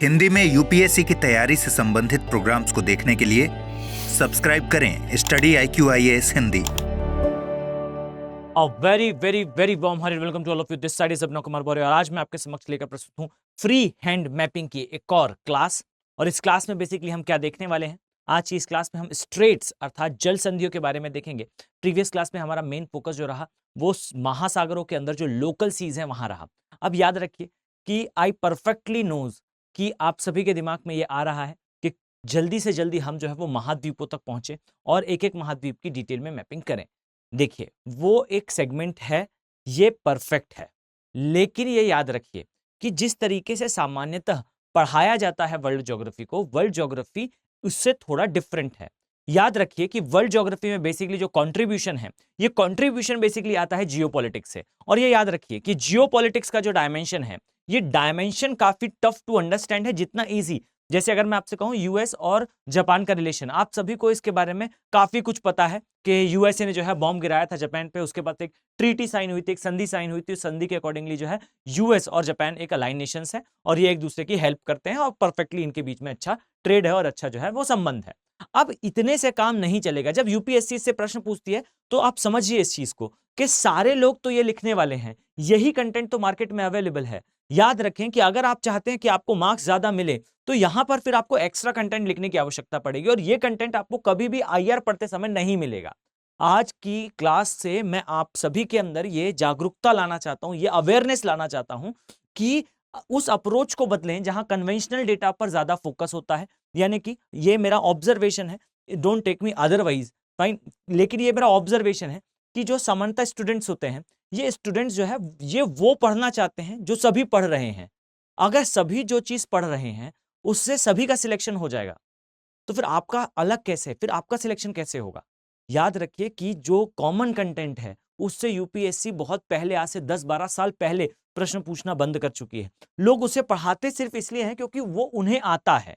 हिंदी में यूपीएससी की तैयारी से संबंधित प्रोग्राम्स को देखने के लिए सब्सक्राइब करें study IQ IAS Hindi. A very very very warm hearted welcome to all of you. This side is अपना कुमार मौर्य और आज मैं आपके समक्ष लेकर प्रस्तुत हूँ फ्री हैंड मैपिंग की एक और क्लास। और इस क्लास में बेसिकली हम क्या देखने वाले हैं, आज की इस क्लास में हम स्ट्रेट्स अर्थात जल संधियों के बारे में देखेंगे। प्रीवियस क्लास में हमारा मेन फोकस जो रहा वो महासागरों के अंदर जो लोकल सीज है वहां रहा। अब याद रखिए कि आई परफेक्टली नोज कि आप सभी के दिमाग में ये आ रहा है कि जल्दी से जल्दी हम जो है वो महाद्वीपों तक पहुंचे और एक एक महाद्वीप की डिटेल में मैपिंग करें। देखिए वो एक सेगमेंट है, ये परफेक्ट है, लेकिन ये याद रखिए कि जिस तरीके से सामान्यतः पढ़ाया जाता है वर्ल्ड ज्योग्राफी को, वर्ल्ड ज्योग्राफी उससे थोड़ा डिफरेंट है। याद रखिए कि वर्ल्ड ज्योग्राफी में बेसिकली जो कंट्रीब्यूशन है, ये कंट्रीब्यूशन बेसिकली आता है जियोपॉलिटिक्स से। और ये याद रखिए कि जियोपॉलिटिक्स का जो डायमेंशन है, ये डायमेंशन काफी टफ टू अंडरस्टैंड है, जितना इजी जैसे अगर मैं आपसे कहूं यूएस और जापान का रिलेशन, आप सभी को इसके बारे में काफी कुछ पता है कि यूएसए ने जो है बॉम्ब गिराया था जापान पे, उसके बाद एक ट्रीटी साइन हुई थी, एक संधि साइन हुई थी। उस संधि के अकॉर्डिंगली जो है यूएस और जापान एक अलाइन नेशंस है और ये एक दूसरे की हेल्प करते हैं और परफेक्टली इनके बीच में अच्छा ट्रेड है और अच्छा जो है वो संबंध है। अब इतने से काम नहीं चलेगा। जब यूपीएससी से प्रश्न पूछती है तो आप समझिए इस चीज को कि सारे लोग तो ये लिखने वाले हैं, यही कंटेंट तो मार्केट में अवेलेबल है। याद रखें कि अगर आप चाहते हैं कि आपको मार्क्स ज्यादा मिले तो यहां पर फिर आपको एक्स्ट्रा कंटेंट लिखने की आवश्यकता पड़ेगी और ये कंटेंट आपको कभी भी आईआर पढ़ते समय नहीं मिलेगा। आज की क्लास से मैं आप सभी के अंदर ये जागरूकता लाना चाहता हूं, ये अवेयरनेस लाना चाहता हूं कि उस अप्रोच को बदलें जहां कन्वेंशनल डेटा पर ज्यादा फोकस होता है। यानी कि ये मेरा ऑब्जर्वेशन है, don't take me otherwise, fine, लेकिन ये मेरा ऑब्जर्वेशन है कि जो सामान्यतः स्टूडेंट्स होते हैं, ये स्टूडेंट्स जो है ये वो पढ़ना चाहते हैं जो सभी पढ़ रहे हैं। अगर सभी जो चीज पढ़ रहे हैं उससे सभी का सिलेक्शन हो जाएगा तो फिर आपका अलग कैसे, फिर आपका सिलेक्शन कैसे होगा। याद रखिए कि जो कॉमन कंटेंट है उससे यूपीएससी बहुत पहले, आज से 10-12 साल पहले प्रश्न पूछना बंद कर चुकी है। लोग उसे पढ़ाते सिर्फ इसलिए हैं क्योंकि वो उन्हें आता है,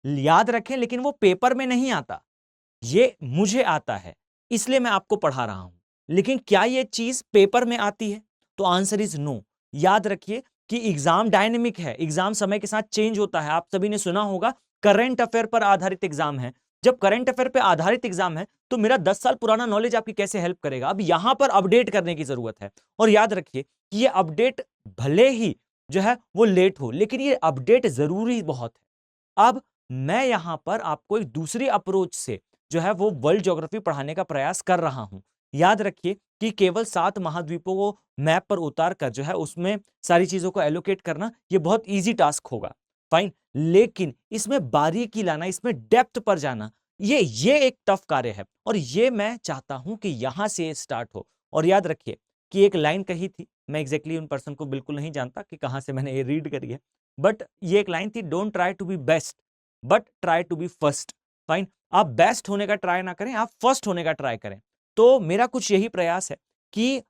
याद रखें, लेकिन वो पेपर में नहीं आता, ये मुझे आता है इसलिए मैं आपको पढ़ा रहा हूं। लेकिन क्या ये चीज पेपर में आती है? तो आंसर इज नो। याद रखिए कि एग्जाम डायनेमिक है, एग्जाम समय के साथ चेंज होता है। आप सभी ने सुना होगा करंट अफेयर पर आधारित एग्जाम है। जब करंट अफेयर पर आधारित एग्जाम है तो मेरा 10 साल पुराना नॉलेज आपकी कैसे हेल्प करेगा? अब यहां पर अपडेट करने की जरूरत है। और याद रखिए कि ये अपडेट भले ही जो है वो लेट हो, लेकिन ये अपडेट जरूरी बहुत है। अब मैं यहां पर आपको एक दूसरी अप्रोच से जो है वो वर्ल्ड ज्योग्राफी पढ़ाने का प्रयास कर रहा हूं। याद रखिए कि केवल 7 महाद्वीपों को मैप पर उतार कर जो है उसमें सारी चीजों को एलोकेट करना ये बहुत इजी टास्क होगा, फाइन, लेकिन इसमें बारीकी लाना, इसमें डेप्थ पर जाना, ये एक टफ कार्य है और ये मैं चाहता हूं कि यहां से स्टार्ट हो। और याद रखिए कि एक लाइन कही थी, मैं एग्जैक्टली उन पर्सन को बिल्कुल नहीं जानता कि कहां से मैंने ये रीड करी है, बट ये एक लाइन थी, don't try to be best but try to be first. Fine, आप बेस्ट होने का ट्राई ना करें, आप फर्स्ट होने का ट्राई करें। तो मेरा कुछ यही प्रयास है कि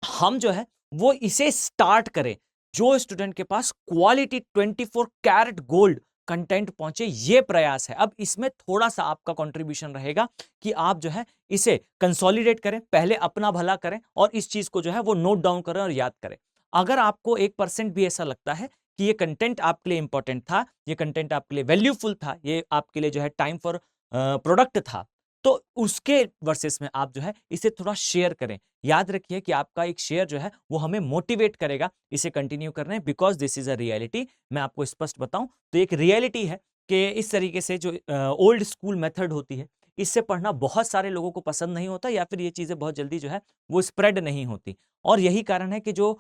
हम जो है वो इसे स्टार्ट करें, जो स्टूडेंट के पास क्वालिटी 24 कैरेट गोल्ड कंटेंट पहुंचे, ये प्रयास है। अब इसमें थोड़ा सा आपका कंट्रीब्यूशन रहेगा कि आप जो है इसे कंसोलिडेट करें, पहले अपना भला करें और इस चीज को जो है वो नोट डाउन करें और याद करें। अगर आपको 1% भी ऐसा लगता है कि ये कंटेंट आपके लिए इंपॉर्टेंट था, ये कंटेंट आपके लिए वैल्यूफुल था, ये आपके लिए जो है टाइम फॉर प्रोडक्ट था, तो उसके वर्सेस में आप जो है इसे थोड़ा शेयर करें। याद रखिए कि आपका एक शेयर जो है वो हमें मोटिवेट करेगा इसे कंटिन्यू करने, because this is a reality. मैं आपको स्पष्ट बताऊं तो एक रियलिटी है कि इस तरीके से जो ओल्ड स्कूल मेथड होती है, इससे पढ़ना बहुत सारे लोगों को पसंद नहीं होता या फिर ये चीजें बहुत जल्दी जो है वो स्प्रेड नहीं होती। और यही कारण है कि जो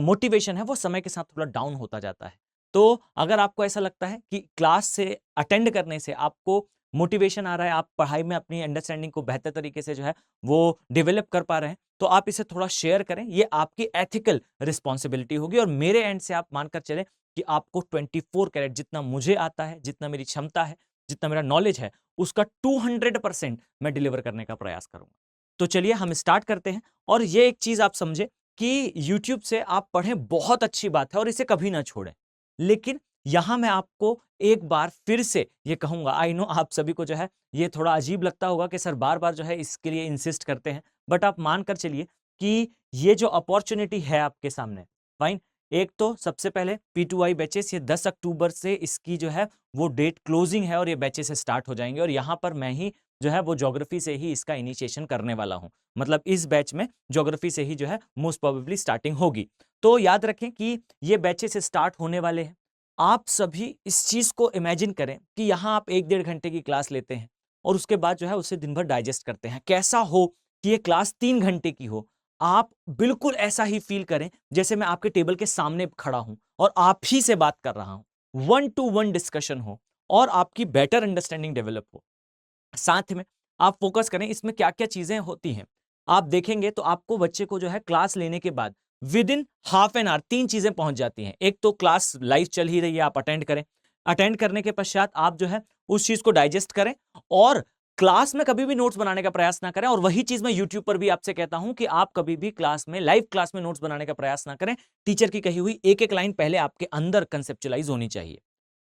मोटिवेशन है वो समय के साथ थोड़ा डाउन होता जाता है। तो अगर आपको ऐसा लगता है कि क्लास से अटेंड करने से आपको मोटिवेशन आ रहा है, आप पढ़ाई में अपनी अंडरस्टैंडिंग को बेहतर तरीके से जो है वो डेवलप कर पा रहे हैं, तो आप इसे थोड़ा शेयर करें। ये आपकी एथिकल रिस्पॉन्सिबिलिटी होगी और मेरे एंड से आप मानकर चलें कि आपको 24 कैरेट जितना मुझे आता है, जितना मेरी क्षमता है, जितना मेरा नॉलेज है, उसका 200% मैं डिलीवर करने का प्रयास करूंगा। तो चलिए हम स्टार्ट करते हैं। और ये एक चीज आप समझे कि YouTube से आप पढ़ें, बहुत अच्छी बात है और इसे कभी ना छोड़ें, लेकिन यहां मैं आपको एक बार फिर से ये कहूंगा, आई नो आप सभी को जो है ये थोड़ा अजीब लगता होगा कि सर बार बार जो है इसके लिए इंसिस्ट करते हैं, बट आप मान कर चलिए कि ये जो अपॉर्चुनिटी है आपके सामने, फाइन, एक तो सबसे पहले P2I बैचेस, ये 10 अक्टूबर से इसकी जो है वो डेट क्लोजिंग है और ये बैचेस स्टार्ट हो जाएंगे और यहाँ पर मैं ही जो है वो ज्योग्राफी से ही इसका इनिशिएशन करने वाला हूँ। मतलब इस बैच में ज्योग्राफी से ही जो है मोस्ट प्रोबेबली स्टार्टिंग होगी। तो याद रखें कि ये बैचेस स्टार्ट होने वाले हैं। आप सभी इस चीज को इमेजिन करें कि यहाँ आप 1-1.5 घंटे की क्लास लेते हैं और उसके बाद जो है उसे दिन भर डाइजेस्ट करते हैं। कैसा हो कि ये क्लास 3 घंटे की हो, आप बिल्कुल ऐसा ही फील करें जैसे मैं आपके टेबल के सामने खड़ा हूं और आप ही से बात कर रहा हूं, 1-to-1 डिस्कशन हो और आपकी बेटर अंडरस्टैंडिंग डेवलप हो। साथ में आप फोकस करें इसमें क्या क्या चीजें होती हैं। आप देखेंगे तो आपको बच्चे को जो है क्लास लेने के बाद with in half an hour 3 चीजें पहुंच जाती हैं। एक तो क्लास लाइव चल ही रही है, आप अटेंड करें। अटेंड करने के पश्चात आप जो है उस चीज को डाइजेस्ट करें और क्लास में कभी भी नोट्स बनाने का प्रयास ना करें। और वही चीज मैं यूट्यूब पर भी आपसे कहता हूं कि आप कभी भी क्लास में, लाइव क्लास में नोट्स बनाने का प्रयास ना करें। टीचर की कही हुई एक एक लाइन पहले आपके अंदर कंसेप्चुअलाइज होनी चाहिए,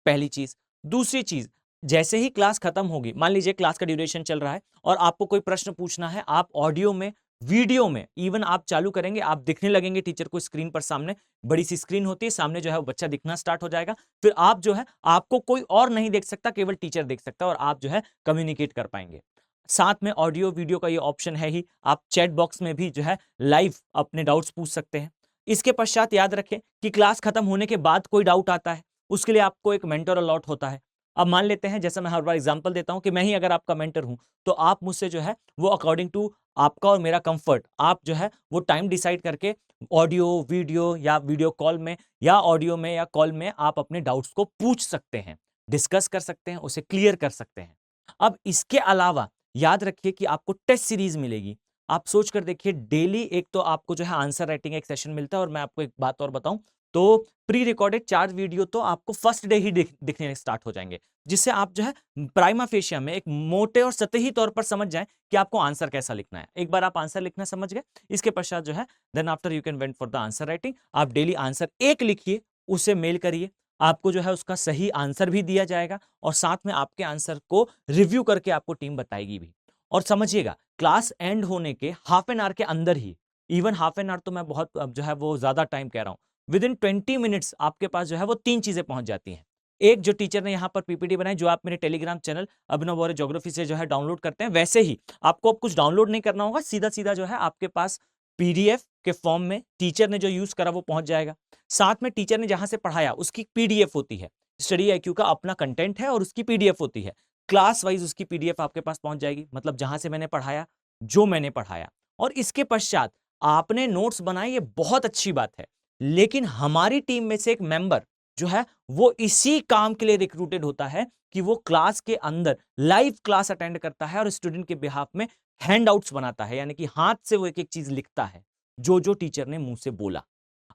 पहली चीज। दूसरी चीज, जैसे ही क्लास खत्म होगी, मान लीजिए क्लास का ड्यूरेशन चल रहा है और आपको कोई प्रश्न पूछना है, आप ऑडियो में, वीडियो में इवन आप चालू करेंगे, आप दिखने लगेंगे टीचर को स्क्रीन पर। सामने बड़ी सी स्क्रीन होती है, सामने जो है वो बच्चा दिखना स्टार्ट हो जाएगा। फिर आप जो है, आपको कोई और नहीं देख सकता, केवल टीचर देख सकता है और आप जो है कम्युनिकेट कर पाएंगे। साथ में ऑडियो वीडियो का ये ऑप्शन है ही, आप चैट बॉक्स में भी जो है लाइव अपने डाउट्स पूछ सकते हैं। इसके पश्चात याद रखें कि क्लास खत्म होने के बाद कोई डाउट आता है, उसके लिए आपको एक मेंटर अलॉट होता है। अब मान लेते हैं, जैसा मैं हर बार एग्जांपल देता हूं कि मैं ही अगर आपका मेंटर हूं, तो आप मुझसे जो है वो अकॉर्डिंग टू आपका और मेरा कंफर्ट, आप जो है वो टाइम डिसाइड करके ऑडियो वीडियो या वीडियो कॉल में या ऑडियो में या कॉल में आप अपने डाउट्स को पूछ सकते हैं, डिस्कस कर सकते हैं, उसे क्लियर कर सकते हैं। अब इसके अलावा याद रखिए कि आपको टेस्ट सीरीज मिलेगी। आप सोच कर देखिए, डेली एक तो आपको जो है आंसर राइटिंग एक सेशन मिलता है और मैं आपको एक बात और बताऊं तो प्री रिकॉर्डेड 4 वीडियो तो आपको फर्स्ट डे ही दिखने स्टार्ट हो जाएंगे, जिससे आप जो है प्राइमा फेशिया में एक मोटे और सतही तौर पर समझ जाएं कि आपको आंसर कैसा लिखना है। एक बार आप आंसर लिखना समझ गए, इसके पश्चात जो है then after you can went for the answer writing. आप डेली आंसर एक लिखिए, उसे मेल करिए, आपको जो है उसका सही आंसर भी दिया जाएगा और साथ में आपके आंसर को रिव्यू करके आपको टीम बताएगी भी। और समझिएगा, क्लास एंड होने के हाफ एन आवर के अंदर ही, इवन हाफ एन आवर तो मैं बहुत अब जो है वो ज्यादा टाइम कह रहा हूं, विद इन 20 मिनट्स आपके पास जो है वो 3 चीजें पहुंच जाती हैं। एक, जो टीचर ने यहाँ पर पीपीटी बनाई, जो आप मेरे टेलीग्राम चैनल अभिनव बौरे ज्योग्राफी से जो है डाउनलोड करते हैं, वैसे ही आपको अब कुछ डाउनलोड नहीं करना होगा, सीधा सीधा जो है आपके पास पीडीएफ के फॉर्म में टीचर ने जो यूज करा वो पहुंच जाएगा। साथ में टीचर ने जहां से पढ़ाया उसकी पीडीएफ होती है, स्टडी आईक्यू का अपना कंटेंट है और उसकी पीडीएफ होती है, क्लास वाइज उसकी पीडीएफ आपके पास पहुंच जाएगी, मतलब जहां से मैंने पढ़ाया, जो मैंने पढ़ाया। और इसके पश्चात आपने नोट्स बनाए, ये बहुत अच्छी बात है, लेकिन हमारी टीम में से एक मेंबर जो है वो इसी काम के लिए रिक्रूटेड होता है कि वो क्लास के अंदर लाइव क्लास अटेंड करता है और स्टूडेंट के बिहाफ में हैंडआउट्स बनाता है, यानी कि हाथ से वो एक एक चीज लिखता है जो जो टीचर ने मुंह से बोला।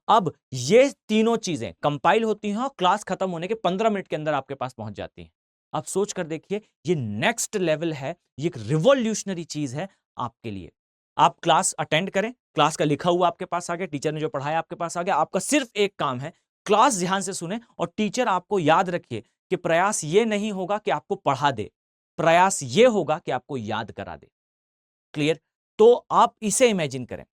अब ये तीनों चीजें कंपाइल होती हैं और क्लास खत्म होने के 15 मिनट के अंदर आपके पास पहुंच जाती हैं। आप सोच कर देखिए, ये नेक्स्ट लेवल है, ये एक रिवॉल्यूशनरी चीज है आपके लिए। आप क्लास अटेंड करें, क्लास का लिखा हुआ आपके पास आ गया, टीचर ने जो पढ़ाया आपके पास आ गया, आपका सिर्फ एक काम है, क्लास ध्यान से सुने और टीचर आपको याद रखिए कि प्रयास ये नहीं होगा कि आपको पढ़ा दे, प्रयास ये होगा कि आपको याद करा दे। क्लियर? तो आप इसे इमेजिन करें।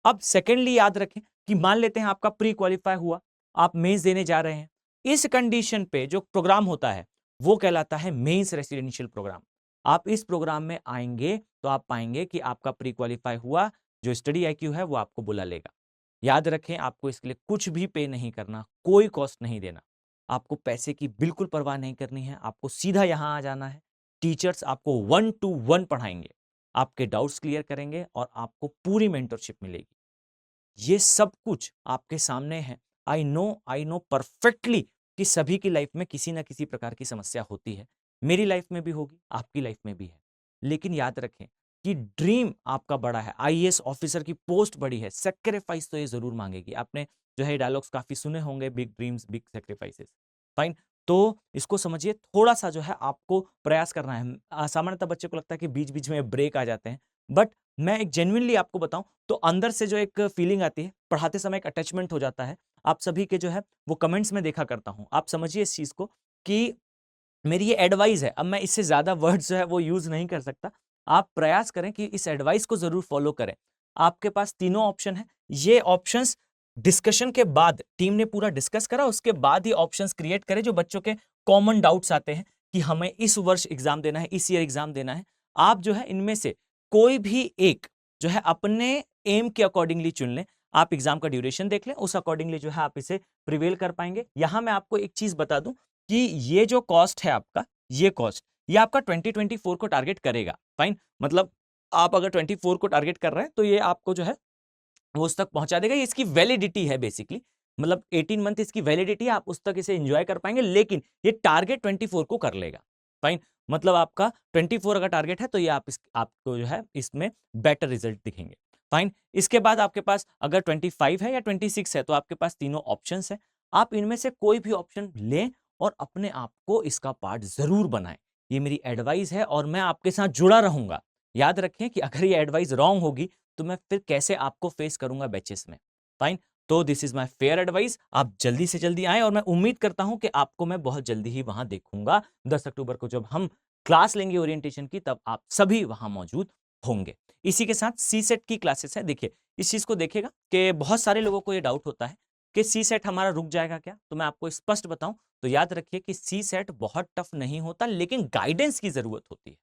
अब सेकेंडली याद रखें कि मान लेते हैं आपका प्री क्वालिफाई हुआ, आप मेंस देने जा रहे हैं, इस कंडीशन पे जो प्रोग्राम होता है वो कहलाता है मेंस रेसिडेंशियल प्रोग्राम। आप इस प्रोग्राम में आएंगे तो आप पाएंगे कि आपका प्री क्वालिफाई हुआ, जो स्टडी आईक्यू है वो आपको बुला लेगा। याद रखें, आपको इसके लिए कुछ भी पे नहीं करना, कोई कॉस्ट नहीं देना, आपको पैसे की बिल्कुल परवाह नहीं करनी है, आपको सीधा यहां आ जाना है। टीचर्स आपको 1-to-1 पढ़ाएंगे, आपके डाउट्स क्लियर करेंगे और आपको पूरी मेंटरशिप मिलेगी। ये सब कुछ आपके सामने है। आई नो परफेक्टली कि सभी की लाइफ में किसी ना किसी प्रकार की समस्या होती है, मेरी लाइफ में भी होगी, आपकी लाइफ में भी है। लेकिन याद रखें कि ड्रीम आपका बड़ा है, आईएएस ऑफिसर की पोस्ट बड़ी है, सेक्रीफाइस तो ये जरूर मांगेगी। आपने जो है डायलॉग्स काफी सुने होंगे, big dreams big sacrifices. Fine, तो इसको समझिए, थोड़ा सा जो है आपको प्रयास करना है। सामान्यतः बच्चे को लगता है कि बीच बीच में ब्रेक आ जाते हैं, बट मैं एक जेन्युइनली आपको बताऊं तो अंदर से जो एक फीलिंग आती है, पढ़ाते समय एक अटैचमेंट हो जाता है। आप सभी के जो है वो कमेंट्स में देखा करता हूं। आप समझिए इस चीज को कि मेरी ये एडवाइस है, अब मैं इससे ज्यादा वर्ड्स जो है वो यूज नहीं कर सकता। आप प्रयास करें कि इस एडवाइस को जरूर फॉलो करें। आपके पास तीनों ऑप्शन है, ये ऑप्शंस डिस्कशन के बाद टीम ने पूरा डिस्कस करा, उसके बाद ही ऑप्शंस क्रिएट करे जो बच्चों के कॉमन डाउट्स आते हैं कि हमें इस वर्ष एग्जाम देना है, इस ईयर एग्जाम देना है। आप जो है इनमें से कोई भी एक जो है अपने एम के अकॉर्डिंगली चुन लें। आप एग्जाम का ड्यूरेशन देख लें, उस अकॉर्डिंगली जो है आप इसे प्रिवेल कर पाएंगे। यहां मैं आपको एक चीज बता दूं कि ये जो कॉस्ट है आपका, ये कॉस्ट ये आपका 2024 को टारगेट करेगा। फाइन, मतलब आप अगर 24 को टारगेट कर रहे हैं तो ये आपको जो है वो उस तक पहुंचा देगा। ये इसकी वैलिडिटी है बेसिकली, मतलब 18 मंथ इसकी वैलिडिटी है, आप उस तक इसे एंजॉय कर पाएंगे, लेकिन ये टारगेट 24 को कर लेगा। फाइन, मतलब आपका 24 अगर टारगेट है तो ये आपको जो है इसमें बेटर रिजल्ट दिखेंगे। फाइन, इसके बाद आपके पास अगर 25 है या 26 है तो आपके पास तीनों ऑप्शंस है। आप इनमें से कोई भी ऑप्शन लें और अपने आप को इसका पार्ट जरूर बनाएं। ये मेरी एडवाइस है और मैं आपके साथ जुड़ा रहूंगा। याद रखें कि अगर ये एडवाइस रॉन्ग होगी तो मैं फिर कैसे आपको फेस करूंगा बैचेस में। फाइन, तो this is my fair advice. आप जल्दी से जल्दी आएं और मैं उम्मीद करता हूं कि आपको मैं बहुत जल्दी ही वहां देखूंगा। 10 अक्टूबर को जब हम क्लास लेंगे ओरिएंटेशन की, तब आप सभी वहां मौजूद होंगे। इसी के साथ सी सेट की क्लासेस है। देखिए, इस चीज को देखिएगा कि बहुत सारे लोगों को यह डाउट होता है कि सी सेट हमारा रुक जाएगा क्या। तो मैं आपको स्पष्ट बताऊं तो याद रखिए कि सी सेट बहुत टफ नहीं होता, लेकिन गाइडेंस की जरूरत होती है।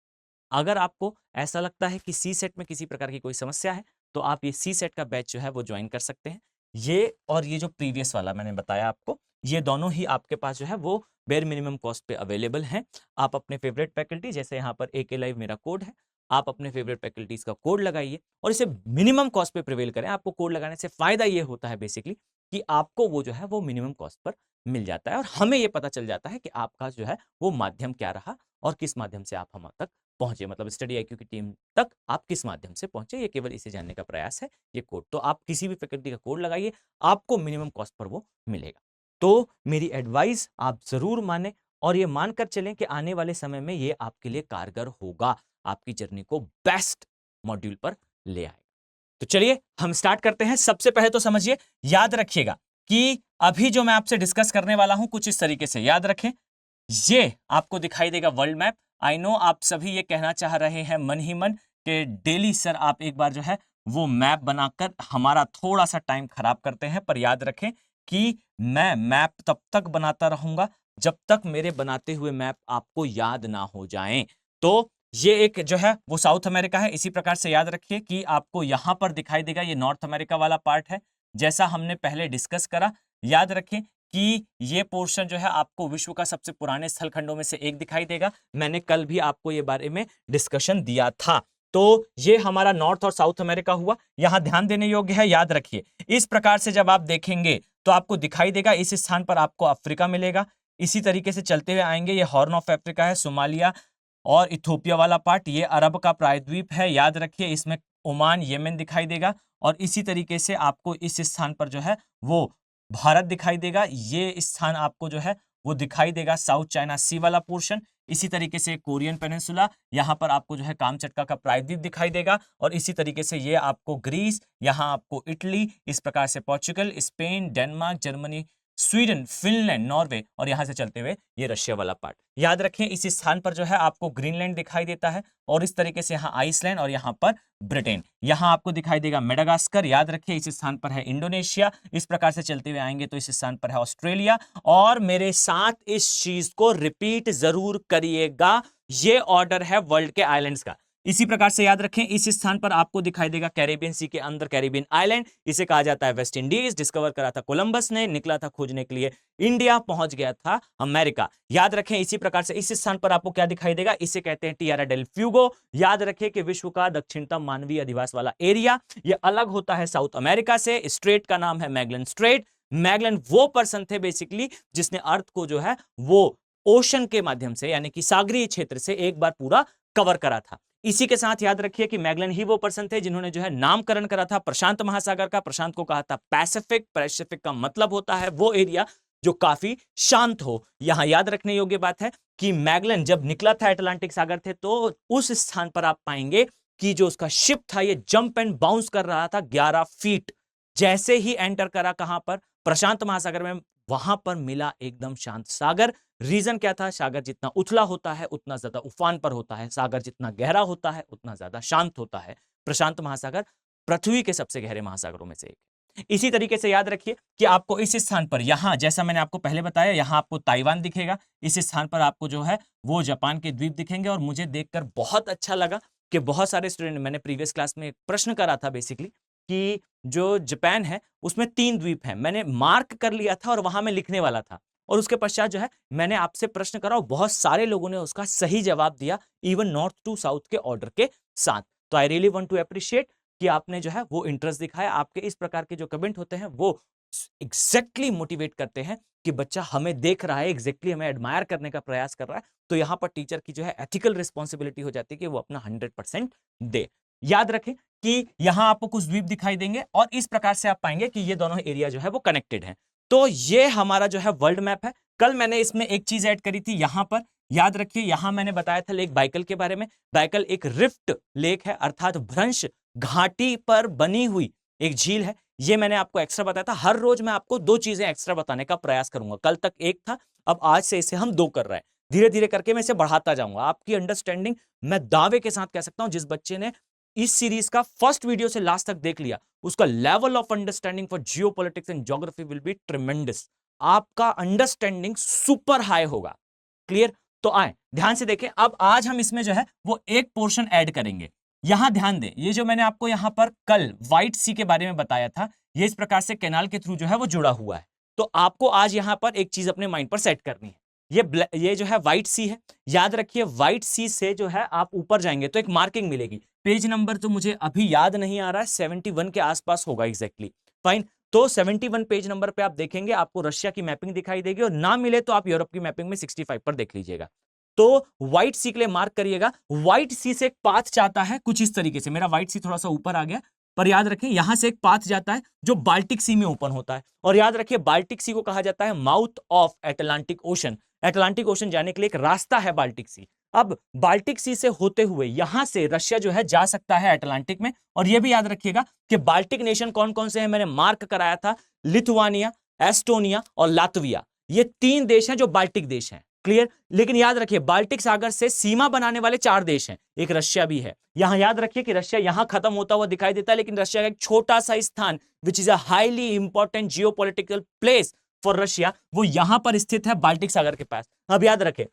अगर आपको ऐसा लगता है कि सी सेट में किसी प्रकार की कोई समस्या है तो आप ये सी सेट का बैच जो है वो ज्वाइन कर सकते हैं। ये और ये जो प्रीवियस वाला मैंने बताया आपको, ये दोनों ही आपके पास जो है वो बेयर मिनिमम कॉस्ट पे अवेलेबल हैं। आप अपने फेवरेट फैकल्टी, जैसे यहाँ पर AK लाइव मेरा कोड है, आप अपने फेवरेट फैकल्टीज का कोड लगाइए और इसे मिनिमम कॉस्ट पे प्रिवेल करें। आपको कोड लगाने से फायदा ये होता है बेसिकली कि आपको वो जो है वो मिनिमम कॉस्ट पर मिल जाता है और हमें ये पता चल जाता है कि आपका जो है वो माध्यम क्या रहा और किस माध्यम से आप हम तक पहुंचे, मतलब स्टडी IQ की टीम तक आप किस माध्यम से पहुंचे। ये केवल इसे जानने का प्रयास है। ये कोड तो आप किसी भी फैकल्टी का कोड लगाइए, आपको मिनिमम कॉस्ट पर वो मिलेगा। तो मेरी एडवाइस आप जरूर माने और ये मानकर चलें कि आने वाले समय में ये आपके लिए कारगर होगा, आपकी जर्नी को बेस्ट मॉड्यूल पर ले आएगा। तो चलिए हम स्टार्ट करते हैं। सबसे पहले तो समझिए, याद रखिएगा कि अभी जो मैं आपसे डिस्कस करने वाला हूं कुछ इस तरीके से याद रखें। ये आपको दिखाई देगा वर्ल्ड मैप। आई नो आप सभी ये कहना चाह रहे हैं मन ही मन कि डेली सर आप एक बार जो है वो मैप बनाकर हमारा थोड़ा सा टाइम खराब करते हैं, पर याद रखें कि मैं मैप तब तक बनाता रहूंगा जब तक मेरे बनाते हुए मैप आपको याद ना हो जाएं। तो ये एक जो है वो साउथ अमेरिका है। इसी प्रकार से याद रखिए कि आपको यहां पर दिखाई देगा ये नॉर्थ अमेरिका वाला पार्ट है, जैसा हमने पहले डिस्कस करा। याद रखें कि ये पोर्शन जो है आपको विश्व का सबसे पुराने स्थल खंडों में से एक दिखाई देगा। मैंने कल भी आपको ये बारे में डिस्कशन दिया था। तो ये हमारा नॉर्थ और साउथ अमेरिका हुआ। यहां ध्यान देने योग्य है, याद रखिए इस प्रकार से जब आप देखेंगे तो आपको दिखाई देगा इस स्थान पर आपको अफ्रीका मिलेगा। इसी तरीके से चलते हुए आएंगे, ये हॉर्न ऑफ अफ्रीका है, सोमालिया और इथोपिया वाला पार्ट, ये अरब का प्रायद्वीप है। याद रखिए इसमें ओमान, येमेन दिखाई देगा और इसी तरीके से आपको इस स्थान पर जो है वो भारत दिखाई देगा। ये स्थान आपको जो है वो दिखाई देगा साउथ चाइना सी वाला पोर्शन। इसी तरीके से कोरियन पेनिनसुला, यहाँ पर आपको जो है कामचटका का प्रायद्वीप दिखाई देगा और इसी तरीके से ये आपको ग्रीस, यहाँ आपको इटली, इस प्रकार से Portugal, Spain, Denmark, Germany, Sweden, Finland, Norway और यहां से चलते हुए ये रशिया वाला पार्ट। याद रखें इस स्थान पर जो है आपको ग्रीनलैंड दिखाई देता है और इस तरीके से यहाँ आइसलैंड और यहाँ पर ब्रिटेन। यहाँ आपको दिखाई देगा मेडागास्कर। याद रखिए इस स्थान पर है इंडोनेशिया। इस प्रकार से चलते हुए आएंगे तो इस स्थान पर है ऑस्ट्रेलिया। और मेरे साथ इस चीज को रिपीट जरूर करिएगा, ये ऑर्डर है वर्ल्ड के आइलैंड्स का। इसी प्रकार से याद रखें इस स्थान पर आपको दिखाई देगा कैरेबियन सी के अंदर कैरेबियन आइलैंड, इसे कहा जाता है वेस्ट इंडीज। डिस्कवर करा था कोलंबस ने, निकला था खोजने के लिए इंडिया, पहुंच गया था अमेरिका। याद रखें इसी प्रकार से इस स्थान पर आपको क्या दिखाई देगा, इसे कहते हैं टियारा डेल फ्यूगो। याद रखें कि विश्व का दक्षिणतम मानवीय अधिवास वाला एरिया यह अलग होता है साउथ अमेरिका से। स्ट्रेट का नाम है मैगलन स्ट्रेट। मैगलन वो पर्सन थे बेसिकली जिसने अर्थ को जो है वो ओशन के माध्यम से यानी कि सागरीय क्षेत्र से एक बार पूरा कवर करा था। इसी के साथ याद रखिए कि मैगलन ही वो पर्सन थे जिन्होंने जो है नामकरण करा था प्रशांत महासागर का। प्रशांत को कहा था पैसिफिक। पैसिफिक का मतलब होता है वो एरिया जो काफी शांत हो। यहां याद रखने योग्य बात है कि मैगलन जब निकला था अटलांटिक सागर थे तो उस स्थान पर आप पाएंगे कि जो उसका शिप था ये जंप एंड बाउंस कर रहा था 11 फीट। जैसे ही एंटर करा कहां पर, प्रशांत महासागर में, वहां पर मिला एकदम शांत सागर। रीजन क्या था, सागर जितना उथला होता है उतना ज्यादा उफान पर होता है, सागर जितना गहरा होता है उतना ज्यादा शांत होता है। प्रशांत महासागर पृथ्वी के सबसे गहरे महासागरों में से एक। इसी तरीके से याद रखिए कि आपको इस स्थान पर यहां, जैसा मैंने आपको पहले बताया, यहां आपको ताइवान दिखेगा, इस स्थान पर आपको जो है वो जापान के द्वीप दिखेंगे। और मुझे देखकर बहुत अच्छा लगा कि बहुत सारे स्टूडेंट, मैंने प्रीवियस क्लास में एक प्रश्न करा था बेसिकली कि जो जापान है उसमें 3 द्वीप हैं, मैंने मार्क कर लिया था और वहां मैं लिखने वाला था, और उसके पश्चात जो है मैंने आपसे प्रश्न करा और बहुत सारे लोगों ने उसका सही जवाब दिया, इवन नॉर्थ टू साउथ के ऑर्डर के साथ। तो I really want to appreciate कि आपने जो है वो इंटरेस्ट दिखाया। आपके इस प्रकार के जो कमेंट होते हैं वो एग्जैक्टली मोटिवेट करते हैं कि बच्चा हमें देख रहा है, एग्जैक्टली हमें एडमायर करने का प्रयास कर रहा है। तो यहां पर टीचर की जो है एथिकल रिस्पॉन्सिबिलिटी हो जाती है कि वो अपना 100% दे। याद रखें कि यहां आपको कुछ द्वीप दिखाई देंगे और इस प्रकार से आप पाएंगे कि ये दोनों एरिया जो है वो कनेक्टेड है। तो ये हमारा जो है वर्ल्ड मैप है। कल मैंने इसमें एक चीज ऐड करी थी यहां पर, याद रखिए यहां मैंने बताया था लेक बाइकल के बारे में। बाइकल एक रिफ्ट लेक है, अर्थात भ्रंश घाटी पर बनी हुई एक झील है। ये मैंने आपको एक्स्ट्रा बताया था। हर रोज मैं आपको 2 चीजें एक्स्ट्रा बताने का प्रयास करूंगा। कल तक एक था, अब आज से इसे हम 2 कर रहे हैं। धीरे धीरे करके मैं इसे बढ़ाता जाऊंगा। आपकी अंडरस्टैंडिंग, मैं दावे के साथ कह सकता हूं, जिस बच्चे ने इस सीरीज का फर्स्ट वीडियो से लास्ट तक देख लिया, उसका level of understanding for geopolitics and geography will be tremendous. आपका अंडरस्टैंडिंग सुपर हाई होगा। क्लियर? तो आए ध्यान से देखें। अब आज हम इसमें जो है वो एक पोर्शन ऐड करेंगे। यहां ध्यान दें, ये जो मैंने आपको यहां पर कल व्हाइट सी के बारे में बताया था, ये इस प्रकार से कैनाल के थ्रू जो है वो जुड़ा हुआ है। तो आपको आज यहां पर एक चीज अपने माइंड पर सेट करनी है। ये जो है व्हाइट सी है। याद रखिए व्हाइट सी से जो है आप ऊपर जाएंगे तो एक मार्किंग मिलेगी। पेज नंबर तो मुझे अभी याद नहीं आ रहा है, 71 के आसपास होगा एग्जैक्टली। फाइन। तो 71 पेज नंबर पे आप देखेंगे, आपको रशिया की मैपिंग दिखाई देगी, और ना मिले तो आप यूरोप की मैपिंग में 65 पर देख लीजिएगा। तो व्हाइट सी के लिए मार्क करिएगा। व्हाइट सी से एक पाथ जाता है कुछ इस तरीके से। मेरा व्हाइट सी थोड़ा सा ऊपर आ गया, पर याद रखें यहां से एक पाथ जाता है जो बाल्टिक सी में ओपन होता है। और याद रखिए बाल्टिक सी को कहा जाता है mouth of Atlantic ocean. Atlantic ocean जाने के लिए एक रास्ता है बाल्टिक सी। अब बाल्टिक सी से होते हुए यहां से रशिया जो है जा सकता है अटलांटिक में। और यह भी याद रखिएगा कि बाल्टिक नेशन कौन कौन से हैं, मैंने मार्क कराया था, लिथुआनिया, एस्टोनिया और लातविया। ये 3 देश हैं जो बाल्टिक देश हैं। क्लियर? लेकिन याद रखिए बाल्टिक सागर से सीमा बनाने वाले 4 देश हैं, एक रशिया भी है। यहां याद रखिए कि रशिया यहां खत्म होता हुआ दिखाई देता है, लेकिन रशिया का एक छोटा सा स्थान which is a highly important geopolitical place for Russia, वो यहां पर स्थित है बाल्टिक सागर के पास। अब याद रखें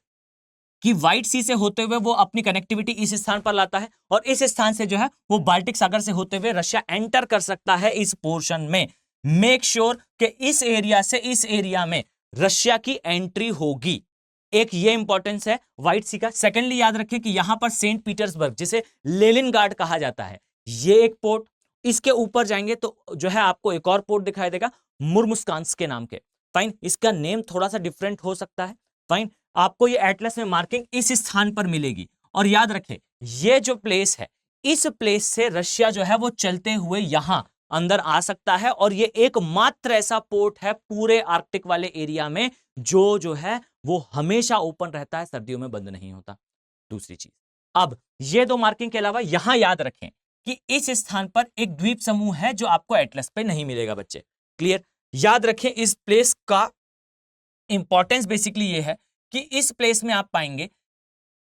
कि व्हाइट सी से होते हुए वो अपनी कनेक्टिविटी इस स्थान पर लाता है, और इस स्थान से जो है वो बाल्टिक सागर से होते हुए रशिया एंटर कर सकता है इस पोर्शन में। मेक श्योर कि इस एरिया से इस एरिया में रशिया की एंट्री होगी। एक ये इंपॉर्टेंस है व्हाइट सी का। सेकेंडली याद रखें कि यहां पर सेंट पीटर्सबर्ग, जिसे लेनिनग्राड कहा जाता है, ये एक पोर्ट। इसके ऊपर जाएंगे तो जो है आपको एक और पोर्ट दिखाई देगा मुर्मुस्कांस्क के नाम के। फाइन। इसका नेम थोड़ा सा डिफरेंट हो सकता है। फाइन। आपको ये एटलस में मार्किंग इस स्थान पर मिलेगी। और याद रखें ये जो प्लेस है, इस प्लेस से रशिया जो है वो चलते हुए यहां अंदर आ सकता है, और ये एकमात्र ऐसा पोर्ट है पूरे आर्कटिक वाले एरिया में जो है वो हमेशा ओपन रहता है, सर्दियों में बंद नहीं होता। दूसरी चीज, अब ये 2 मार्किंग के अलावा यहां याद रखें कि इस स्थान पर एक द्वीप समूह है जो आपको एटलस पे नहीं मिलेगा बच्चे। क्लियर? याद रखें इस प्लेस का इंपॉर्टेंस बेसिकली ये है कि इस प्लेस में आप पाएंगे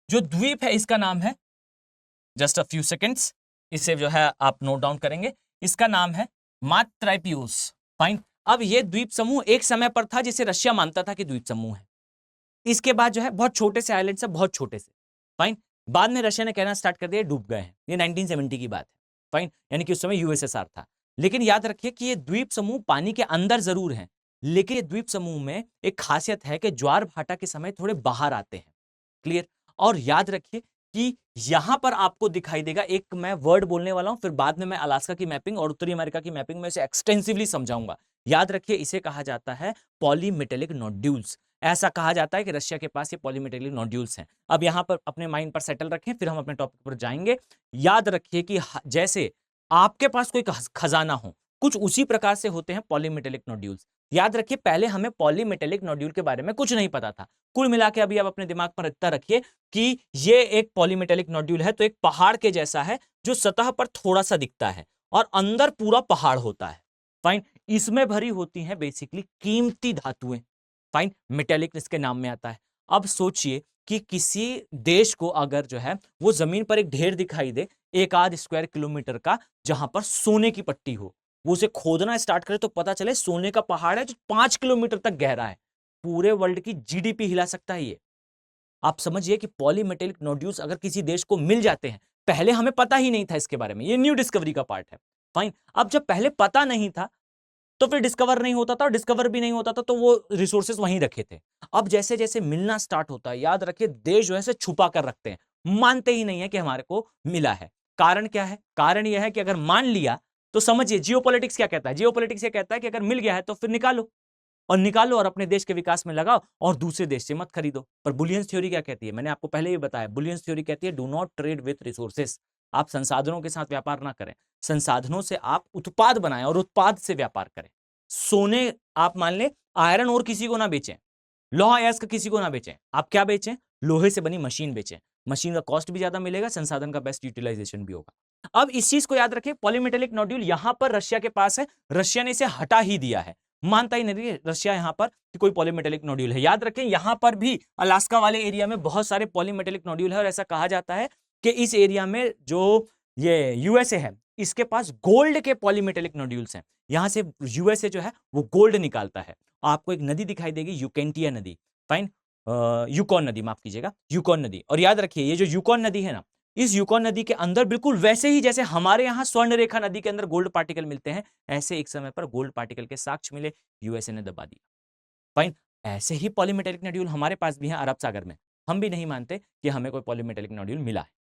जो द्वीप है, इसका नाम है, जस्ट अ फ्यू सेकेंड्स, इसे जो है आप नोट डाउन करेंगे, इसका नाम है मात्राइपियोस। फाइन। अब ये द्वीप समूह एक समय पर था जिसे रशिया मानता था कि द्वीप समूह है। इसके बाद जो है बहुत छोटे से आइलैंड से, बहुत छोटे से। फाइन। बाद में रशिया ने कहना स्टार्ट कर दिया डूब गए हैं। ये 1970 की बात है। फाइन। यानी कि उस समय यूएसएसआर था। लेकिन याद रखिए कि ये द्वीप समूह पानी के अंदर जरूर हैं, लेकिन ये द्वीप समूह में एक खासियत है कि ज्वार भाटा के समय थोड़े बाहर आते हैं। क्लियर? और याद रखिए कि यहां पर आपको दिखाई देगा, एक मैं वर्ड बोलने वाला हूं, फिर बाद में मैं अलास्का की मैपिंग और उत्तरी अमेरिका की मैपिंग में इसे एक्सटेंसिवली समझाऊंगा। याद रखिए इसे कहा जाता है पॉलीमेटेलिक नोड्यूल्स। ऐसा कहा जाता है कि रशिया के पास ये पॉलीमेटेलिक नोड्यूल्स हैं। अब यहां पर अपने माइंड पर सेटल रखें, फिर हम अपने टॉपिक पर जाएंगे। याद रखिए कि जैसे आपके पास कोई खजाना हो, कुछ उसी प्रकार से होते हैं पॉलीमेटेलिक नोड्यूल्स। याद रखिए पहले हमें पॉलीमेटेलिक नोड्यूल के बारे में कुछ नहीं पता था। कुल मिला के अभी आप अपने दिमाग पर इतना रखिए कि ये एक पॉलीमेटेलिक नोड्यूल है, तो एक पहाड़ के जैसा है जो सतह पर थोड़ा सा दिखता है और अंदर पूरा पहाड़ होता है। फाइन। इसमें भरी होती हैं बेसिकली कीमती धातुएं। फाइन। मेटेलिक इसके नाम में आता है। अब सोचिए कि किसी देश को अगर जो है वो जमीन पर एक ढेर दिखाई दे 1 आध स्क्वायर किलोमीटर का, जहां पर सोने की पट्टी हो, वो उसे खोदना स्टार्ट करे तो पता चले सोने का पहाड़ है जो 5 किलोमीटर तक गहरा है। पूरे वर्ल्ड की जीडीपी हिला सकता है ये। आप समझिए कि पॉलीमेटेलिक नोड्यूल्स अगर किसी देश को मिल जाते हैं, पहले हमें पता ही नहीं था इसके बारे में, ये न्यू डिस्कवरी का पार्ट है। फाइन, अब जब पहले पता नहीं था तो फिर डिस्कवर नहीं होता था, और डिस्कवर भी नहीं होता था तो वो रिसोर्सेज वहीं रखे थे। अब जैसे जैसे मिलना स्टार्ट होता है, याद रखिए देश जो है से छुपा कर रखते हैं, मानते ही नहीं है कि हमारे को मिला है। कारण क्या है? कारण यह है कि अगर मान लिया तो समझिए जियोपॉलिटिक्स क्या कहता है। जियोपॉलिटिक्स ये कहता है कि अगर मिल गया है तो फिर निकालो और अपने देश के विकास में लगाओ और दूसरे देश से मत खरीदो। पर बुलियंस थ्योरी क्या कहती है? मैंने आपको पहले ही बताया, बुलियंस थ्योरी कहती है do not trade with resources. आप संसाधनों के साथ व्यापार ना करें, संसाधनों से आप उत्पाद बनाएं और उत्पाद से व्यापार करें। सोने आप मान ले, आयरन और किसी को ना बेचें, लोहा अयस्क किसी को ना बेचें, आप क्या बेचें? लोहे से बनी मशीन बेचें। मशीन का कॉस्ट भी ज्यादा मिलेगा, संसाधन का बेस्ट यूटिलाइजेशन भी होगा। अब इस चीज को याद रखें, पॉलीमेटेलिक नोड्यूल यहां पर रशिया के पास है, रशिया ने इसे हटा ही दिया है, मानता ही नहीं रशिया यहां पर कि कोई पॉलीमेटेलिक नोड्यूल है। याद रखें यहां पर भी अलास्का वाले एरिया में बहुत सारे पॉलीमेटेलिक नोड्यूल है, और ऐसा कहा जाता है कि इस एरिया में जो ये यूएसए है इसके पास गोल्ड के पॉलीमेटेलिक नोड्यूल्स हैं। यहां से यूएसए जो है वो गोल्ड निकालता है। आपको एक नदी दिखाई देगी, यूकेंटिया नदी, फाइन, यूकॉन नदी, माफ कीजिएगा, यूकॉन नदी। और याद रखिए ये जो यूकॉन नदी है ना, इस यूकॉन नदी के अंदर बिल्कुल वैसे ही जैसे हमारे यहां स्वर्ण रेखा नदी के अंदर गोल्ड पार्टिकल मिलते हैं, ऐसे एक समय पर गोल्ड पार्टिकल के साक्ष्य मिले, यूएसए ने दबा दिया। फाइन, ऐसे ही पॉलीमेटेलिक नोड्यूल हमारे पास भी है अरब सागर में। हम भी नहीं मानते कि हमें कोई पॉलीमेटेलिक नोड्यूल मिला है।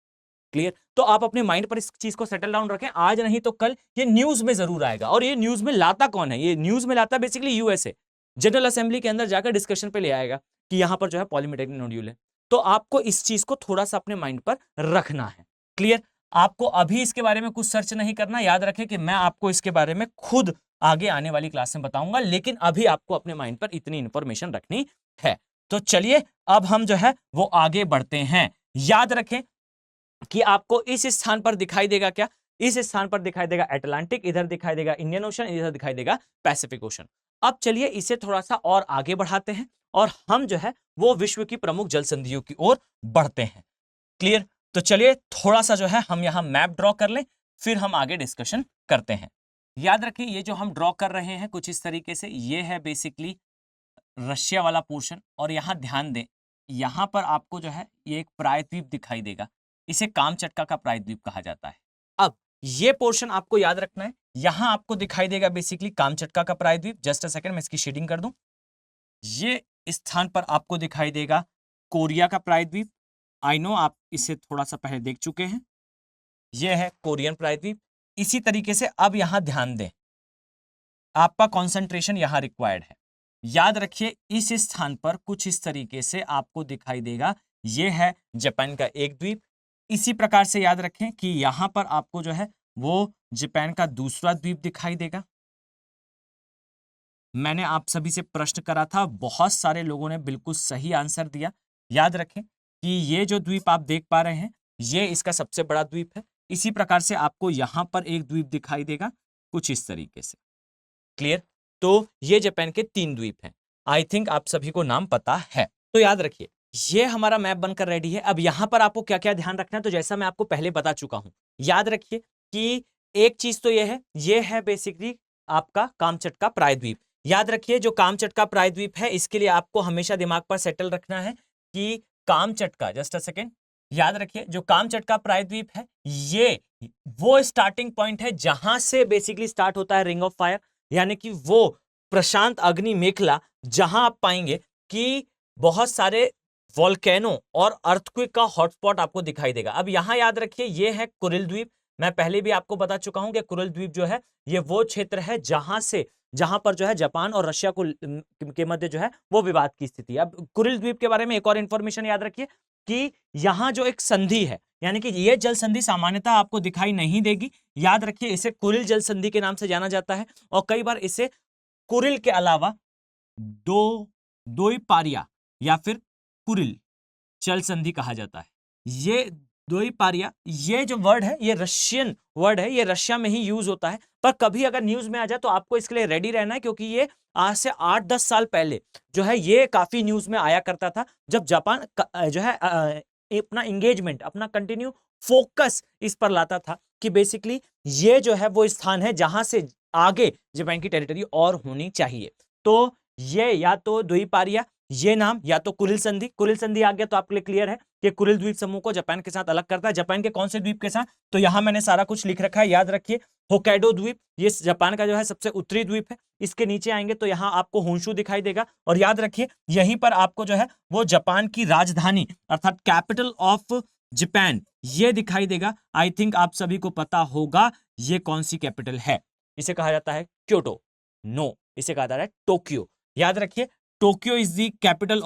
क्लियर? तो आप अपने माइंड पर इस चीज को सेटल डाउन रखें, आज नहीं तो कल ये न्यूज में जरूर आएगा। और ये न्यूज में लाता कौन है? ये न्यूज में लाता बेसिकली यूएसए, जनरल असेंबली के अंदर जाकर डिस्कशन पे ले आएगा कि यहां पर जो है पॉलीमेटेलिक नोड्यूल है। तो आपको इस चीज को थोड़ा सा अपने माइंड पर रखना है। क्लियर? आपको अभी इसके बारे में कुछ सर्च नहीं करना, याद रखें कि मैं आपको इसके बारे में खुद आगे आने वाली क्लास में बताऊंगा, लेकिन अभी आपको अपने माइंड पर इतनी इंफॉर्मेशन रखनी है। तो चलिए अब हम जो है वो आगे बढ़ते हैं। याद रखें कि आपको इस स्थान पर दिखाई देगा क्या? इस स्थान पर दिखाई देगा अटलांटिक, इधर दिखाई देगा इंडियन ओशन, इधर दिखाई देगा पैसिफिक ओशन। अब चलिए इसे थोड़ा सा और आगे बढ़ाते हैं और हम जो है वो विश्व की प्रमुख जल संधियों की ओर बढ़ते हैं। क्लियर? तो चलिए थोड़ा सा जो है हम यहां मैप ड्रॉ कर लें, फिर हम आगे डिस्कशन करते हैं। याद रखिए ये जो हम ड्रॉ कर रहे हैं कुछ इस तरीके से, ये है बेसिकली रशिया वाला पोर्शन, और यहां ध्यान दें यहां पर आपको जो है ये एक प्रायद्वीप दिखाई देगा, इसे कामचटका का प्रायद्वीप कहा जाता है। अब ये पोर्शन आपको याद रखना है, यहां आपको दिखाई देगा बेसिकली कामचटका का प्रायद्वीप। जस्ट अ सेकंड मैं इसकी शेडिंग कर दूं। ये स्थान पर आपको दिखाई देगा कोरिया का प्रायद्वीप। आई नो आप इसे थोड़ा सा पहले देख चुके हैं, यह है कोरियन प्रायद्वीप। इसी तरीके से अब यहां ध्यान दें, आपका कंसंट्रेशन यहां रिक्वायर्ड है। याद रखिए इस स्थान पर कुछ इस तरीके से आपको दिखाई देगा, यह है जापान का एक द्वीप। इसी प्रकार से याद रखें कि यहां पर आपको जो है वो जापान का दूसरा द्वीप दिखाई देगा। मैंने आप सभी से प्रश्न करा था, बहुत सारे लोगों ने बिल्कुल सही आंसर दिया। याद रखें कि ये जो द्वीप आप देख पा रहे हैं ये इसका सबसे बड़ा द्वीप है। इसी प्रकार से आपको यहां पर एक द्वीप दिखाई देगा कुछ इस तरीके से। क्लियर? तो ये जापान के 3 द्वीप हैं। आई थिंक आप सभी को नाम पता है। तो याद रखिए ये हमारा मैप बनकर रेडी है। अब यहां पर आपको क्या क्या ध्यान रखना है, तो जैसा मैं आपको पहले बता चुका हूं, याद रखिए कि एक चीज तो ये है बेसिकली आपका कामचटका प्रायद्वीप। याद रखिए जो कामचटका प्रायद्वीप है इसके लिए आपको हमेशा दिमाग पर सेटल रखना है कि कामचटका, जस्ट अ सेकेंड, याद रखिए जो कामचटका प्रायद्वीप है ये वो स्टार्टिंग पॉइंट है जहां से बेसिकली स्टार्ट होता है रिंग ऑफ फायर, यानी कि वो प्रशांत अग्नि मेखला जहां आप पाएंगे कि बहुत सारे वोल्केनो और अर्थक्वेक का हॉटस्पॉट आपको दिखाई देगा। अब यहां याद रखिए ये है कुरिल द्वीप। मैं पहले भी आपको बता चुका हूं कि कुरिल द्वीप जो है ये वो क्षेत्र है जहां पर जो है जापान और रशिया के मध्य जो है वो विवाद की स्थिति है। अब कुरिल द्वीप के बारे में एक और इंफॉर्मेशन याद रखिए कि यहां जो एक संधि है, यानी कि ये जल संधि सामान्यतः आपको दिखाई नहीं देगी। याद रखिए इसे कुरिल जल संधि के नाम से जाना जाता है, और कई बार इसे कुरिल के अलावा दोइपारिया या फिर कुरिल जल संधि कहा जाता है। ये दोइपारिया, ये जो वर्ड है ये रशियन वर्ड है, ये रशिया में ही यूज होता है। पर कभी अगर न्यूज में आ जाए तो आपको इसके लिए रेडी रहना है, क्योंकि ये आज से 8-10 साल पहले जो है ये काफी न्यूज में आया करता था, जब जापान जो है अपना इंगेजमेंट, अपना कंटिन्यू फोकस इस पर लाता था कि बेसिकली ये जो है वो स्थान है जहां से आगे जापान की टेरिटरी और होनी चाहिए। तो ये या तो द्वीपारिया, ये नाम, या तो कुरिल संधि। कुरिल संधि आ गया तो आपके लिए क्लियर है कि कुरिल द्वीप समूह को जापान के साथ अलग करता है। जापान के कौन से द्वीप के साथ, तो यहां मैंने सारा कुछ लिख रखा है, याद रखिए। होक्काइडो द्वीप, ये जापान का जो है सबसे उत्तरी द्वीप है। इसके नीचे आएंगे तो यहाँ आपको होन्शु दिखाई देगा, और याद रखिए यहीं पर आपको जो है वो जापान की राजधानी अर्थात कैपिटल ऑफ जापान ये दिखाई देगा। आई थिंक आप सभी को पता होगा ये कौन सी कैपिटल है। इसे कहा जाता है क्योटो, नो, इसे कहा जाता है टोक्यो। याद रखिए Tokyo is the capital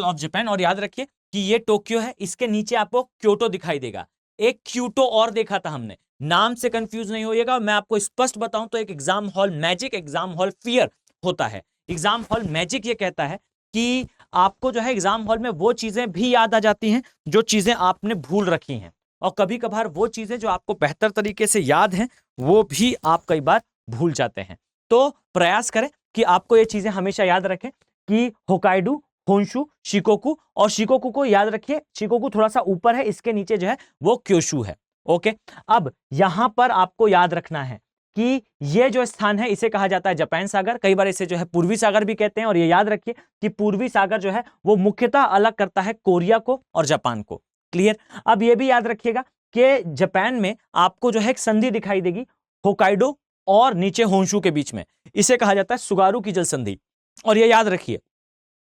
of Japan, और याद रखिए कि ये टोक्यो है, इसके नीचे आपको क्योटो दिखाई देगा। एक क्यूटो और देखा था हमने, नाम से कंफ्यूज नहीं होइएगा। मैं आपको स्पष्ट बताऊं तो एक exam hall magic, exam hall fear होता है। एग्जाम हॉल मैजिक ये कहता है कि आपको जो है एग्जाम हॉल में वो चीजें भी याद आ जाती हैं जो चीजें आपने भूल रखी हैं, और कभी कभार वो चीजें जो आपको बेहतर तरीके से याद हैं वो भी आप कई बार भूल जाते हैं। तो प्रयास करें कि आपको ये चीजें हमेशा याद रखें कि होक्काइडो, होन्शु, शिकोकू, और शिकोकू को याद रखिए, शिकोकू थोड़ा सा ऊपर है, इसके नीचे जो है वो क्योशु है। ओके, अब यहां पर आपको याद रखना है कि ये जो स्थान है इसे कहा जाता है जापान सागर, कई बार इसे जो है पूर्वी सागर भी कहते हैं। और ये याद रखिए कि पूर्वी सागर जो है वो मुख्यतः अलग करता है कोरिया को और जापान को। क्लियर। अब ये भी याद रखिएगा कि जापान में आपको जो है एक संधि दिखाई देगी होक्काइडो और नीचे होन्शु के बीच में, इसे कहा जाता है सुगारू की जल संधि। और ये याद रखिए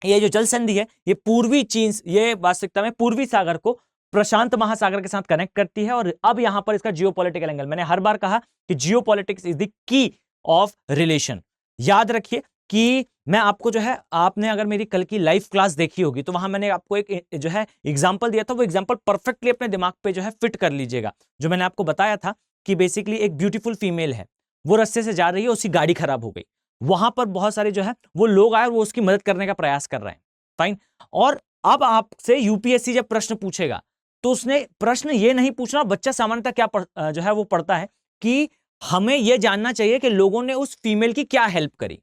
ये जो जल संधि है ये पूर्वी चीन, ये वास्तविकता में पूर्वी सागर को प्रशांत महासागर के साथ कनेक्ट करती है। और अब यहां पर इसका जियोपॉलिटिकल एंगल, मैंने हर बार कहा कि geopolitics is the key of relation. याद रखिए कि मैं आपको जो है, आपने अगर मेरी कल की लाइव क्लास देखी होगी तो वहां मैंने आपको एक जो है एग्जांपल दिया था, वो एग्जांपल परफेक्टली अपने दिमाग पे जो है फिट कर लीजिएगा। जो मैंने आपको बताया था कि बेसिकली एक ब्यूटीफुल फीमेल है, वो रास्ते से जा रही है, उसकी गाड़ी खराब हो गई, वहां पर बहुत सारे जो है वो लोग आए और वो उसकी मदद करने का प्रयास कर रहे हैं। फाइन। और अब आपसे यूपीएससी जब प्रश्न पूछेगा तो उसने प्रश्न ये नहीं पूछना, बच्चा सामान्यतः क्या जो है वो पढ़ता है कि हमें यह जानना चाहिए कि लोगों ने उस फीमेल की क्या हेल्प करी,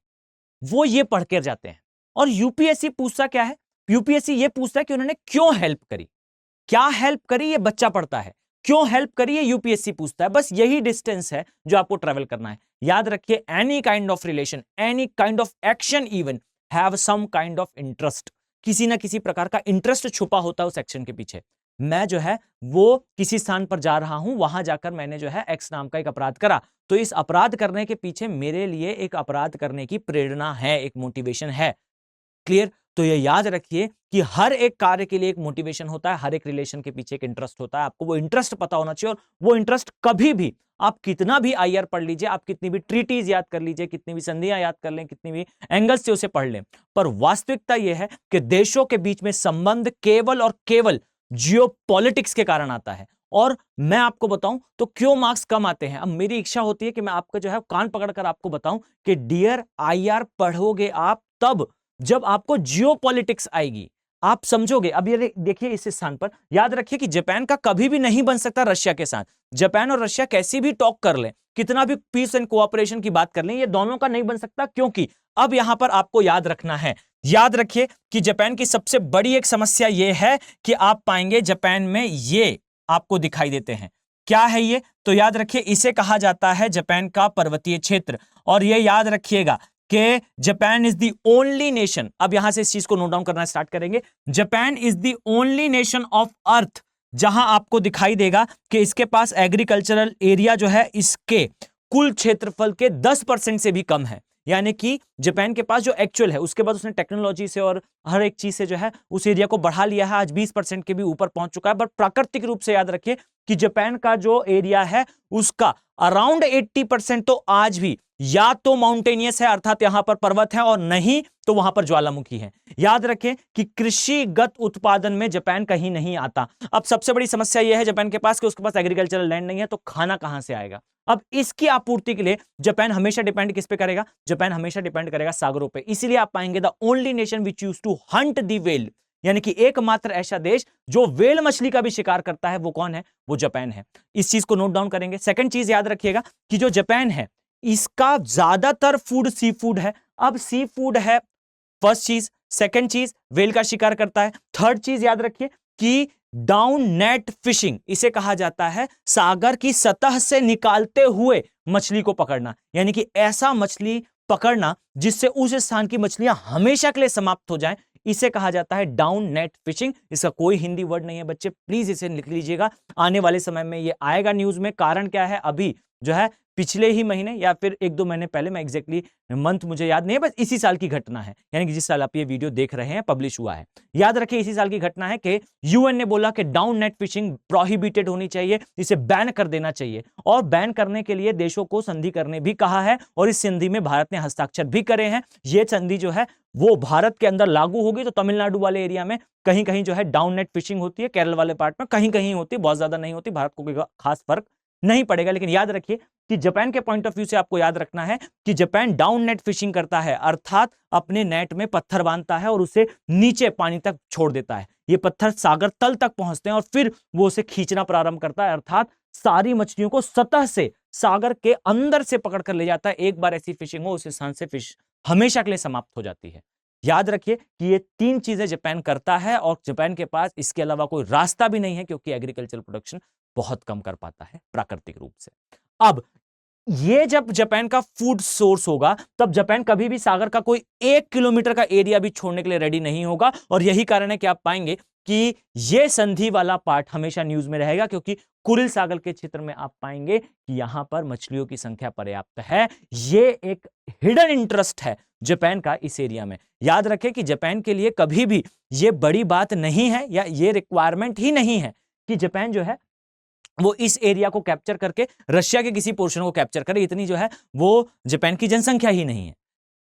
वो ये पढ़ कर जाते हैं। और यूपीएससी पूछता क्या है, यूपीएससी ये पूछता है कि उन्होंने क्यों हेल्प करी, क्या हेल्प करी ये बच्चा पढ़ता है, क्यों हेल्प करी ये यूपीएससी पूछता है। बस यही डिस्टेंस है जो आपको ट्रेवल करना है। याद रखिए any kind of relation, any kind of action even have some kind of interest, किसी ना किसी प्रकार का इंटरेस्ट छुपा होता है उस एक्शन के पीछे। मैं जो है वो किसी स्थान पर जा रहा हूं, वहां जाकर मैंने जो है एक्स नाम का एक अपराध करा, तो इस अपराध करने के पीछे मेरे लिए एक अपराध करने की प्रेरणा है, एक मोटिवेशन है। क्लियर। तो ये याद रखिए कि हर एक कार्य के लिए एक मोटिवेशन होता है, हर एक रिलेशन के पीछे एक इंटरेस्ट होता है। आपको वो इंटरेस्ट पता होना चाहिए, और वो इंटरेस्ट कभी भी, आप कितना भी आईआर पढ़ लीजिए, आप कितनी भी ट्रीटीज याद कर लीजिए, कितनी भी संधियां याद कर लें, कितनी भी एंगल्स से उसे पढ़ लें, पर वास्तविकता यह है कि देशों के बीच में संबंध केवल और केवल जियोपॉलिटिक्स के कारण आता है। और मैं आपको बताऊं तो क्यों मार्क्स कम आते हैं। अब मेरी इच्छा होती है कि मैं आपका जो है कान पकड़कर आपको बताऊं कि डियर आईआर पढ़ोगे आप तब जब आपको जियोपॉलिटिक्स आएगी, आप समझोगे। अब ये देखिए इस स्थान पर याद रखिए कि जापान का कभी भी नहीं बन सकता रशिया के साथ। जापान और रशिया कैसी भी टॉक कर लें, कितना भी पीस एंड कोऑपरेशन की बात कर लें, ये दोनों का नहीं बन सकता, क्योंकि अब यहां पर आपको याद रखना है, याद रखिए कि जापान की सबसे बड़ी एक समस्या यह है कि आप पाएंगे जापान में ये आपको दिखाई देते हैं। क्या है ये, तो याद रखिए इसे कहा जाता है जापान का पर्वतीय क्षेत्र। और ये याद रखिएगा कि Japan is the only nation, अब यहां से इस चीज को नोट डाउन करना स्टार्ट करेंगे, Japan is the only nation of earth जहां आपको दिखाई देगा कि इसके पास एग्रीकल्चरल एरिया जो है इसके कुल क्षेत्रफल के 10% से भी कम है। यानी कि जापान के पास जो एक्चुअल है, उसके बाद उसने टेक्नोलॉजी से और हर एक चीज से जो है उस एरिया को बढ़ा लिया है, आज 20% के भी ऊपर पहुंच चुका है। बट प्राकृतिक रूप से याद रखिए कि जापान का जो एरिया है उसका अराउंड 80% तो आज भी या तो माउंटेनियस है, अर्थात यहां पर पर्वत है, और नहीं तो वहां पर ज्वालामुखी है। याद रखें कि कृषिगत उत्पादन में जापान कहीं नहीं आता। अब सबसे बड़ी समस्या यह है जापान के पास कि उसके पास एग्रीकल्चरल लैंड नहीं है, तो खाना कहां से आएगा। अब इसकी आपूर्ति के लिए जापान हमेशा डिपेंड किस पे करेगा, जापान हमेशा डिपेंड करेगा सागरों पे। इसीलिए आप पाएंगे the only nation which used to hunt the whale, यानी कि एकमात्र ऐसा देश जो व्हेल मछली का भी शिकार करता है, वो कौन है, वो जापान है। इस चीज को नोट डाउन करेंगे। सेकंड चीज याद रखिएगा कि जो जापान है इसका ज्यादातर फूड सी फूड है। अब सी फूड है फर्स्ट चीज, सेकंड चीज व्हेल का शिकार करता है, थर्ड चीज याद रखिए कि डाउन नेट फिशिंग, इसे कहा जाता है सागर की सतह से निकालते हुए मछली को पकड़ना, यानी कि ऐसा मछली पकड़ना जिससे उस स्थान की मछलियां हमेशा के लिए समाप्त हो जाएं, इसे कहा जाता है डाउन नेट फिशिंग। इसका कोई हिंदी वर्ड नहीं है बच्चे, प्लीज इसे लिख लीजिएगा, आने वाले समय में ये आएगा न्यूज में। कारण क्या है, अभी जो है पिछले ही महीने या फिर 1-2 महीने पहले, मैं एग्जैक्टली मंथ मुझे याद नहीं है, बस इसी साल की घटना है, यानी कि जिस साल आप ये वीडियो देख रहे हैं पब्लिश हुआ है, याद रखिए इसी साल की घटना है कि यूएन ने बोला कि डाउन नेट फिशिंग प्रोहिबिटेड होनी चाहिए, इसे बैन कर देना चाहिए, और बैन करने के लिए देशों को संधि करने भी कहा है, और इस संधि में भारत ने हस्ताक्षर भी करे हैं। ये संधि जो है वो भारत के अंदर लागू होगी तो तमिलनाडु वाले एरिया में कहीं कहीं जो है डाउन नेट फिशिंग होती है, केरल वाले पार्ट में कहीं कहीं होती है, बहुत ज्यादा नहीं होती, भारत को कोई खास फर्क नहीं पड़ेगा। लेकिन याद रखिए कि जापान के पॉइंट ऑफ व्यू से आपको याद रखना है कि जापान डाउन नेट फिशिंग करता है, अर्थात अपने नेट में पत्थर बांधता है और उसे नीचे पानी तक छोड़ देता है। ये पत्थर सागर तल तक पहुंचते हैं और फिर वो उसे खींचना प्रारंभ करता है, अर्थात सारी मछलियों को सतह से सागर के अंदर से पकड़ कर ले जाता है। एक बार ऐसी फिशिंग हो, उस स्थान से फिश हमेशा के लिए समाप्त हो जाती है। याद रखिए कि ये 3 चीजें जापान करता है और जापान के पास इसके अलावा कोई रास्ता भी नहीं है, क्योंकि एग्रीकल्चर प्रोडक्शन बहुत कम कर पाता है प्राकृतिक रूप से। अब ये जब जापान का फूड सोर्स होगा, तब जापान कभी भी सागर का कोई 1 किलोमीटर का एरिया भी छोड़ने के लिए रेडी नहीं होगा, और यही कारण है कि आप पाएंगे कि ये संधि वाला पार्ट हमेशा न्यूज में रहेगा, क्योंकि कुरिल सागर के क्षेत्र में आप पाएंगे कि यहां पर मछलियों की संख्या पर्याप्त है। ये एक हिडन इंटरेस्ट है जापान का इस एरिया में। याद रखें कि जापान के लिए कभी भी ये बड़ी बात नहीं है या ये रिक्वायरमेंट ही नहीं है कि जापान जो है वो इस एरिया को कैप्चर करके रशिया के किसी पोर्शन को कैप्चर करे, इतनी जो है वो जापान की जनसंख्या ही नहीं है।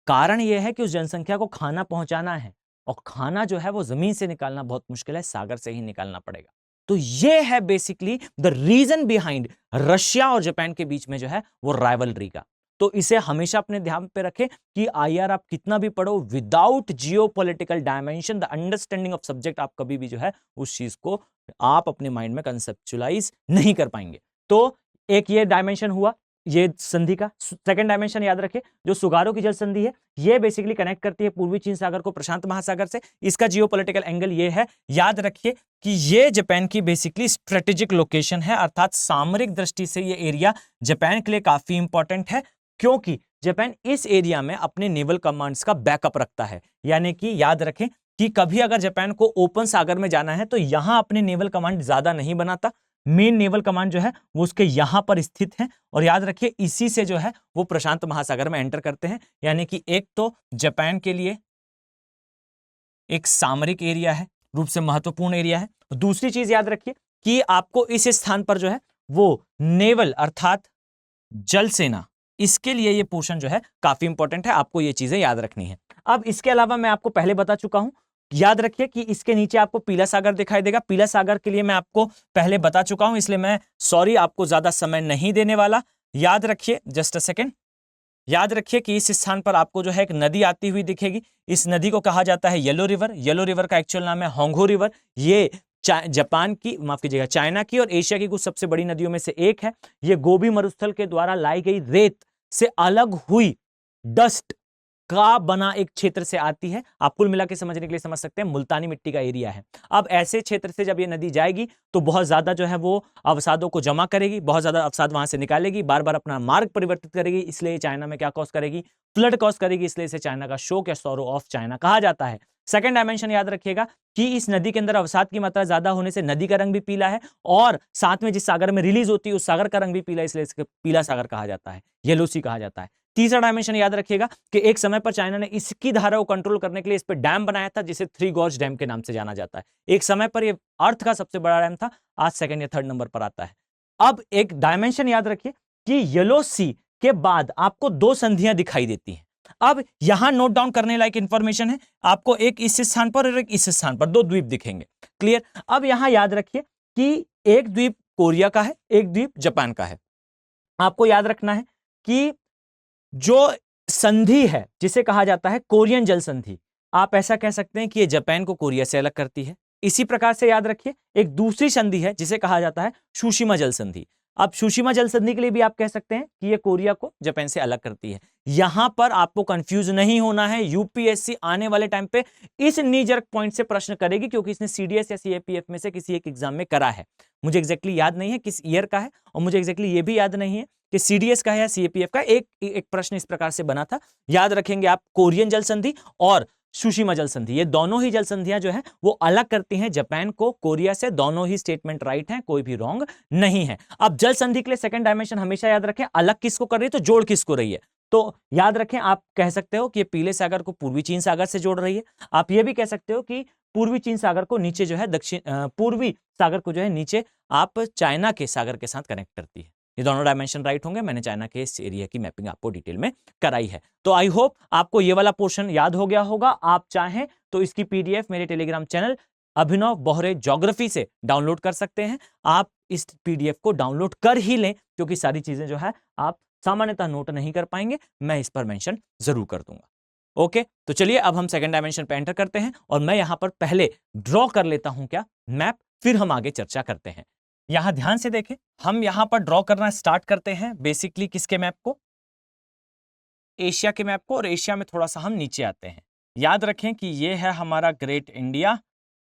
कारण यह है कि उस जनसंख्या को खाना पहुंचाना है, और खाना जो है वो जमीन से निकालना बहुत मुश्किल है, सागर से ही निकालना पड़ेगा। तो ये है basically the reason behind Russia और जापान के बीच में जो है वो राइवलरी का। तो इसे हमेशा अपने ध्यान पे रखें कि आईआर आप कितना भी पढ़ो, without geopolitical dimension the understanding of subject, आप कभी भी जो है उस चीज को आप अपने माइंड में कंसेप्चुअलाइज नहीं कर पाएंगे। तो एक ये डायमेंशन हुआ ये संधि का। सेकंड डायमेंशन याद रखें, जो सुगारो की जल संधि है, ये बेसिकली कनेक्ट करती है पूर्वी चीन सागर को प्रशांत महासागर से। इसका जियोपॉलिटिकल एंगल ये है, याद रखिए कि ये जापान की बेसिकली स्ट्रेटेजिक लोकेशन है, अर्थात सामरिक दृष्टि से ये एरिया जापान के लिए काफी इंपॉर्टेंट है, क्योंकि जापान इस एरिया में अपने नेवल कमांड्स का बैकअप रखता है। यानी कि याद रखें कि कभी अगर जापान को ओपन सागर में जाना है तो यहां अपने नेवल कमांड ज्यादा नहीं बनाता, मेन नेवल कमांड जो है वो उसके यहां पर स्थित है, और याद रखिए इसी से जो है वो प्रशांत महासागर में एंटर करते हैं। यानी कि एक तो जापान के लिए एक सामरिक एरिया है, रूप से महत्वपूर्ण एरिया है। दूसरी चीज याद रखिए कि आपको इस स्थान पर जो है वो नेवल अर्थात जल सेना, इसके लिए ये पोर्शन जो है काफी इंपॉर्टेंट है, आपको ये चीजें याद रखनी है। अब इसके अलावा मैं आपको पहले बता चुका हूं, याद रखिए कि इसके नीचे आपको पीला सागर दिखाई देगा। पीला सागर के लिए मैं आपको पहले बता चुका हूं, इसलिए मैं सॉरी आपको ज्यादा समय नहीं देने वाला। याद रखिए, जस्ट अ सेकेंड, याद रखिए कि इस स्थान पर आपको जो है एक नदी आती हुई दिखेगी। इस नदी को कहा जाता है येलो रिवर। येलो रिवर का एक्चुअल नाम है होंगहो रिवर। ये जापान की, माफ कीजिएगा, चाइना की और एशिया की कुछ सबसे बड़ी नदियों में से एक है। ये गोबी मरुस्थल के द्वारा लाई गई रेत से अलग हुई डस्ट का बना एक क्षेत्र से आती है। आप कुल मिला के समझने के लिए समझ सकते हैं मुल्तानी मिट्टी का एरिया है। अब ऐसे क्षेत्र से जब ये नदी जाएगी तो बहुत ज्यादा जो है वो अवसादों को जमा करेगी, बहुत ज्यादा अवसाद वहां से निकालेगी, बार बार अपना मार्ग परिवर्तित करेगी, इसलिए चाइना में क्या कॉज करेगी, फ्लड कॉज करेगी, इसलिए इसे चाइना का शोक या सॉरो ऑफ चाइना कहा जाता है। सेकंड डायमेंशन याद रखिएगा कि इस नदी के अंदर अवसाद की मात्रा ज्यादा होने से नदी का रंग भी पीला है, और साथ में जिस सागर में रिलीज होती है उस सागर का रंग भी पीला है, इसलिए इसको पीला सागर कहा जाता है, येलो सी कहा जाता है। तीसरा डायमेंशन याद रखिएगा कि एक समय पर चाइना ने इसकी धारा को कंट्रोल करने के लिए इस पर डैम बनाया था, जिसे थ्री गॉर्ज डैम के नाम से जाना जाता है। एक समय पर यह अर्थ का सबसे बड़ा डैम था, आज सेकंड या थर्ड नंबर पर आता है। अब एक डायमेंशन याद रखिए कि येलो सी के बाद आपको 2 संधियां दिखाई देती हैं। अब यहां नोट डाउन करने लायक इंफॉर्मेशन है, आपको एक इस स्थान पर और एक इस स्थान पर 2 द्वीप दिखेंगे। क्लियर? अब यहां याद रखिए कि एक द्वीप कोरिया का है, एक द्वीप जापान का है। आपको याद रखना है कि जो संधि है जिसे कहा जाता है कोरियन जल संधि, आप ऐसा कह सकते हैं कि ये जापान को कोरिया से अलग करती है। इसी प्रकार से याद रखिए एक दूसरी संधि है जिसे कहा जाता है सुशिमा जल संधि। अब सुशीमा जल संधि के लिए भी आप कह सकते हैं कि ये कोरिया को जापान से अलग करती है। यहां पर आपको कंफ्यूज नहीं होना है, यूपीएससी आने वाले टाइम पे इस नीजर्क पॉइंट से प्रश्न करेगी, क्योंकि इसने सीडीएस या सीएपीएफ में से किसी एक एग्जाम में करा है। मुझे एग्जैक्टली याद नहीं है किस ईयर का है, और मुझे एग्जैक्टली ये भी याद नहीं है कि सीडीएस का है या सीएपीएफ का। एक प्रश्न इस प्रकार से बना था, याद रखेंगे आप। कोरियन जल संधि और सुशीमा जल संधि, ये दोनों ही जल संधियां जो है वो अलग करती हैं जापान को कोरिया से। दोनों ही स्टेटमेंट राइट हैं, कोई भी रॉन्ग नहीं है। अब जल संधि के लिए सेकंड डायमेंशन हमेशा याद रखें, अलग किसको कर रही है तो जोड़ किसको रही है। तो याद रखें, आप कह सकते हो कि ये पीले सागर को पूर्वी चीन सागर से जोड़ रही है। आप ये भी कह सकते हो कि पूर्वी चीन सागर को नीचे जो है पूर्वी सागर को जो है नीचे आप चाइना के सागर के साथ कनेक्ट करती है। ये दोनों डायमेंशन राइट होंगे। मैंने चाइना के इस एरिया की मैपिंग आपको डिटेल में कराई है। तो आई होप आपको ये वाला पोर्शन याद हो गया होगा। आप चाहें तो इसकी पीडीएफ मेरे टेलीग्राम चैनल अभिनव बोहरे ज्योग्राफी से डाउनलोड कर सकते हैं। आप इस पीडीएफ को डाउनलोड कर ही लें, क्योंकि सारी चीजें जो है आप सामान्यतः नोट नहीं कर पाएंगे, मैं इस पर मेंशन जरूर कर दूंगा। ओके, तो चलिए अब हम सेकंड डायमेंशन पे एंटर करते हैं, और मैं यहां पर पहले ड्रॉ कर लेता हूं क्या मैप, फिर हम आगे चर्चा करते हैं। यहां ध्यान से देखें, हम यहां पर ड्रॉ करना स्टार्ट करते हैं बेसिकली किसके मैप को, एशिया के मैप को, और एशिया में थोड़ा सा हम नीचे आते हैं। याद रखें कि ये है हमारा ग्रेट इंडिया,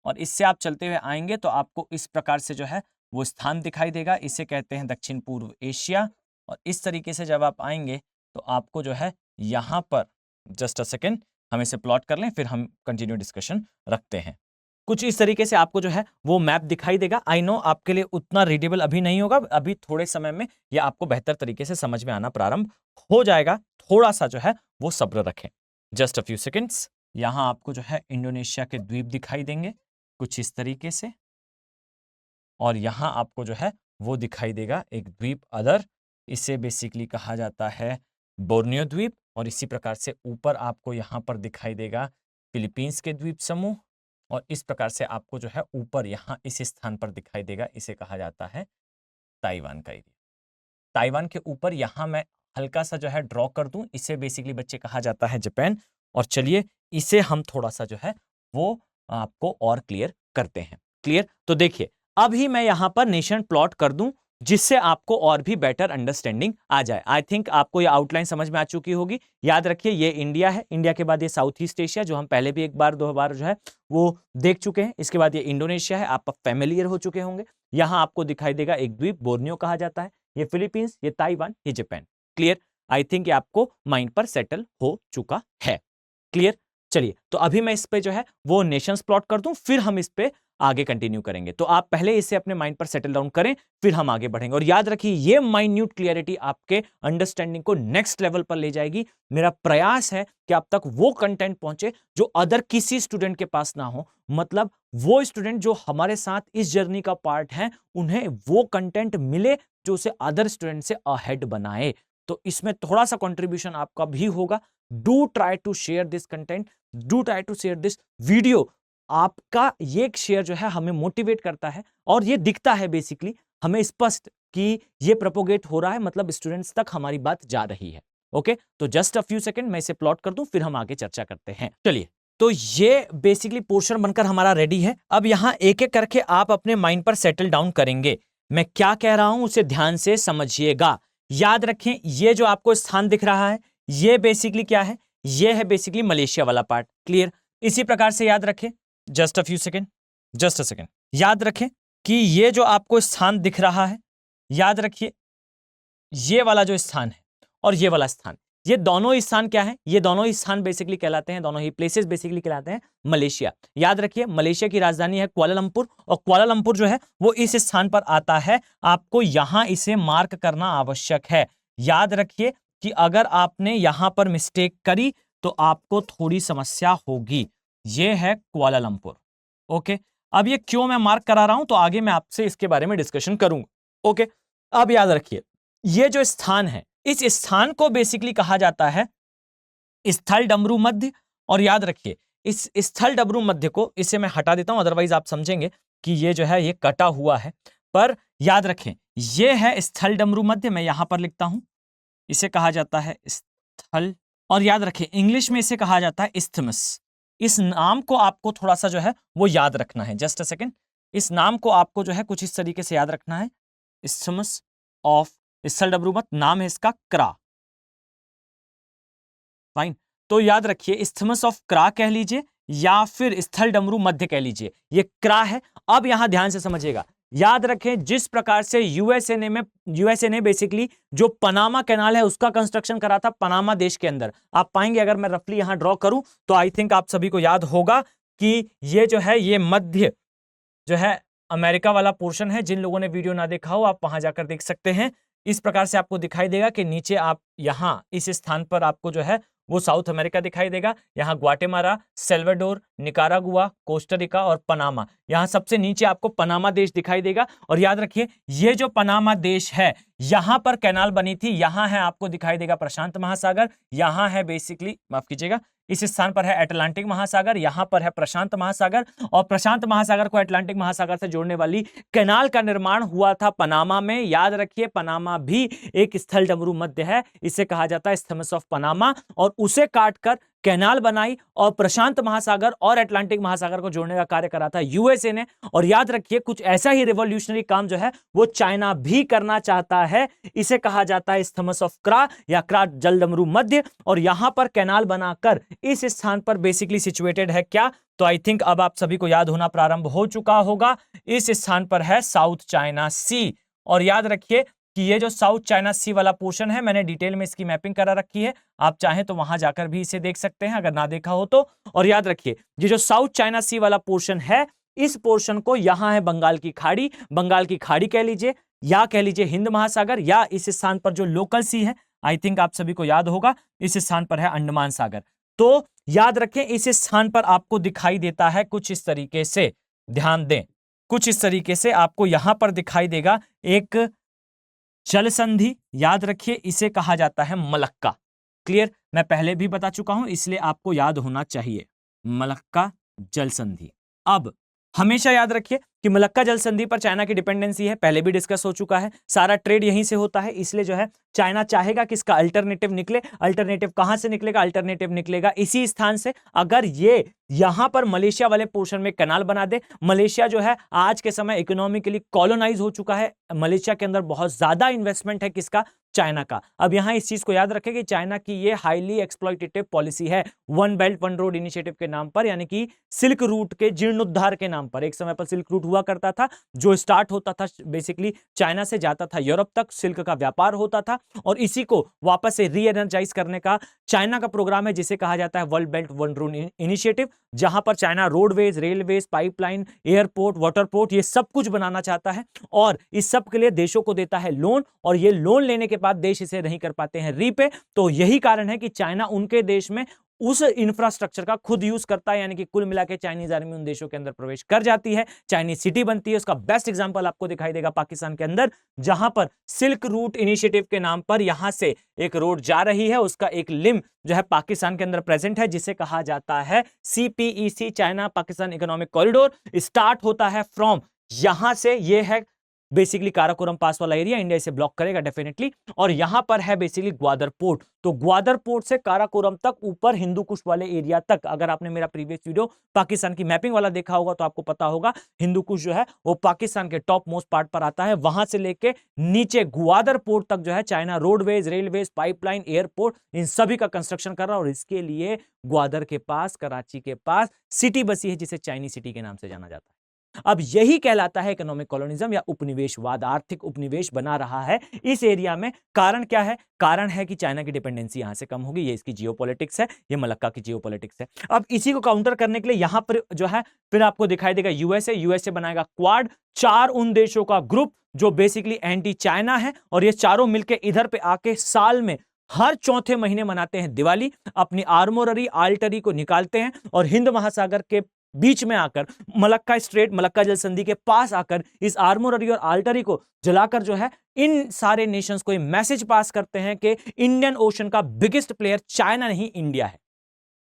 और इससे आप चलते हुए आएंगे तो आपको इस प्रकार से जो है वो स्थान दिखाई देगा, इसे कहते हैं दक्षिण पूर्व एशिया। और इस तरीके से जब आप आएंगे तो आपको जो है यहां पर, जस्ट अ सेकेंड, हम इसे प्लॉट कर लें, फिर हम कंटिन्यू डिस्कशन रखते हैं। कुछ इस तरीके से आपको जो है वो मैप दिखाई देगा। आई नो आपके लिए उतना रीडेबल अभी नहीं होगा, अभी थोड़े समय में यह आपको बेहतर तरीके से समझ में आना प्रारंभ हो जाएगा। थोड़ा सा जो है वो सब्र रखें, जस्ट अ फ्यू सेकेंड्स। यहां आपको जो है इंडोनेशिया के द्वीप दिखाई देंगे कुछ इस तरीके से, और यहां आपको जो है वो दिखाई देगा एक द्वीप अदर, इसे बेसिकली कहा जाता है बोर्नियो द्वीप। और इसी प्रकार से ऊपर आपको यहां पर दिखाई देगा फिलीपींस के द्वीप समूह, और इस प्रकार से आपको जो है ऊपर यहाँ इस स्थान पर दिखाई देगा, इसे कहा जाता है ताइवान का एरिया। ताइवान के ऊपर यहाँ मैं हल्का सा जो है ड्रॉ कर दूं, इसे बेसिकली बच्चे कहा जाता है जापान। और चलिए इसे हम थोड़ा सा जो है वो आपको और क्लियर करते हैं। क्लियर, तो देखिए अभी मैं यहाँ पर नेशन प्लॉट कर दूं, जिससे आपको और भी बेटर अंडरस्टैंडिंग आ जाए। आई थिंक आपको ये आउटलाइन समझ में आ चुकी होगी। याद रखिए ये इंडिया है, इंडिया के बाद ये साउथ ईस्ट एशिया, जो हम पहले भी एक बार दो बार जो है वो देख चुके हैं। इसके बाद ये इंडोनेशिया है, आप फैमिलियर हो चुके होंगे। यहां आपको दिखाई देगा एक द्वीप बोर्नियो कहा जाता है, ये फिलीपींस, ये ताइवान, ये जापान। क्लियर, आई थिंक ये आपको माइंड पर सेटल हो चुका है। क्लियर, चलिए तो अभी मैं इस पे जो है वो नेशंस प्लॉट कर दूं, फिर हम इस पे आगे कंटिन्यू करेंगे। तो आप पहले इसे अपने माइंड पर सेटल डाउन करें, फिर हम आगे बढ़ेंगे। और याद रखिए ये माइन्यूट क्लियरिटी आपके अंडरस्टैंडिंग को नेक्स्ट लेवल पर ले जाएगी। मेरा प्रयास है कि आप तक वो कंटेंट पहुंचे जो अदर किसी स्टूडेंट के पास ना हो। मतलब वो स्टूडेंट जो हमारे साथ इस जर्नी का पार्ट है, उन्हें वो कंटेंट मिले जो उसे अदर स्टूडेंट से अहेड बनाए। तो इसमें थोड़ा सा कंट्रीब्यूशन आपका भी होगा। Do try to share this content, do try to share this video. आपका ये एक शेयर जो है हमें मोटिवेट करता है, और ये दिखता है बेसिकली हमें स्पष्ट कि ये प्रोपोगेट हो रहा है, मतलब स्टूडेंट्स तक हमारी बात जा रही है। ओके, तो जस्ट अ फ्यू सेकंड मैं इसे प्लॉट कर दूं, फिर हम आगे चर्चा करते हैं। चलिए, तो ये बेसिकली पोर्शन बनकर हमारा रेडी है। अब यहां एक एक करके आप अपने माइंड पर सेटल डाउन करेंगे। मैं क्या कह रहा हूं उसे ध्यान से समझिएगा। याद रखें ये जो आपको स्थान दिख रहा है, ये बेसिकली क्या है, ये है बेसिकली मलेशिया वाला पार्ट। क्लियर, इसी प्रकार से याद रखें, just a few second, just a second, याद रखें कि ये जो आपको स्थान दिख रहा है, याद रखिए ये वाला जो स्थान है और ये वाला स्थान, ये दोनों स्थान क्या है, ये दोनों ही स्थान बेसिकली कहलाते हैं, दोनों ही प्लेसेस बेसिकली कहलाते हैं मलेशिया। याद रखिए मलेशिया की राजधानी है कुआलालंपुर, और कुआलालंपुर जो है वो इस स्थान पर आता है। आपको यहां इसे मार्क करना आवश्यक है। याद रखिए कि अगर आपने यहां पर मिस्टेक करी तो आपको थोड़ी समस्या होगी। ये है कुआलालंपुर। ओके, अब ये क्यों मैं मार्क करा रहा हूं तो आगे मैं आपसे इसके बारे में डिस्कशन करूंगा। ओके, अब याद रखिए ये जो स्थान है, इस स्थान को बेसिकली कहा जाता है स्थल डमरू मध्य। और याद रखिए इस स्थल डमरू मध्य को, इसे मैं हटा देता हूं, अदरवाइज आप समझेंगे कि ये जो है ये कटा हुआ है। पर याद रखें ये है स्थल डमरू मध्य, मैं यहां पर लिखता हूं, इसे कहा जाता है स्थल। और याद रखें इंग्लिश में इसे कहा जाता है इस्थमस। इस नाम को आपको थोड़ा सा जो है वो याद रखना है। जस्ट अ सेकेंड, इस नाम को आपको जो है कुछ इस तरीके से याद रखना है, इस्थमस। ऑफ, स्थल डमरू मध्य, नाम है इसका क्रा। फाइन, तो याद रखिए इस्थमस ऑफ क्रा कह लीजिए या फिर स्थल डमरू मध्य कह लीजिए, ये क्रा है। अब यहां ध्यान से समझिएगा, याद रखें जिस प्रकार से यूएसए ने बेसिकली जो पनामा कैनाल है उसका कंस्ट्रक्शन करा था पनामा देश के अंदर, आप पाएंगे अगर मैं रफली यहां ड्रॉ करूं तो आई थिंक आप सभी को याद होगा कि ये जो है ये मध्य जो है अमेरिका वाला पोर्शन है। जिन लोगों ने वीडियो ना देखा हो आप वहां जाकर देख सकते हैं। इस प्रकार से आपको दिखाई देगा कि नीचे आप यहां इस स्थान पर आपको जो है वो साउथ अमेरिका दिखाई देगा। यहां ग्वाटेमाला, सेल्वाडोर, निकारागुआ, कोस्टारिका और पनामा, यहां सबसे नीचे आपको पनामा देश दिखाई देगा। और याद रखिए ये जो पनामा देश है यहां पर कैनाल बनी थी, यहां है आपको दिखाई देगा प्रशांत महासागर, यहां है बेसिकली माफ कीजिएगा इस स्थान पर है अटलांटिक महासागर, यहां पर है प्रशांत महासागर, और प्रशांत महासागर को अटलांटिक महासागर से जोड़ने वाली कैनाल का निर्माण हुआ था पनामा में। याद रखिए पनामा भी एक स्थल डमरू मध्य है, इसे कहा जाता है स्थमस ऑफ पनामा, और उसे काटकर कैनाल बनाई और प्रशांत महासागर और अटलांटिक महासागर को जोड़ने का कार्य करा था यूएसए ने। और याद रखिए कुछ ऐसा ही रिवॉल्यूशनरी काम जो है वो चाइना भी करना चाहता है, इसे कहा जाता है स्थमस ऑफ क्रा या क्रा जल डमरू मध्य। और यहां पर कैनाल बनाकर इस स्थान पर बेसिकली सिचुएटेड है क्या, तो आई थिंक अब आप सभी को याद होना प्रारंभ हो चुका होगा, इस स्थान पर है साउथ चाइना सी। और याद रखिए कि ये जो साउथ चाइना सी वाला पोर्शन है मैंने डिटेल में इसकी मैपिंग करा रखी है, आप चाहें तो वहां जाकर भी इसे देख सकते हैं अगर ना देखा हो तो। और याद रखिए ये जो साउथ चाइना सी वाला पोर्शन है इस पोर्शन को यहां है बंगाल की खाड़ी, बंगाल की खाड़ी कह लीजिए या कह लीजिए हिंद महासागर, या इस स्थान पर जो लोकल सी है आई थिंक आप सभी को याद होगा इस स्थान पर है अंडमान सागर। तो याद रखें इस स्थान पर आपको दिखाई देता है कुछ इस तरीके से, ध्यान दें कुछ इस तरीके से आपको यहां पर दिखाई देगा एक जल संधि, याद रखिए इसे कहा जाता है मलक्का। क्लियर, मैं पहले भी बता चुका हूं इसलिए आपको याद होना चाहिए मलक्का जल संधि। अब हमेशा याद रखिए कि मलक्का जल संधि पर चाइना की डिपेंडेंसी है, पहले भी डिस्कस हो चुका है, सारा ट्रेड यहीं से होता है, इसलिए जो है चाइना चाहेगा कि इसका अल्टरनेटिव निकले। अल्टरनेटिव कहां से निकलेगा, अल्टरनेटिव निकलेगा इसी स्थान से। अगर ये यहां पर मलेशिया वाले पोर्शन में कैनाल बना दे, मलेशिया जो है आज के समय इकोनॉमिकली कॉलोनाइज हो चुका है, मलेशिया के अंदर बहुत ज्यादा इन्वेस्टमेंट है किसका, चाइना का। अब यहां इस चीज को याद रखें कि चाइना की ये हाईली एक्सप्लॉइटेटिव पॉलिसी है one belt one road initiative के नाम पर, यानी कि सिल्क रूट के जीर्णोद्धार के नाम पर। एक समय पर सिल्क रूट हुआ करता था जो स्टार्ट होता था बेसिकली चाइना से जाता था यूरोप तक, सिल्क का व्यापार होता था, और इसी को वापस से री एनर्जाइज करने का चाइना का प्रोग्राम है जिसे कहा जाता है world belt one road initiative, जहां पर China roadways, railways, pipeline, airport, waterport ये सब कुछ बनाना चाहता है, और इस सब के लिए देशों को देता है लोन, और ये लोन लेने के बाद देश इसे नहीं कर पाते हैं रीपे। तो यही कारण है कि चाइना उनके देश में उस इंफ्रास्ट्रक्चर का खुद यूज करता है, यानी कि कुल मिला के चाइनीज आर्मी उन देशों के अंदर प्रवेश कर जाती है, चाइनीज सिटी बनती है। उसका बेस्ट एग्जांपल आपको दिखाई देगा पाकिस्तान के अंदर, जहां पर सिल्क रूट इनिशिएटिव के नाम पर यहां से एक रोड जा रही है, उसका एक लिम जो है पाकिस्तान के अंदर प्रेजेंट है जिसे कहा जाता है CPEC, China Pakistan economic corridor. Start होता है फ्रॉम यहां से, ये है बेसिकली काराकोरम पास वाला एरिया, इंडिया इसे ब्लॉक करेगा डेफिनेटली, और यहां पर है बेसिकली ग्वादर पोर्ट। तो ग्वादर पोर्ट से काराकोरम तक ऊपर हिंदू कुश वाले एरिया तक, अगर आपने मेरा प्रीवियस वीडियो पाकिस्तान की मैपिंग वाला देखा होगा तो आपको पता होगा हिंदू कुश जो है वो पाकिस्तान के टॉप मोस्ट पार्ट पर आता है, वहां से लेके नीचे ग्वादर पोर्ट तक जो है China roadways, railways, pipeline, airport इन सभी का कंस्ट्रक्शन कर रहा है। और इसके लिए ग्वादर के पास, कराची के पास सिटी बसी है जिसे चाइनी सिटी के नाम से जाना जाता है। अब यही कहलाता है इकोनॉमिक कॉलोनिज्म या उपनिवेशवाद, आर्थिक उपनिवेश बना रहा है इस एरिया में। कारण क्या है, कारण है कि चाइना की डिपेंडेंसी यहां से कम होगी, ये इसकी जियोपॉलिटिक्स है, ये मलक्का की जियोपॉलिटिक्स है। अब इसी को काउंटर करने के लिए यहां पर जो है फिर आपको दिखाई देगा यूएसए बनाएगा क्वाड, 4 उन देशों का ग्रुप जो बेसिकली एंटी चाइना है, और ये चारों मिलकर इधर पे आके साल में हर चौथे महीने मनाते हैं दिवाली, अपनी आर्मोररी आल्टरी को निकालते हैं और हिंद महासागर के बीच में आकर मलक्का स्ट्रेट, मलक्का जल संधि के पास आकर इस आर्मोररी और आल्टरी को जलाकर जो है इन सारे नेशंस को ये मैसेज पास करते हैं कि इंडियन ओशन का बिगेस्ट प्लेयर चाइना नहीं इंडिया है।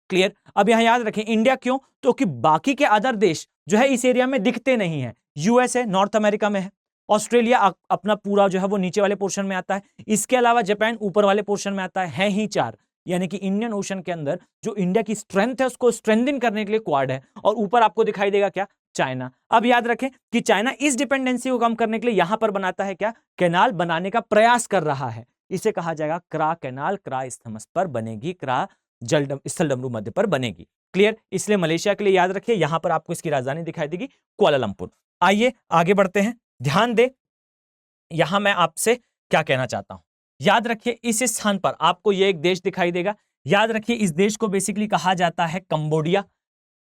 क्लियर, अब यहां याद रखें इंडिया क्यों, तो कि बाकी के अदर देश जो है इस एरिया में दिखते नहीं है। यूएसए नॉर्थ अमेरिका में है, ऑस्ट्रेलिया अपना पूरा जो है वो नीचे वाले पोर्शन में आता है, इसके अलावा जापान ऊपर वाले पोर्शन में आता है ही 4, यानी कि इंडियन ओशन के अंदर जो इंडिया की स्ट्रेंथ है उसको स्ट्रेंथन करने के लिए क्वाड है। और ऊपर आपको दिखाई देगा क्या, चाइना। अब याद रखें कि चाइना इस डिपेंडेंसी को कम करने के लिए यहां पर बनाता है क्या, कैनाल बनाने का प्रयास कर रहा है। इसे कहा जाएगा क्रा कैनाल, क्रा इस्थमस पर बनेगी, क्रा स्थलडमरू मध्य पर बनेगी। क्लियर। इसलिए मलेशिया के लिए याद रखिए, यहां पर आपको इसकी राजधानी दिखाई देगी कुआलालंपुर। आइए आगे बढ़ते हैं, ध्यान दे यहां मैं आपसे क्या कहना चाहता हूं। याद रखिए इस स्थान पर आपको यह एक देश दिखाई देगा। याद रखिए इस देश को बेसिकली कहा जाता है कंबोडिया।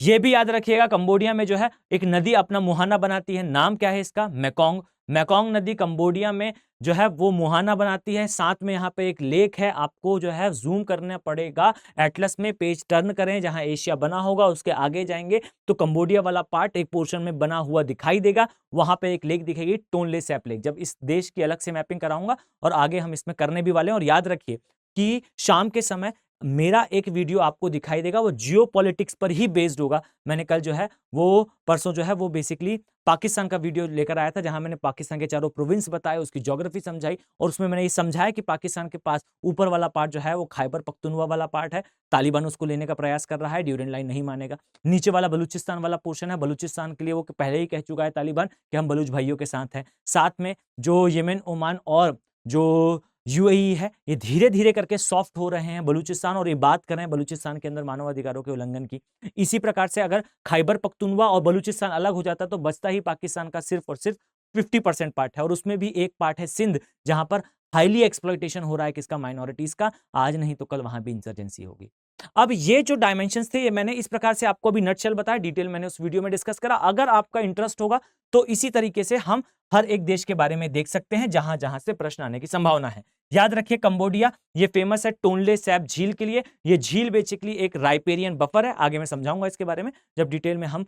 यह भी याद रखिएगा कंबोडिया में जो है एक नदी अपना मुहाना बनाती है, नाम क्या है इसका, मेकोंग। मेकोंग नदी कंबोडिया में जो है वो मुहाना बनाती है। साथ में यहाँ पे एक लेक है, आपको जो है जूम करना पड़ेगा एटलस में, पेज टर्न करें जहां एशिया बना होगा, उसके आगे जाएंगे तो कंबोडिया वाला पार्ट एक पोर्शन में बना हुआ दिखाई देगा। वहां पे एक लेक दिखेगी, टोनले सैप लेक। जब इस देश की अलग से मैपिंग कराऊंगा और आगे हम इसमें करने भी वाले हैं। और याद रखिए कि शाम के समय मेरा एक वीडियो आपको दिखाई देगा, वो जियोपॉलिटिक्स पर ही बेस्ड होगा। मैंने कल जो है वो परसों जो है वो बेसिकली पाकिस्तान का वीडियो लेकर आया था, जहां मैंने पाकिस्तान के चारों प्रोविंस बताए, उसकी ज्योग्राफी समझाई, और उसमें मैंने ये समझाया कि पाकिस्तान के पास ऊपर वाला पार्ट जो है वो खैबर पख्तूनख्वा वाला पार्ट है, तालिबान उसको लेने का प्रयास कर रहा है, ड्यूरेंट लाइन नहीं मानेगा। नीचे वाला बलूचिस्तान वाला पोर्शन है, बलूचिस्तान के लिए वो पहले ही कह चुका है तालिबान कि हम बलूच भाइयों के साथ हैं। साथ में जो येमेन, ओमान और जो यूएई है, ये धीरे धीरे करके सॉफ्ट हो रहे हैं बलूचिस्तान, और ये बात कर रहे हैं बलूचिस्तान के अंदर मानवाधिकारों के उल्लंघन की। इसी प्रकार से अगर खैबर पख्तूनख्वा और बलूचिस्तान अलग हो जाता तो बचता ही पाकिस्तान का सिर्फ और सिर्फ 50% पार्ट है, और उसमें भी एक पार्ट है सिंध, जहां पर हाईली एक्सप्लॉइटेशन हो रहा है किसका, माइनॉरिटीज का। आज नहीं तो कल वहां भी इंसर्जेंसी होगी। अब ये जो डायमेंशंस थे ये मैंने इस प्रकार से आपको अभी नटशेल बताया, डिटेल मैंने उस वीडियो में डिस्कस करा। अगर आपका इंटरेस्ट होगा तो इसी तरीके से हम हर एक देश के बारे में देख सकते हैं जहां जहां से प्रश्न आने की संभावना है। याद रखिए कंबोडिया ये फेमस है टोनले सैप झील के लिए। ये झील बेसिकली एक राइपेरियन बफर है, आगे मैं समझाऊंगा इसके बारे में जब डिटेल में हम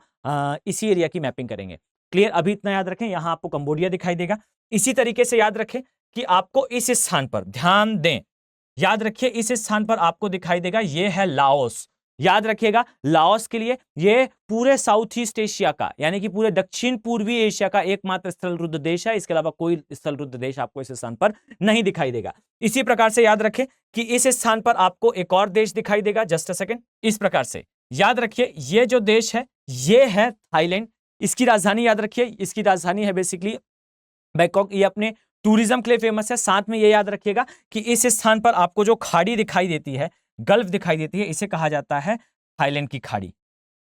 इसी एरिया की मैपिंग करेंगे। क्लियर। अभी इतना याद रखें, यहां आपको कंबोडिया दिखाई देगा। इसी तरीके से याद रखें कि आपको इस स्थान पर ध्यान दें, याद रखिए इस स्थान पर आपको दिखाई देगा ये है लाओस। याद रखिएगा लाओस के लिए ये पूरे साउथ ईस्ट एशिया का यानी कि पूरे दक्षिण पूर्वी एशिया का एकमात्र स्थल रुद्ध देश है। इसके अलावा कोई स्थल रुद्ध देश आपको इस स्थान पर नहीं दिखाई देगा। इसी प्रकार से याद रखें कि इस स्थान पर आपको एक और देश दिखाई देगा, जस्ट अ सेकेंड। इस प्रकार से याद रखिए ये जो देश है ये है थाईलैंड। इसकी राजधानी याद रखिए, इसकी राजधानी है बेसिकली बैंकॉक। ये अपने टूरिज्म के लिए फेमस है। साथ में ये याद रखिएगा कि इस स्थान पर आपको जो खाड़ी दिखाई देती है, गल्फ दिखाई देती है, इसे कहा जाता है थाईलैंड की खाड़ी।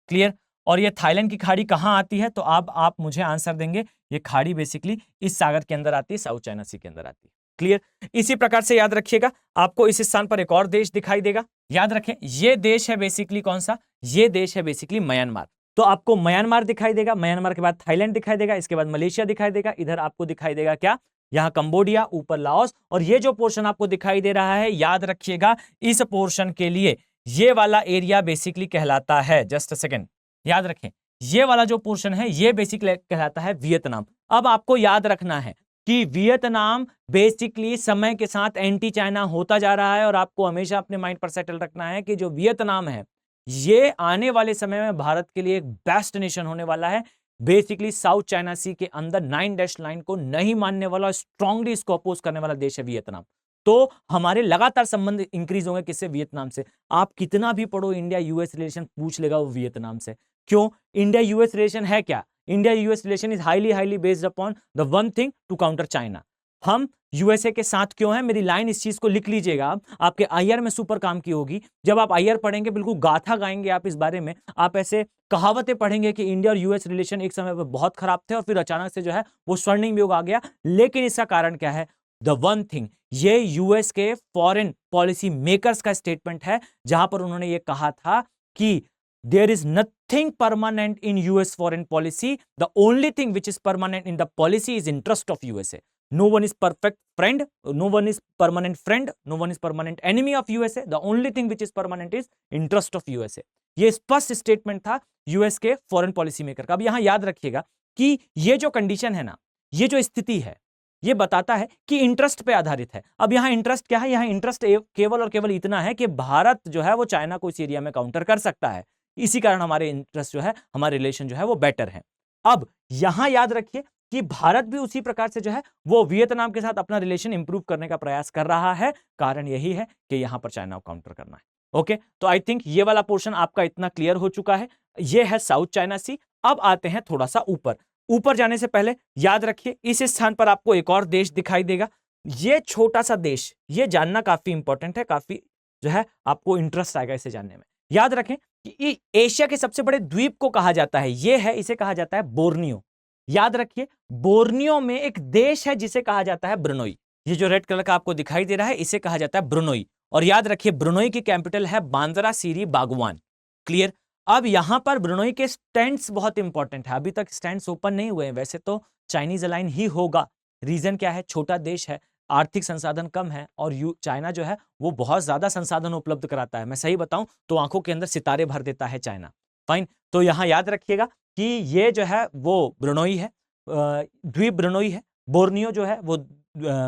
क्लियर। और ये थाईलैंड की खाड़ी कहां आती है, तो अब आप मुझे आंसर देंगे, ये खाड़ी बेसिकली इस सागर के अंदर आती है, साउथ चाइना सी के अंदर आती है। क्लियर। इसी प्रकार से याद रखिएगा आपको इस स्थान पर एक और देश दिखाई देगा। याद रखें ये देश है बेसिकली कौन सा, ये देश है बेसिकली म्यांमार। तो आपको म्यांमार दिखाई देगा, म्यांमार के बाद थाईलैंड दिखाई देगा, इसके बाद मलेशिया दिखाई देगा, इधर आपको दिखाई देगा क्या, यहां कंबोडिया, ऊपर लाओस। और ये जो पोर्शन आपको दिखाई दे रहा है याद रखिएगा इस पोर्शन के लिए ये वाला एरिया बेसिकली कहलाता है, जस्ट अ सेकेंड, याद रखें ये वाला जो पोर्शन है ये बेसिकली कहलाता है वियतनाम। अब आपको याद रखना है कि वियतनाम बेसिकली समय के साथ एंटी चाइना होता जा रहा है, और आपको हमेशा अपने माइंड पर सेटल रखना है कि जो वियतनाम है ये आने वाले समय में भारत के लिए एक बेस्ट नेशन होने वाला है। बेसिकली साउथ चाइना सी के अंदर 9 डैश लाइन को नहीं मानने वाला, स्ट्रांगली इसको अपोज करने वाला देश है वियतनाम। तो हमारे लगातार संबंध इंक्रीज होंगे किससे, वियतनाम से। आप कितना भी पढ़ो इंडिया यूएस रिलेशन, पूछ लेगा वो वियतनाम से। क्यों, इंडिया यूएस रिलेशन है क्या, India US relation is highly based upon the one thing to counter China. हम यूएसए के साथ क्यों है, मेरी लाइन इस चीज को लिख लीजिएगा आप, आपके आईआर में सुपर काम की होगी। जब आप आईआर पढ़ेंगे बिल्कुल गाथा गाएंगे आप इस बारे में, आप ऐसे कहावतें पढ़ेंगे कि इंडिया और यूएस रिलेशन एक समय पर बहुत खराब थे और फिर अचानक से जो है वो स्वर्णिम युग आ गया। लेकिन इसका कारण क्या है, द वन थिंग, ये यूएस के फॉरेन पॉलिसी मेकर्स का स्टेटमेंट है, जहां पर उन्होंने ये कहा था कि there is nothing permanent in US foreign policy. The only thing which is permanent in the policy is interest of USA. No one is perfect friend. No one is permanent friend. No one is permanent enemy of USA. The only thing which is permanent is interest of USA. ये स्पष्ट statement था US के foreign policy maker का। अब यहां याद रखिएगा कि ये जो कंडीशन है ना, ये जो स्थिति है, ये बताता है कि इंटरेस्ट पे आधारित है। अब यहां इंटरेस्ट क्या है, यहां इंटरेस्ट केवल और केवल इतना है कि भारत जो है वो चाइना को इस एरिया में काउंटर कर सकता है। इसी कारण हमारे इंटरेस्ट जो है, हमारे रिलेशन जो है वो बेटर है। अब यहां याद रखिए कि भारत भी उसी प्रकार से जो है वो वियतनाम के साथ अपना रिलेशन इंप्रूव करने का प्रयास कर रहा है। कारण यही है कि यहां पर चाइना को काउंटर करना है। ओके, तो आई थिंक ये वाला पोर्शन आपका इतना क्लियर हो चुका है। ये है साउथ चाइना सी। अब आते हैं थोड़ा सा ऊपर। ऊपर जाने से पहले याद रखिए इस स्थान पर आपको एक और देश दिखाई देगा। ये छोटा सा देश, ये जानना काफी इंपॉर्टेंट है, काफी जो है आपको इंटरेस्ट आएगा इसे जानने में। याद रखें कि एशिया के सबसे बड़े द्वीप को कहा जाता है, ये है, इसे कहा जाता है बोर्नियो। याद रखिए बोर्नियो में एक देश है जिसे कहा जाता है ब्रुनोई। ये जो रेड कलर का आपको दिखाई दे रहा है इसे कहा जाता है ब्रुनोई। और याद रखिए ब्रुनोई की कैपिटल है बांद्रा सीरी बागवान। क्लियर। अब यहां पर ब्रुनोई के स्टैंड्स बहुत इंपॉर्टेंट है। अभी तक स्टैंड्स ओपन नहीं हुए हैं, वैसे तो चाइनीज अलाइन ही होगा। रीजन क्या है, छोटा देश है, आर्थिक संसाधन कम है, और चाइना जो है वो बहुत ज्यादा संसाधन उपलब्ध कराता है। मैं सही बताऊं तो आंखों के अंदर सितारे भर देता है चाइना। फाइन, तो यहां याद रखिएगा कि ये जो है वो ब्रुनोई है, द्वीप ब्रुनोई है। बोर्नियो जो है वो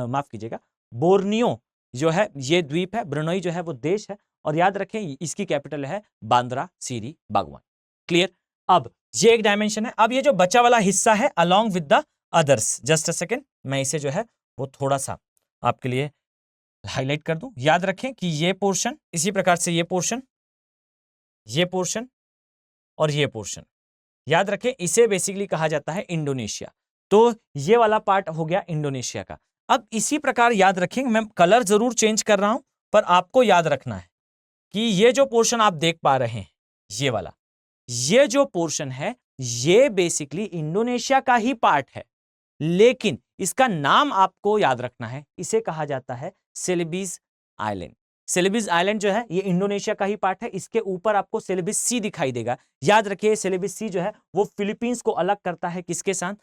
माफ कीजिएगा, बोर्नियो जो है ये द्वीप है, ब्रुनोई जो है वो देश है। और याद रखें इसकी कैपिटल है बांद्रा सीरी बागवान। क्लियर। अब ये एक डायमेंशन है। अब ये जो बचा वाला हिस्सा है along with the others, just a second, मैं इसे जो है वो थोड़ा सा आपके लिए हाईलाइट कर दूं। याद रखें कि ये पोर्शन, इसी प्रकार से ये पोर्शन और ये पोर्शन, याद रखें इसे बेसिकली कहा जाता है इंडोनेशिया। तो ये वाला पार्ट हो गया इंडोनेशिया का। अब इसी प्रकार याद रखें, मैं कलर जरूर चेंज कर रहा हूं, पर आपको याद रखना है कि ये जो पोर्शन आप देख पा रहे हैं, ये वाला, ये जो पोर्शन है ये बेसिकली इंडोनेशिया का ही पार्ट है, लेकिन इसका नाम आपको याद रखना है। इसे कहा जाता है सेलिबीज आइलैंड। सेलिबीज आइलैंड जो है ये इंडोनेशिया का ही पार्ट है। इसके ऊपर आपको सेलिबीज सी दिखाई देगा। याद रखिए सेलिबीज सी जो है वो फिलीपींस को अलग करता है, किसके साथ,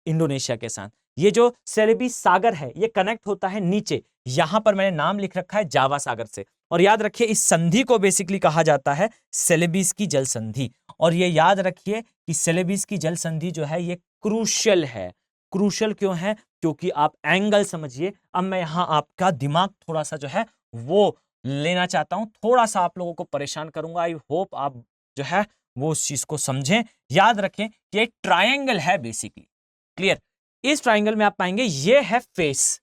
इंडोनेशिया के साथ। ये जो सेलिबीज सागर है ये कनेक्ट होता है नीचे, यहां पर मैंने नाम लिख रखा है जावा सागर से। और याद रखिए इस संधि को बेसिकली कहा जाता है सेलिबीज की जल संधि। और ये याद रखिए कि सेलिबीज की जल संधि जो है ये क्रूशियल है। क्रूशियल क्यों है, क्योंकि आप एंगल समझिए। अब मैं यहां आपका दिमाग थोड़ा सा जो है वो लेना चाहता हूं, थोड़ा सा आप लोगों को परेशान करूंगा। आई होप आप जो है वो उस चीज को समझें। याद रखें कि एक ट्रायंगल है बेसिकली। क्लियर। इस ट्रायंगल में आप पाएंगे ये है फेस।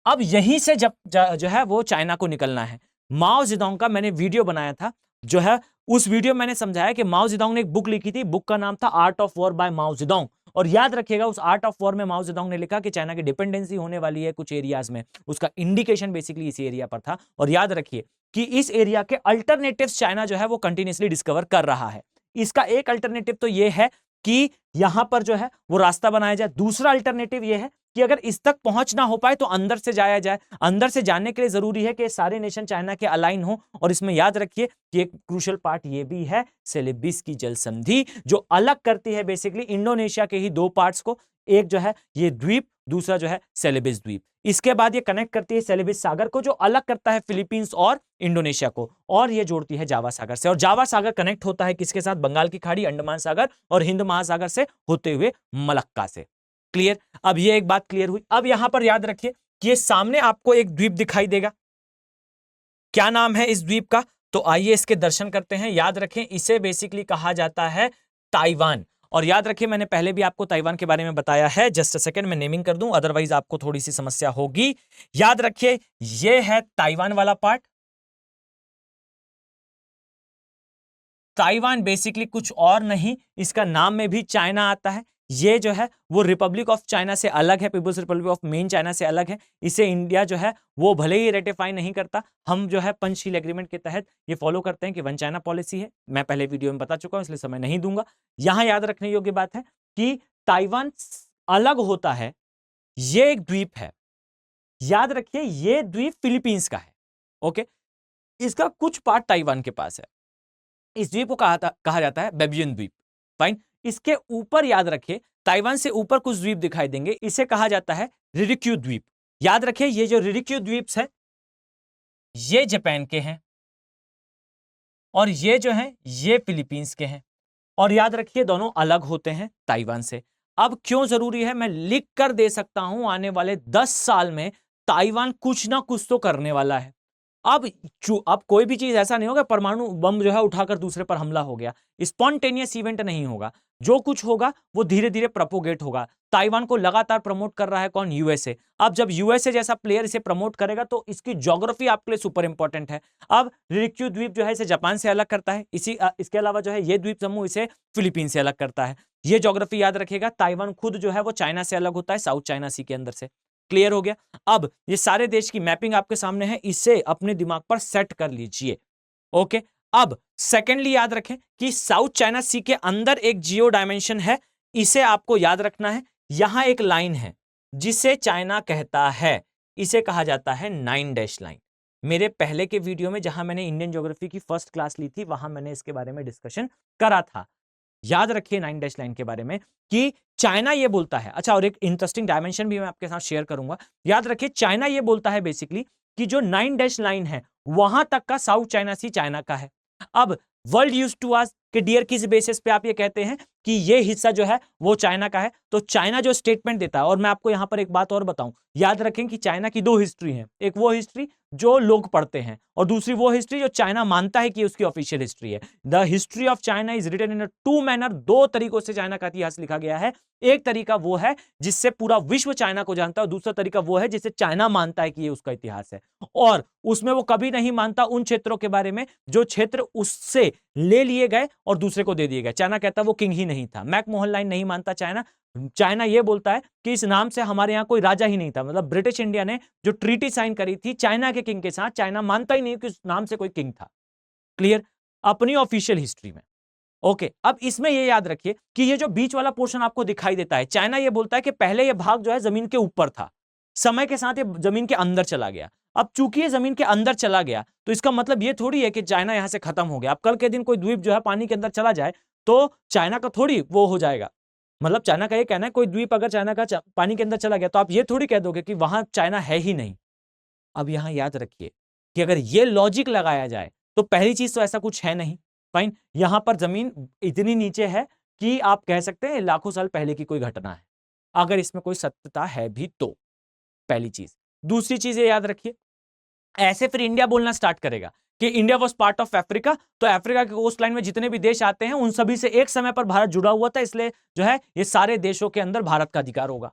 अब यहीं से जब जो है वो चाइना को निकलना है। माओ जेडोंग का मैंने वीडियो बनाया था, जो है उस वीडियो में मैंने समझाया कि माओ जेडोंग ने एक बुक लिखी थी, बुक का नाम था Art of War by Mao Zedong. और याद रखिएगा उस आर्ट ऑफ वॉर में माओ जेडोंग ने लिखा कि चाइना की डिपेंडेंसी होने वाली है कुछ एरियाज में, उसका इंडिकेशन बेसिकली इस एरिया पर था। और याद रखिए कि इस एरिया के अल्टरनेटिव्स चाइना जो है वो कंटिन्यूसली डिस्कवर कर रहा है। इसका एक अल्टरनेटिव तो ये है कि यहां पर जो है वो रास्ता बनाया जाए। दूसरा अल्टरनेटिव ये है कि अगर इस तक पहुंच ना हो पाए तो अंदर से जाया जाए। अंदर से जाने के लिए जरूरी है कि सारे नेशन चाइना के अलाइन हो। और इसमें याद रखिए कि एक क्रूशियल पार्ट ये भी है सेलिबीज की जल संधि, जो अलग करती है बेसिकली इंडोनेशिया के ही दो पार्ट्स को। एक जो है ये द्वीप, दूसरा जो है सेलिबीज द्वीप। इसके बाद ये कनेक्ट करती है सेलिबीज सागर को, जो अलग करता है फिलीपींस और इंडोनेशिया को, और ये जोड़ती है जावा सागर से। और जावा सागर कनेक्ट होता है किसके साथ, बंगाल की खाड़ी, अंडमान सागर और हिंद महासागर से होते हुए मलक्का से। क्लियर। अब ये एक बात क्लियर हुई। अब यहां पर याद रखिए कि ये सामने आपको एक द्वीप दिखाई देगा। क्या नाम है इस द्वीप का, तो आइए इसके दर्शन करते हैं। याद रखें इसे बेसिकली कहा जाता है ताइवान। और याद रखिए मैंने पहले भी आपको ताइवान के बारे में बताया है। जस्ट अ सेकंड, मैं नेमिंग कर दूं, अदरवाइज आपको थोड़ी सी समस्या होगी। याद रखिए ये है ताइवान वाला पार्ट। ताइवान बेसिकली कुछ और नहीं, इसका नाम में भी चाइना आता है। ये जो है वो रिपब्लिक ऑफ चाइना से अलग है, People's Republic of main China से अलग है। इसे इंडिया जो है वो भले ही रेटिफाई नहीं करता, हम जो है पंचशील एग्रीमेंट के तहत ये फॉलो करते हैं कि वन चाइना पॉलिसी है। मैं पहले वीडियो में बता चुका हूं, इसलिए समय नहीं दूंगा। यहां याद रखने योग्य बात है कि ताइवान अलग होता है, ये एक द्वीप है। याद रखिए ये द्वीप फिलीपींस का है। ओके, इसका कुछ पार्ट ताइवान के पास है। इस द्वीप को कहा जाता है बेबियन द्वीप। फाइन। इसके ऊपर याद रखिए ताइवान से ऊपर कुछ द्वीप दिखाई देंगे, इसे कहा जाता है रिरिक्यू द्वीप। याद रखिए ये जो रिरिक्यू द्वीप्स हैं ये जापान के हैं, और ये जो हैं ये फिलीपींस के हैं। और याद रखिए दोनों अलग होते हैं ताइवान से। अब क्यों जरूरी है, मैं लिख कर दे सकता हूं, आने वाले 10 साल में ताइवान कुछ ना कुछ तो करने वाला है। अब कोई भी चीज ऐसा नहीं होगा परमाणु बम जो है उठाकर दूसरे पर हमला हो गया, स्पॉन्टेनियस इवेंट नहीं होगा। जो कुछ होगा वो धीरे धीरे प्रोपोगेट होगा। ताइवान को लगातार प्रमोट कर रहा है कौन? यूएसए। अब जब यूएसए जैसा प्लेयर इसे प्रमोट करेगा तो इसकी ज्योग्राफी आपके लिए सुपर इंपॉर्टेंट है। अब रिक्यू द्वीप जो है इसे जापान से अलग करता है, इसके अलावा जो है ये द्वीप समूह इसे फिलीपीन से अलग करता है। ये ज्योग्राफी याद रखिएगा। ताइवान खुद जो है वो चाइना से अलग होता है, साउथ चाइना सी के अंदर से। क्लियर हो गया? अब ये सारे देश की मैपिंग आपके सामने है, इसे अपने दिमाग पर सेट कर लीजिए। ओके, अब सेकेंडली याद रखें कि साउथ चाइना सी के अंदर एक जियो डायमेंशन है, इसे आपको याद रखना है। यहां एक लाइन है जिसे चाइना कहता है, इसे कहा जाता है 9 डैश लाइन। मेरे पहले के वीडियो में जहां मैंने इंडियन ज्योग्राफी की फर्स्ट क्लास ली थी वहां मैंने इसके बारे में डिस्कशन करा था। याद रखिए 9 डैश लाइन के बारे में कि चाइना ये बोलता है। अच्छा, और एक इंटरेस्टिंग डायमेंशन भी मैं आपके साथ शेयर करूंगा। याद रखिए चाइना ये बोलता है बेसिकली कि जो 9 डैश लाइन है वहां तक का साउथ चाइना सी चाइना का है। अब वर्ल्ड यूज टू आस्क कि डियर किस बेसिस पे आप ये कहते हैं कि ये हिस्सा जो है वो चाइना का है, तो चाइना जो स्टेटमेंट देता है, और मैं आपको यहां पर एक बात और बताऊं, याद रखें कि चाइना की 2 हिस्ट्री हैं। एक वो हिस्ट्री जो लोग पढ़ते हैं और दूसरी वो हिस्ट्री जो चाइना मानता है कि उसकी ऑफिशियल हिस्ट्री है। The history of China is written in a 2 manner. 2 तरीकों से चाइना का इतिहास लिखा गया है। एक तरीका वो है जिससे पूरा विश्व चाइना को जानता है, और दूसरा तरीका वो है जिससे चाइना मानता है कि ये उसका इतिहास है, और उसमें वो कभी नहीं मानता उन क्षेत्रों के बारे में जो क्षेत्र उससे ले लिए गए और दूसरे को दे दिए गए। चाइना कहता है वो किंग ही नहीं था। मैकमोहन लाइन नहीं मानता चाइना। चाइना ये बोलता है कि इस नाम से हमारे यहां कोई राजा ही नहीं था। मतलब ब्रिटिश इंडिया ने जो ट्रीटी साइन करी थी चाइना के किंग के साथ, चाइना मानता ही नहीं कि उस नाम से कोई किंग था। क्लियर? अपनी ऑफिशियल हिस्ट्री में। ओके, अब इसमें यह याद रखिए कि ये जो बीच वाला पोर्शन आपको दिखाई देता है, चाइना ये बोलता है कि पहले यह भाग जो है जमीन के ऊपर था, समय के साथ ये जमीन के अंदर चला गया। अब चूंकि ये जमीन के अंदर चला गया तो इसका मतलब ये थोड़ी है कि चाइना यहां से खत्म हो गया। अब कल के दिन कोई द्वीप जो है पानी के अंदर चला जाए तो चाइना का थोड़ी वो हो जाएगा। मतलब चाइना का ये कहना है कोई द्वीप अगर चाइना का पानी के अंदर चला गया तो आप ये थोड़ी कह दोगे कि वहां चाइना है ही नहीं। अब यहां याद रखिए कि अगर ये लॉजिक लगाया जाए तो पहली चीज तो ऐसा कुछ है नहीं। फाइन, यहां पर जमीन इतनी नीचे है कि आप कह सकते हैं लाखों साल पहले की कोई घटना है, अगर इसमें कोई सत्यता है भी तो। पहली चीज। दूसरी चीज ये याद रखिए, ऐसे फिर इंडिया बोलना स्टार्ट करेगा कि India was part of Africa, तो अफ्रीका के कोस्ट लाइन में जितने भी देश आते हैं उन सभी से एक समय पर भारत जुड़ा हुआ था, इसलिए जो है ये सारे देशों के अंदर भारत का अधिकार होगा।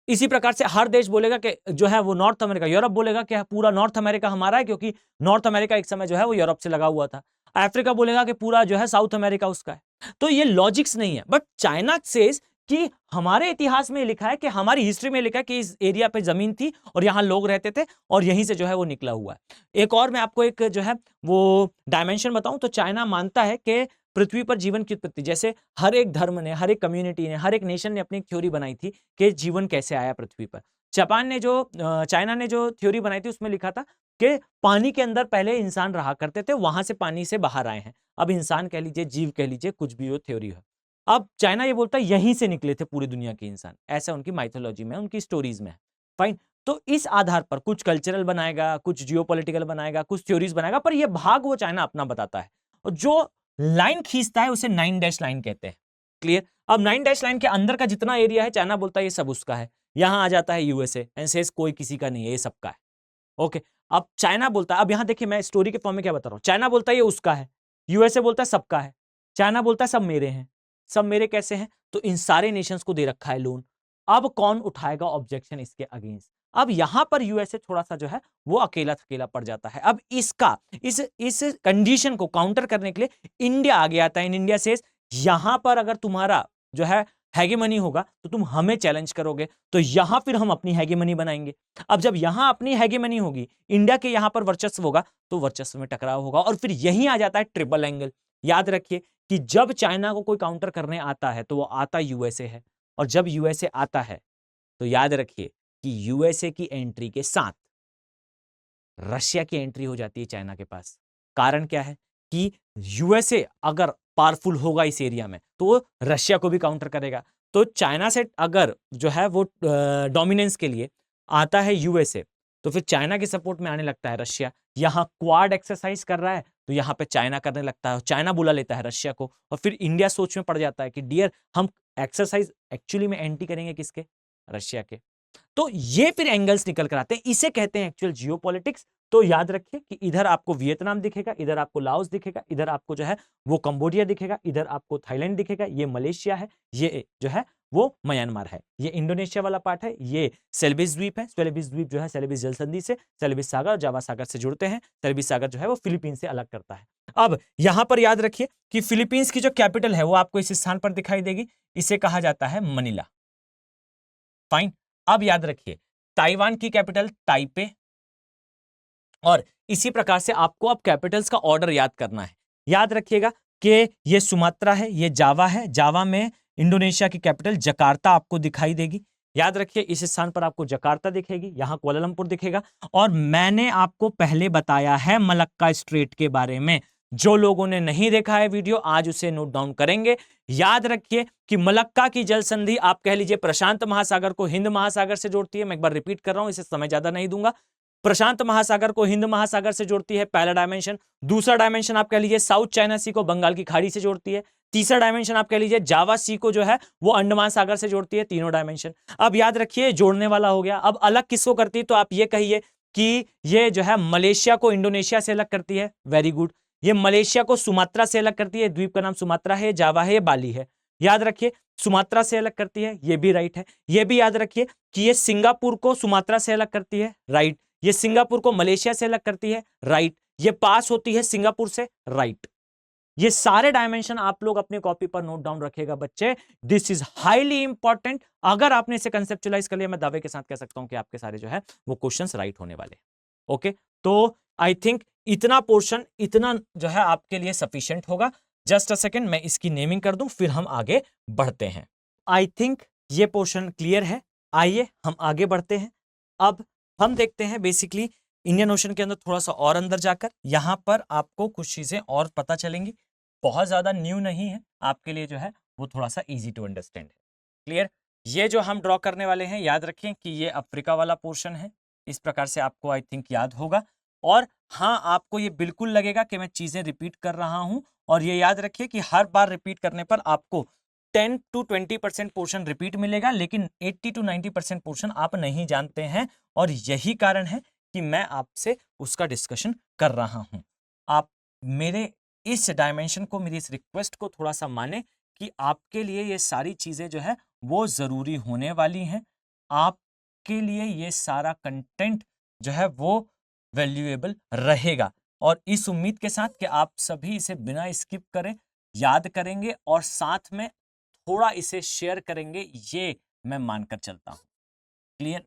इसी प्रकार से हर देश बोलेगा कि जो है वो नॉर्थ अमेरिका, यूरोप बोलेगा कि पूरा नॉर्थ अमेरिका हमारा है क्योंकि नॉर्थ अमेरिका एक समय जो है वो यूरोप से लगा हुआ था। अफ्रीका बोलेगा कि पूरा जो है साउथ अमेरिका उसका है। तो ये लॉजिक्स नहीं है, बट चाइना सेज कि हमारे इतिहास में लिखा है कि हमारी हिस्ट्री में लिखा है कि इस एरिया पे जमीन थी और यहां लोग रहते थे और यहीं से जो है वो निकला हुआ है। एक और मैं आपको एक जो है वो डायमेंशन बताऊं तो चाइना मानता है कि पृथ्वी पर जीवन की उत्पत्ति, जैसे हर एक धर्म ने, हर एक कम्युनिटी ने, हर एक नेशन ने अपनी एक थ्योरी बनाई थी कि जीवन कैसे आया पृथ्वी पर। चाइना ने जो थ्योरी बनाई थी उसमें लिखा था कि पानी के अंदर पहले इंसान रहा करते थे, वहां से पानी से बाहर आए हैं। अब इंसान कह लीजिए, जीव कह लीजिए, कुछ भी वो थ्योरी है। अब चाइना ये बोलता है यहीं से निकले थे पूरी दुनिया के इंसान, ऐसा उनकी माइथोलॉजी में, उनकी स्टोरीज में है। फाइन, तो इस आधार पर कुछ कल्चरल बनाएगा, कुछ जियोपॉलिटिकल बनाएगा, कुछ थ्योरीज बनाएगा, पर ये भाग वो चाइना अपना बताता है, और जो लाइन खींचता है उसे 9 डैश लाइन कहते हैं। क्लियर? अब 9 डैश लाइन के अंदर का जितना एरिया है चाइना बोलता है ये सब उसका है। यहां आ जाता है यूएसए एंड सेज कोई किसी का नहीं है, ये सबका है। ओके, अब चाइना बोलता है, अब यहां देखिए मैं स्टोरी के फॉर्म में क्या बता रहा हूं। चाइना बोलता है ये उसका है, यूएसए बोलता है सबका है, चाइना बोलता है सब मेरे हैं। सब मेरे कैसे हैं? तो इन सारे नेशंस को दे रखा है लोन। अब कौन उठाएगा ऑब्जेक्शन इसके अगेंस्ट? अब यहां पर यूएसए थोड़ा सा जो है वो अकेला थकेला पड़ जाता है। अब इसका इस कंडीशन को काउंटर करने के लिए इंडिया आगे आता है। इन इंडिया से यहां पर अगर तुम्हारा जो है हैगेमनी होगा तो तुम हमें चैलेंज करोगे, तो यहां फिर हम अपनी हैगेमनी बनाएंगे। अब जब यहां अपनी हैगेमनी होगी, इंडिया के यहां पर वर्चस्व होगा, तो वर्चस्व में टकराव होगा, और फिर यही आ जाता है ट्रिपल एंगल। याद रखिए कि जब चाइना को कोई काउंटर करने आता है तो वो आता यूएसए है, और जब यूएसए आता है तो याद रखिए कि यूएसए की एंट्री के साथ रशिया की एंट्री हो जाती है चाइना के पास। कारण क्या है कि यूएसए अगर पावरफुल होगा इस एरिया में तो वो रशिया को भी काउंटर करेगा। तो चाइना से अगर जो है वो डोमिनेंस के लिए आता है यूएसए, तो फिर चाइना के सपोर्ट में आने लगता है रशिया। यहां क्वाड एक्सरसाइज कर रहा है तो यहां पे चाइना करने लगता है, चाइना बुला लेता है रशिया को, और फिर इंडिया सोच में पड़ जाता है कि डियर हम एक्सरसाइज एक्चुअली में एंटी करेंगे किसके? रशिया के। तो ये फिर एंगल्स निकल कर आते हैं, इसे कहते हैं एक्चुअल जियोपॉलिटिक्स। तो याद रखिए कि इधर आपको वियतनाम दिखेगा, इधर आपको लाओस दिखेगा, इधर आपको जो है वो कंबोडिया दिखेगा, इधर आपको थाईलैंड दिखेगा, ये मलेशिया है, ये जो है वो म्यांमार है, ये इंडोनेशिया वाला पार्ट है, ये सेल्विस द्वीप है। सेल्विस द्वीप जो है सेल्विस जल संधि से, सेल्विस सागर और जावा सागर से जुड़ते हैं। सेल्विस सागर जो है वो फिलीपींस से अलग करता है। अब यहां पर याद रखिए कि फिलीपींस की जो कैपिटल है वो आपको इस स्थान पर दिखाई देगी, इसे कहा जाता है मनीला। फाइन। अब याद रखिए ताइवान की कैपिटल ताइपे, और इसी प्रकार से आपको अब कैपिटल्स का ऑर्डर याद करना है। याद रखिएगा कि ये सुमात्रा है, ये जावा है, जावा में इंडोनेशिया की कैपिटल जकार्ता आपको दिखाई देगी। याद रखिए इस स्थान पर आपको जकार्ता दिखेगी, यहां कुआलालंपुर दिखेगा। और मैंने आपको पहले बताया है मलक्का स्ट्रेट के बारे में, जो लोगों ने नहीं देखा है वीडियो आज उसे नोट डाउन करेंगे। याद रखिए कि मलक्का की जल संधि आप कह लीजिए प्रशांत महासागर को हिंद महासागर से जोड़ती है। मैं एक बार रिपीट कर रहा हूं, इसे समय ज्यादा नहीं दूंगा। प्रशांत महासागर को हिंद महासागर से जोड़ती है, पहला डायमेंशन। दूसरा डायमेंशन आप कह लीजिए साउथ चाइना सी को बंगाल की खाड़ी से जोड़ती है। तीसरा डायमेंशन आप कह लीजिए जावा सी को जो है वो अंडमान सागर से जोड़ती है। तीनों डायमेंशन अब याद रखिए जोड़ने वाला हो गया। अब अलग किसको करती है, तो आप ये कहिए कि ये जो है मलेशिया को इंडोनेशिया से अलग करती है। Very good. ये मलेशिया को सुमात्रा से अलग करती है, द्वीप का नाम सुमात्रा है, जावा है, बाली है। याद रखिए सुमात्रा से अलग करती है, ये भी राइट है। ये भी याद रखिए कि ये सिंगापुर को सुमात्रा से अलग करती है, राइट। ये सिंगापुर को मलेशिया से अलग करती है, राइट। ये पास होती है सिंगापुर से, राइट। ये सारे डायमेंशन आप लोग अपनी कॉपी पर नोट डाउन रखिएगा बच्चे, दिस इज हाईली इंपॉर्टेंट। अगर आपने इसे कंसेप्चुलाइज कर लिया, मैं दावे के साथ कह सकता हूं कि आपके सारे जो है वो क्वेश्चंस राइट होने वाले। ओके, तो आई थिंक इतना पोर्शन इतना जो है आपके लिए सफिशिएंट होगा। जस्ट अ सेकेंड, मैं इसकी नेमिंग कर दूं, फिर हम आगे बढ़ते हैं। आई थिंक ये पोर्शन क्लियर है। आइए हम आगे बढ़ते हैं। अब हम देखते हैं बेसिकली इंडियन ओशन के अंदर थोड़ा सा और अंदर जाकर, यहां पर आपको कुछ चीजें और पता चलेंगी। बहुत ज्यादा न्यू नहीं है आपके लिए, जो है वो थोड़ा सा इजी टू अंडरस्टैंड है। क्लियर। ये जो हम ड्रॉ करने वाले हैं, याद रखें कि ये अफ्रीका वाला पोर्शन है। इस प्रकार से आपको आई थिंक याद होगा। और हाँ, आपको ये बिल्कुल लगेगा कि मैं चीजें रिपीट कर रहा हूं, और ये याद रखिए कि हर बार रिपीट करने पर आपको 10 to 20% पोर्शन रिपीट मिलेगा, लेकिन 80 to 90% पोर्शन आप नहीं जानते हैं, और यही कारण है कि मैं आपसे उसका डिस्कशन कर रहा हूं। आप मेरे इस डायमेंशन को, मेरी इस रिक्वेस्ट को थोड़ा सा माने कि आपके लिए ये सारी चीजें जो है वो जरूरी होने वाली हैं। आपके लिए ये सारा कंटेंट जो है वो वैल्यूएबल रहेगा, और इस उम्मीद के साथ कि आप सभी इसे बिना स्किप करें याद करेंगे और साथ में थोड़ा इसे शेयर करेंगे, ये मैं मानकर चलता हूं। क्लियर।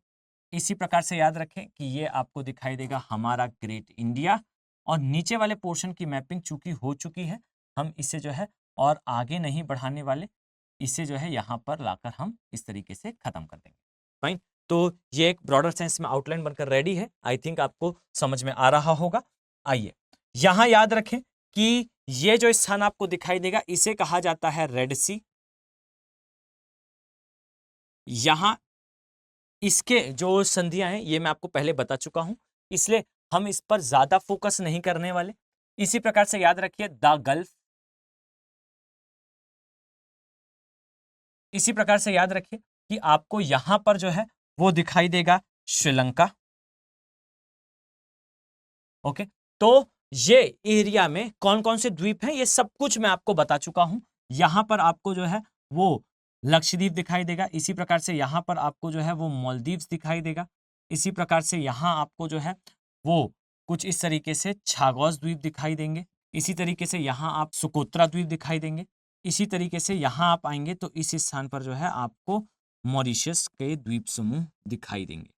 इसी प्रकार से याद रखें कि ये आपको दिखाई देगा हमारा ग्रेट इंडिया, और नीचे वाले पोर्शन की मैपिंग चूंकि हो चुकी है, हम इसे जो है और आगे नहीं बढ़ाने वाले, इसे जो है यहां पर लाकर हम इस तरीके से खत्म कर देंगे। फाइन। तो ये एक ब्रॉडर सेंस में आउटलाइन बनकर रेडी है। आई थिंक आपको समझ में आ रहा होगा। आइए यहां याद रखें कि ये जो स्थान आपको दिखाई देगा, इसे कहा जाता है रेड सी। यहां इसके जो संधियां हैं ये मैं आपको पहले बता चुका हूं, इसलिए हम इस पर ज्यादा फोकस नहीं करने वाले। इसी प्रकार से याद रखिए द गल्फ। इसी प्रकार से याद रखिए कि आपको यहां पर जो है वो दिखाई देगा श्रीलंका। ओके, तो ये एरिया में कौन कौन से द्वीप हैं ये सब कुछ मैं आपको बता चुका हूं। यहां पर आपको जो है वो लक्षद्वीप दिखाई देगा। इसी प्रकार से यहां पर आपको जो है वो मालदीव्स दिखाई देगा। इसी प्रकार से यहां आपको जो है वो कुछ इस तरीके से छागोस द्वीप दिखाई देंगे। इसी तरीके से यहां आप सुकोत्रा द्वीप दिखाई देंगे। इसी तरीके से यहां आप आएंगे तो इस स्थान पर जो है आपको मॉरिशस के द्वीप समूह दिखाई देंगे।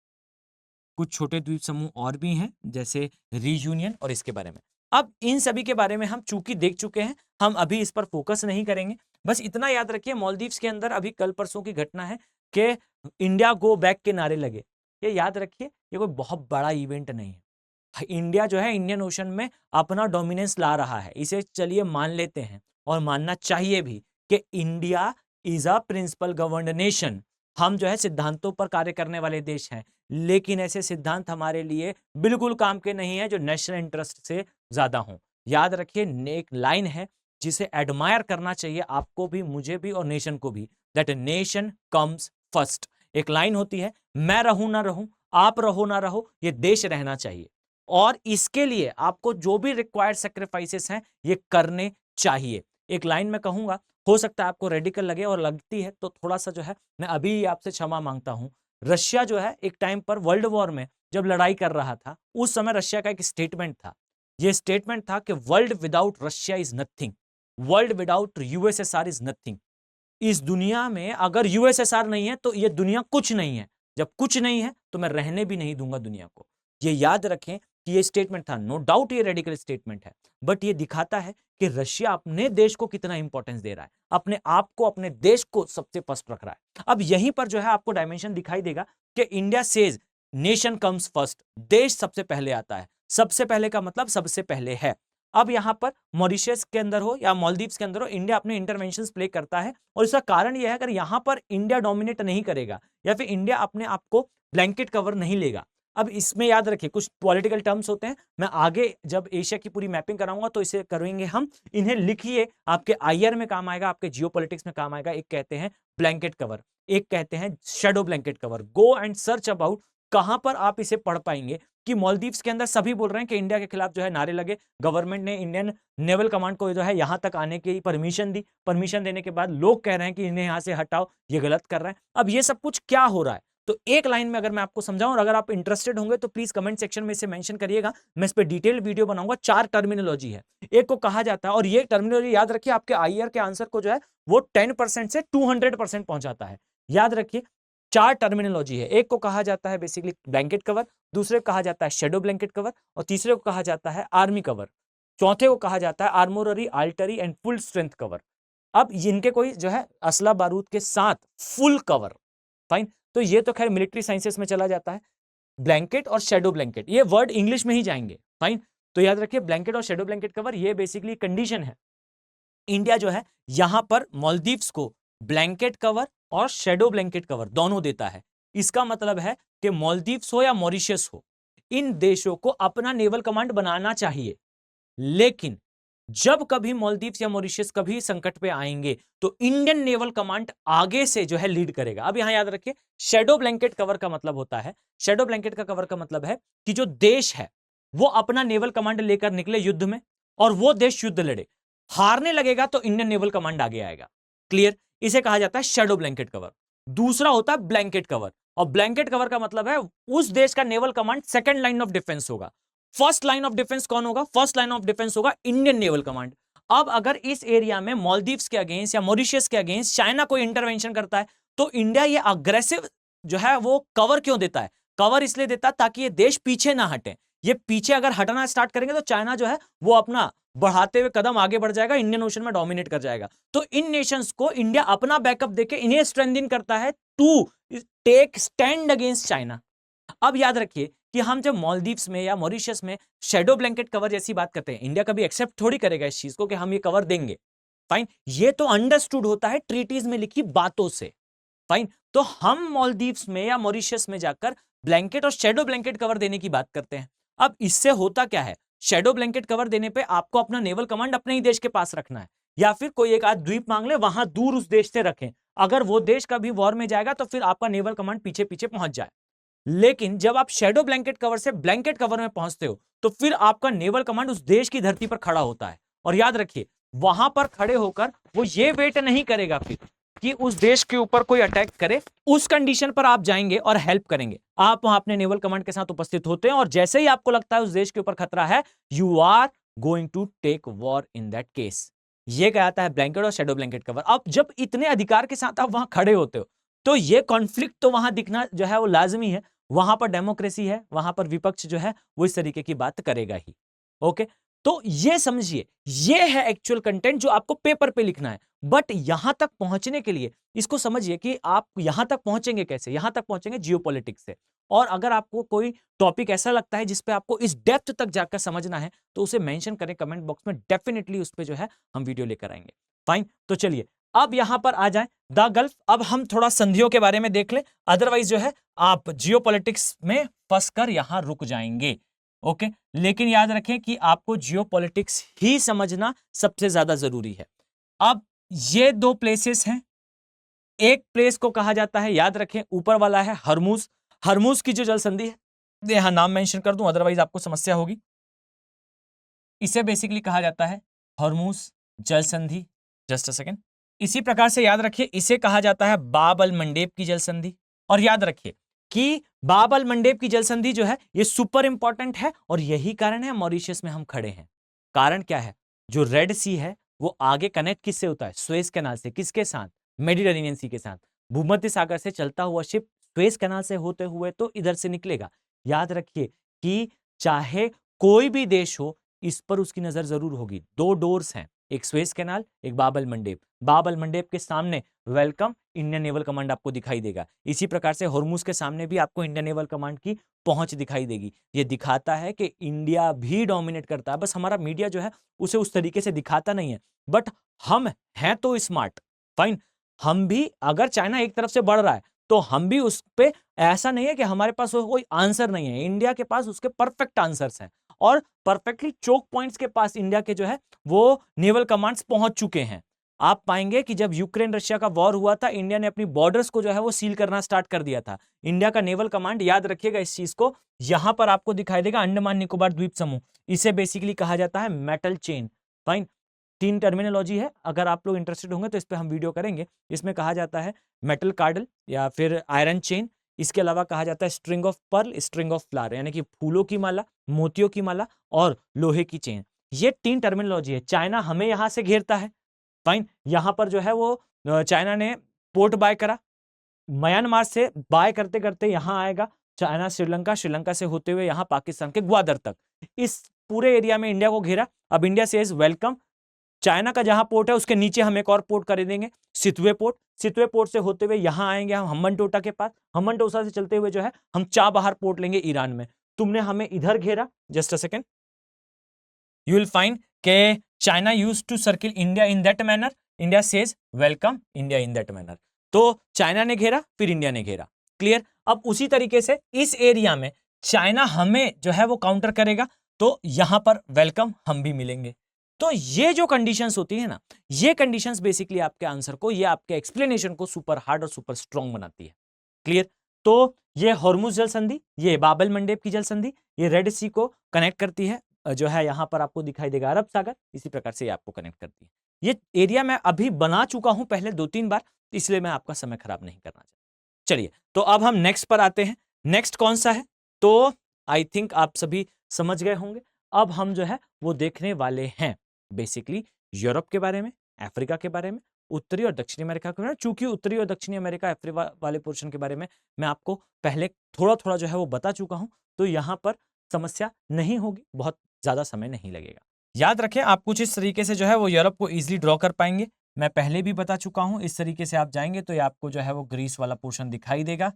कुछ छोटे द्वीप समूह और भी हैं जैसे रीयूनियन और इसके बारे में। अब इन सभी के बारे में हम चूंकि देख चुके हैं, हम अभी इस पर फोकस नहीं करेंगे। बस इतना याद रखिए मालदीव्स के अंदर अभी कल परसों की घटना है कि इंडिया गो बैक के नारे लगे। ये याद रखिए, ये कोई बहुत बड़ा इवेंट नहीं है। इंडिया जो है इंडियन ओशन में अपना डोमिनेंस ला रहा है, इसे चलिए मान लेते हैं और मानना चाहिए भी कि India is a principle governed nation. हम जो है सिद्धांतों पर कार्य करने वाले देश हैं, लेकिन ऐसे सिद्धांत हमारे लिए बिल्कुल काम के नहीं है जो नेशनल इंटरेस्ट से ज्यादा हों। याद रखिए एक लाइन है जिसे एडमायर करना चाहिए आपको भी, मुझे भी और नेशन को भी, दैट नेशन कम्स फर्स्ट। एक लाइन होती है, मैं रहूं ना रहूं, आप रहो ना रहो, ये देश रहना चाहिए और इसके लिए आपको जो भी रिक्वायर्ड सेक्रीफाइसेस हैं ये करने चाहिए। एक लाइन में कहूंगा, हो सकता है आपको रेडिकल लगे और लगती है तो थोड़ा सा जो है मैं अभी आपसे क्षमा मांगता हूं। रशिया जो है एक टाइम पर वर्ल्ड वॉर में जब लड़ाई कर रहा था, उस समय रशिया का एक स्टेटमेंट था, ये स्टेटमेंट था कि world without Russia is nothing, world without USSR is nothing. इस दुनिया में अगर यूएसएसआर नहीं है तो ये दुनिया कुछ नहीं है, जब कुछ नहीं है तो मैं रहने भी नहीं दूंगा दुनिया को। ये याद रखें कि ये स्टेटमेंट था, नो डाउट ये रेडिकल स्टेटमेंट है, बट ये दिखाता है कि रशिया अपने देश को कितना इंपॉर्टेंस दे रहा है, अपने आप को, अपने देश को सबसे फर्स्ट रख रहा है। अब यहीं पर जो है आपको डायमेंशन दिखाई देगा कि India says nation comes first, देश सबसे पहले आता है। सबसे पहले का मतलब सबसे पहले है। अब यहां पर मॉरिशस के अंदर हो या मालदीव्स के अंदर हो, इंडिया अपने इंटरवेंशंस प्ले करता है और इसका कारण यह है अगर यहां पर इंडिया डोमिनेट नहीं करेगा या फिर इंडिया अपने आप को ब्लैंकेट कवर नहीं लेगा। अब इसमें याद रखिए कुछ पॉलिटिकल टर्म्स होते हैं, मैं आगे जब एशिया की पूरी मैपिंग कराऊंगा तो इसे करेंगे हम, इन्हें लिखिए, आपके आईआर में काम आएगा, आपके जियोपॉलिटिक्स में काम आएगा। एक कहते हैं ब्लैंकेट कवर, एक कहते हैं shadow blanket cover. Go and search about, कहां पर आप इसे पढ़ पाएंगे कि मालदीव्स के अंदर सभी बोल रहे हैं कि इंडिया के खिलाफ जो है नारे लगे, गवर्नमेंट ने इंडियन नेवल कमांड को जो है यहां तक आने की परमिशन दी, परमिशन देने के बाद लोग कह रहे हैं कि इन्हें यहां से हटाओ, ये गलत कर रहे हैं। अब ये सब कुछ क्या हो रहा है, तो एक लाइन में अगर मैं आपको समझाऊं और अगर आप इंटरेस्टेड होंगे तो प्लीज कमेंट सेक्शन में इसे मेंशन करिएगा, मैं इस पे डिटेल वीडियो बनाऊंगा। 4 टर्मिनोलॉजी है, एक को कहा जाता है, और ये टर्मिनोलॉजी याद रखिए आपके आईआर के आंसर को जो है वो 10% से 200% पहुंचाता है। याद रखिए 4 टर्मिनोलॉजी है, एक को कहा जाता है बेसिकली ब्लैंकेट कवर, दूसरे को कहा जाता है शेडो ब्लैंकेट कवर, और तीसरे को कहा जाता है आर्मी कवर, चौथे को कहा जाता है armoury, artillery and full strength cover. अब इनके कोई जो है असला बारूद के साथ फुल कवर, फाइन। तो ये तो खैर मिलिट्री साइंसेस में चला जाता है, ब्लैंकेट और शेडो ब्लैंकेट, ये वर्ड इंग्लिश में ही जाएंगे, फाइन। तो याद रखिए ब्लैंकेट और शेडो ब्लैंकेट कवर ये बेसिकली कंडीशन है। इंडिया जो है यहां पर मालदीव्स को ब्लैंकेट कवर और शेडो ब्लैंकेट कवर दोनों देता है। इसका मतलब है कि मालदीव्स हो या मॉरिशस हो, इन देशों को अपना नेवल कमांड बनाना चाहिए, लेकिन जब कभी मालदीव्स या मॉरिशस कभी संकट पे आएंगे तो इंडियन नेवल कमांड आगे से जो है लीड करेगा। अब यहां याद रखिए शेडो ब्लैंकेट कवर का मतलब होता है, शेडो ब्लैंकेट का कवर का मतलब है कि जो देश है वो अपना नेवल कमांड लेकर निकले युद्ध में और वो देश युद्ध लड़े, हारने लगेगा तो इंडियन नेवल कमांड आगे आएगा। क्लियर, इसे कहा जाता है शेडो ब्लैंकेट कवर। दूसरा होता है ब्लैंकेट कवर, और ब्लैंकेट कवर का मतलब है उस देश का naval command second line of defence होगा। फर्स्ट लाइन ऑफ डिफेंस कौन होगा? फर्स्ट लाइन ऑफ डिफेंस होगा इंडियन नेवल कमांड। अब अगर इस एरिया में मालदीव्स के अगेंस्ट या मॉरिशस के अगेंस्ट चाइना कोई इंटरवेंशन करता है तो इंडिया ये अग्रेसिव जो है वो कवर क्यों देता है? कवर इसलिए देता है ताकि ये देश पीछे ना हटे। ये पीछे अगर हटना स्टार्ट करेंगे तो चाइना जो है वो अपना बढ़ाते हुए कदम आगे बढ़ जाएगा, इंडियन ओशन में डोमिनेट कर जाएगा। तो इन नेशंस को इंडिया अपना बैकअप देके इन्हें स्ट्रेंथन करता है to take stand against China. अब याद रखिए कि हम जब मालदीव्स में या मॉरिशस में शेडो ब्लैंकेट कवर जैसी बात करते हैं, इंडिया कभी एक्सेप्ट थोड़ी करेगा इस चीज को कि हम ये कवर देंगे, फाइन। ये तो अंडरस्टूड होता है ट्रीटीज में लिखी बातों से, फाइन। तो हम मालदीव्स में या मॉरिशस में जाकर ब्लैंकेट और शेडो ब्लैंकेट कवर देने की बात करते हैं। अब इससे होता क्या है, शेडो ब्लैंकेट कवर देने पे आपको अपना नेवल कमांड अपने ही देश के पास रखना है, या फिर कोई एक आध द्वीप मांग ले वहां दूर उस देश से रखें। अगर वो देश कभी वॉर में जाएगा तो फिर आपका नेवल कमांड पीछे पीछे पहुंच जाए। लेकिन जब आप शेडो ब्लैंकेट कवर से ब्लैंकेट कवर में पहुंचते हो तो फिर आपका नेवल कमांड उस देश की धरती पर खड़ा होता है, और याद रखिए वहां पर खड़े होकर वो ये वेट नहीं करेगा फिर कि उस देश के ऊपर कोई अटैक करे। उस कंडीशन पर आप जाएंगे और हेल्प करेंगे। आप वहां अपने नेवल कमांड के साथ उपस्थित होते हैं और जैसे ही आपको लगता है उस देश के ऊपर खतरा है, you are going to take war in that case. ये कहता है ब्लैंकेट और शेडो ब्लैंकेट कवर। अब जब इतने अधिकार के साथ आप वहां खड़े होते हो तो ये कॉन्फ्लिक्ट तो वहां दिखना जो है वो लाजमी है। वहां पर डेमोक्रेसी है, वहां पर विपक्ष जो है वो इस तरीके की बात करेगा ही। ओके, तो ये समझिए ये है एक्चुअल कंटेंट जो आपको पेपर पे लिखना है। बट यहां तक पहुंचने के लिए इसको समझिए कि आप यहां तक पहुंचेंगे कैसे। यहां तक पहुंचेंगे जियोपॉलिटिक्स से। और अगर आपको कोई टॉपिक ऐसा लगता है जिस पे आपको इस डेप्थ तक जाकर समझना है तो उसे मेंशन करें कमेंट बॉक्स में, डेफिनेटली उस पे जो है हम वीडियो लेकर आएंगे। फाइन, तो चलिए अब यहां पर आ जाएं द गल्फ। अब हम थोड़ा संधियों के बारे में देख लें, अदरवाइज जो है आप जियोपॉलिटिक्स में फंस कर यहां रुक जाएंगे। ओके, लेकिन याद रखें कि आपको जियोपॉलिटिक्स ही समझना सबसे ज्यादा जरूरी है। अब ये 2 प्लेसेस हैं, एक प्लेस को कहा जाता है, याद रखें, ऊपर वाला है हरमुज। हरमुज की जो जल संधि है, यहां नाम मेंशन कर दूं, अदरवाइज आपको समस्या होगी। इसे बेसिकली कहा जाता है हरमुज जल संधि। Just a second. इसी प्रकार से याद रखिए, इसे कहा जाता है बाब अल मंडेब की जल संधि। और याद रखिए कि बाब अल मंडेब की जल संधि जो है ये सुपर इंपॉर्टेंट है, और यही कारण है मॉरिशस में हम खड़े हैं। कारण क्या है? जो रेड सी है वो आगे कनेक्ट किससे होता है? सुएज कैनाल से। किसके साथ? मेडिटेरेनियन सी के साथ। भूमध्य सागर से चलता हुआ शिप सुएज कैनाल से होते हुए तो इधर से निकलेगा। याद रखिए कि चाहे कोई भी देश हो, इस पर उसकी नजर जरूर होगी। दो डोर्स हैं, एक सुएज कैनाल, एक बाब अल मंडेब। बाब अल मंडेब के सामने वेलकम इंडियन नेवल कमांड आपको दिखाई देगा। इसी प्रकार से हॉर्मुज के सामने भी आपको इंडियन नेवल कमांड की पहुंच दिखाई देगी। ये दिखाता है कि इंडिया भी डोमिनेट करता है, बस हमारा मीडिया जो है उसे उस तरीके से दिखाता नहीं है। बट हम हैं तो स्मार्ट, फाइन। हम भी, अगर चाइना एक तरफ से बढ़ रहा है तो हम भी उस पे, ऐसा नहीं है कि हमारे पास कोई आंसर नहीं है। इंडिया के पास उसके परफेक्ट आंसर्स हैं, और परफेक्टली चोक पॉइंट्स के पास इंडिया के जो है वो नेवल कमांड्स पहुंच चुके हैं। आप पाएंगे कि जब यूक्रेन रशिया का वॉर हुआ था, इंडिया ने अपनी बॉर्डर्स को जो है वो सील करना स्टार्ट कर दिया था। इंडिया का नेवल कमांड, याद रखिएगा इस चीज को, यहां पर आपको दिखाई देगा अंडमान निकोबार द्वीप समूह। इसे बेसिकली कहा जाता है मेटल चेन। फाइन। 3 टर्मिनोलॉजी है, अगर आप लोग इंटरेस्टेड होंगे तो इस पे हम वीडियो करेंगे। इसमें कहा जाता है मेटल कार्डल या फिर आयरन चेन। इसके अलावा कहा जाता है string of pearl, string of flower, यानी कि फूलों की माला, मोतियों की माला और लोहे की चेन। ये 3 टर्मिनोलॉजी है। चाइना हमें यहां से घेरता है, फाइन। यहां पर जो है वो चाइना ने पोर्ट बाय करा, म्यांमार से बाय करते करते यहां आएगा चाइना, श्रीलंका, श्रीलंका से होते हुए यहां पाकिस्तान के ग्वादर तक। इस पूरे एरिया में इंडिया को घेरा। अब इंडिया सेज वेलकम। चाइना का जहां पोर्ट है उसके नीचे हम एक और पोर्ट कर देंगे, सितवे पोर्ट। सितवे पोर्ट से होते हुए यहां आएंगे हम हम्बनटोटा के पास। हम्बनटोटा से चलते हुए जो है हम चाबहार पोर्ट लेंगे ईरान में। तुमने हमें इधर घेरा, just a second, you will find के China used to circle India in that manner, India says welcome India in that manner. तो चाइना ने घेरा, फिर इंडिया ने घेरा। क्लियर? अब उसी तरीके से इस एरिया में चाइना हमें जो है वो काउंटर करेगा, तो यहां पर वेलकम हम भी मिलेंगे। तो ये जो कंडीशंस होती है ना, ये कंडीशंस बेसिकली आपके आंसर को, ये आपके एक्सप्लेनेशन को सुपर हार्ड और सुपर स्ट्रॉन्ग बनाती है। क्लियर? तो ये हॉर्मुज जल संधि, ये बाब अल मंडेब की जल संधि, ये रेड सी को कनेक्ट करती है, जो है यहां पर आपको दिखाई देगा अरब सागर। इसी प्रकार से ये आपको कनेक्ट करती है। ये एरिया मैं अभी बना चुका हूं पहले 2-3 बार, इसलिए मैं आपका समय खराब नहीं करना चाहता। चलिए, तो अब हम नेक्स्ट पर आते हैं। नेक्स्ट कौन सा है? तो आई थिंक आप सभी समझ गए होंगे। अब हम जो है वो देखने वाले हैं बेसिकली यूरोप के बारे में, अफ्रीका के बारे में, उत्तरी और दक्षिणी अमेरिका के बारे में। चूंकि उत्तरी और दक्षिणी अमेरिका, अफ्रीका वाले पोर्शन के बारे में मैं आपको पहले थोड़ा थोड़ा जो है वो बता चुका हूं, तो यहां पर समस्या नहीं होगी, बहुत ज्यादा समय नहीं लगेगा। याद रखें, आप कुछ इस तरीके से जो है वो यूरोप को इजिली ड्रॉ कर पाएंगे। मैं पहले भी बता चुका हूं, इस तरीके से आप जाएंगे तो ये आपको जो है वो ग्रीस वाला पोर्शन दिखाई देगा।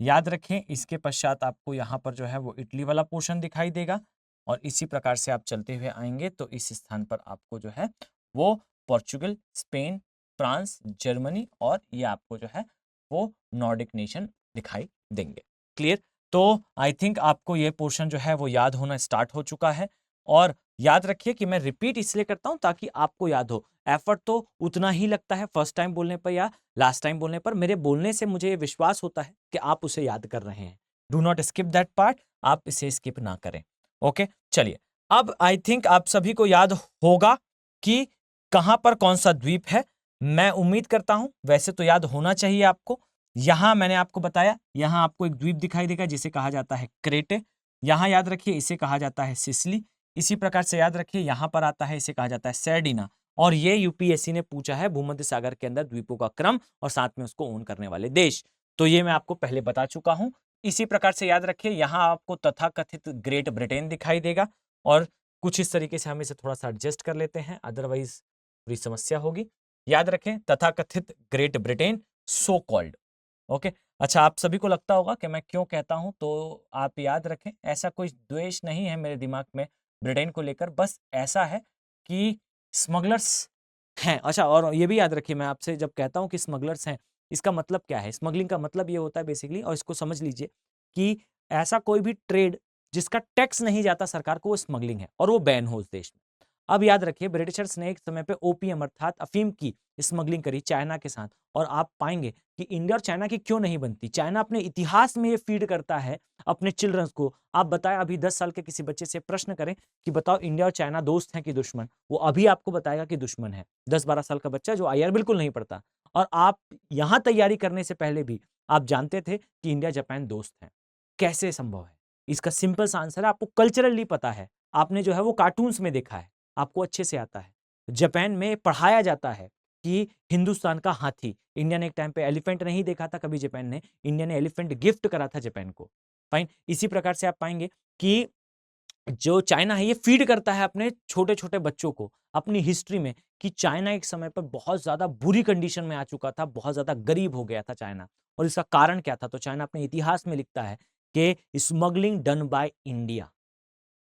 याद रखें, इसके पश्चात आपको यहाँ पर जो है वो इटली वाला पोर्शन दिखाई देगा, और इसी प्रकार से आप चलते हुए आएंगे तो इस स्थान पर आपको जो है वो पोर्चुगल, स्पेन, फ्रांस, जर्मनी और ये आपको जो है वो नॉर्डिक नेशन दिखाई देंगे। क्लियर? तो आई थिंक आपको ये पोर्शन जो है वो याद होना स्टार्ट हो चुका है। और याद रखिए कि मैं रिपीट इसलिए करता हूं ताकि आपको याद हो। एफर्ट तो उतना ही लगता है फर्स्ट टाइम बोलने पर या लास्ट टाइम बोलने पर। मेरे बोलने से मुझे ये विश्वास होता है कि आप उसे याद कर रहे हैं। Do not skip that part, आप इसे स्किप ना करें। ओके, चलिए। अब आई थिंक आप सभी को याद होगा कि कहां पर कौन सा द्वीप है। मैं उम्मीद करता हूं, वैसे तो याद होना चाहिए आपको। यहां मैंने आपको बताया, यहां आपको एक द्वीप दिखाई देगा जिसे कहा जाता है क्रेटे। यहां याद रखिए इसे कहा जाता है सिसिली। इसी प्रकार से याद रखिए यहां पर आता है, इसे कहा जाता है सर्डिना। और ये यूपीएससी ने पूछा है भूमध्य सागर के अंदर द्वीपों का क्रम और साथ में उसको ओन करने वाले देश। तो ये मैं आपको पहले बता चुका हूं। इसी प्रकार से याद रखिए यहां आपको तथाकथित ग्रेट ब्रिटेन दिखाई देगा, और कुछ इस तरीके से हम इसे थोड़ा सा एडजस्ट कर लेते हैं, अदरवाइज पूरी समस्या होगी। याद रखें तथाकथित great Britain, so called. Okay, अच्छा, आप सभी को लगता होगा कि मैं क्यों कहता हूं, तो आप याद रखें ऐसा कोई द्वेष नहीं है मेरे दिमाग में ब्रिटेन को लेकर, बस ऐसा है कि स्मगलर्स हैं। अच्छा, और ये भी याद रखिए, मैं आपसे जब कहता हूं कि स्मगलर्स हैं, इसका मतलब क्या है? स्मगलिंग का मतलब ये होता है बेसिकली, और इसको समझ लीजिए कि ऐसा कोई भी ट्रेड जिसका टैक्स नहीं जाता सरकार को, वो स्मगलिंग है और वो बैन हो उस देश में। अब याद रखिए ब्रिटिशर्स ने एक समय पे ओपीएम अर्थात अफीम की स्मगलिंग करी चाइना के साथ, और आप पाएंगे कि इंडिया और चाइना की क्यों नहीं बनती। चाइना अपने इतिहास में ये फीड करता है अपने चिल्ड्रंस को। आप बताएं, अभी 10 साल के किसी बच्चे से प्रश्न करें कि बताओ इंडिया और चाइना दोस्त हैं कि दुश्मन, वो अभी आपको बताएगा कि दुश्मन है। 10-12 साल का बच्चा जो आईआर बिल्कुल नहीं पढ़ता, और आप यहां तैयारी करने से पहले भी आप जानते थे कि इंडिया जापान दोस्त हैं। कैसे संभव है? इसका सिंपल सा आंसर है, आपको कल्चरली पता है, आपने जो है वो कार्टून्स में देखा है, आपको अच्छे से आता है। जापान में पढ़ाया जाता है कि हिंदुस्तान का हाथी, इंडिया ने एक टाइम पे एलिफेंट नहीं देखा था कभी जापान ने, इंडिया ने एलिफेंट गिफ्ट करा था जापान को। फाइन। इसी प्रकार से आप पाएंगे कि जो चाइना है ये फीड करता है अपने छोटे छोटे बच्चों को अपनी हिस्ट्री में कि चाइना एक समय पर बहुत ज्यादा बुरी कंडीशन में आ चुका था, बहुत ज्यादा गरीब हो गया था चाइना, और इसका कारण क्या था। तो चाइना अपने इतिहास में लिखता है कि स्मगलिंग डन बाय इंडिया,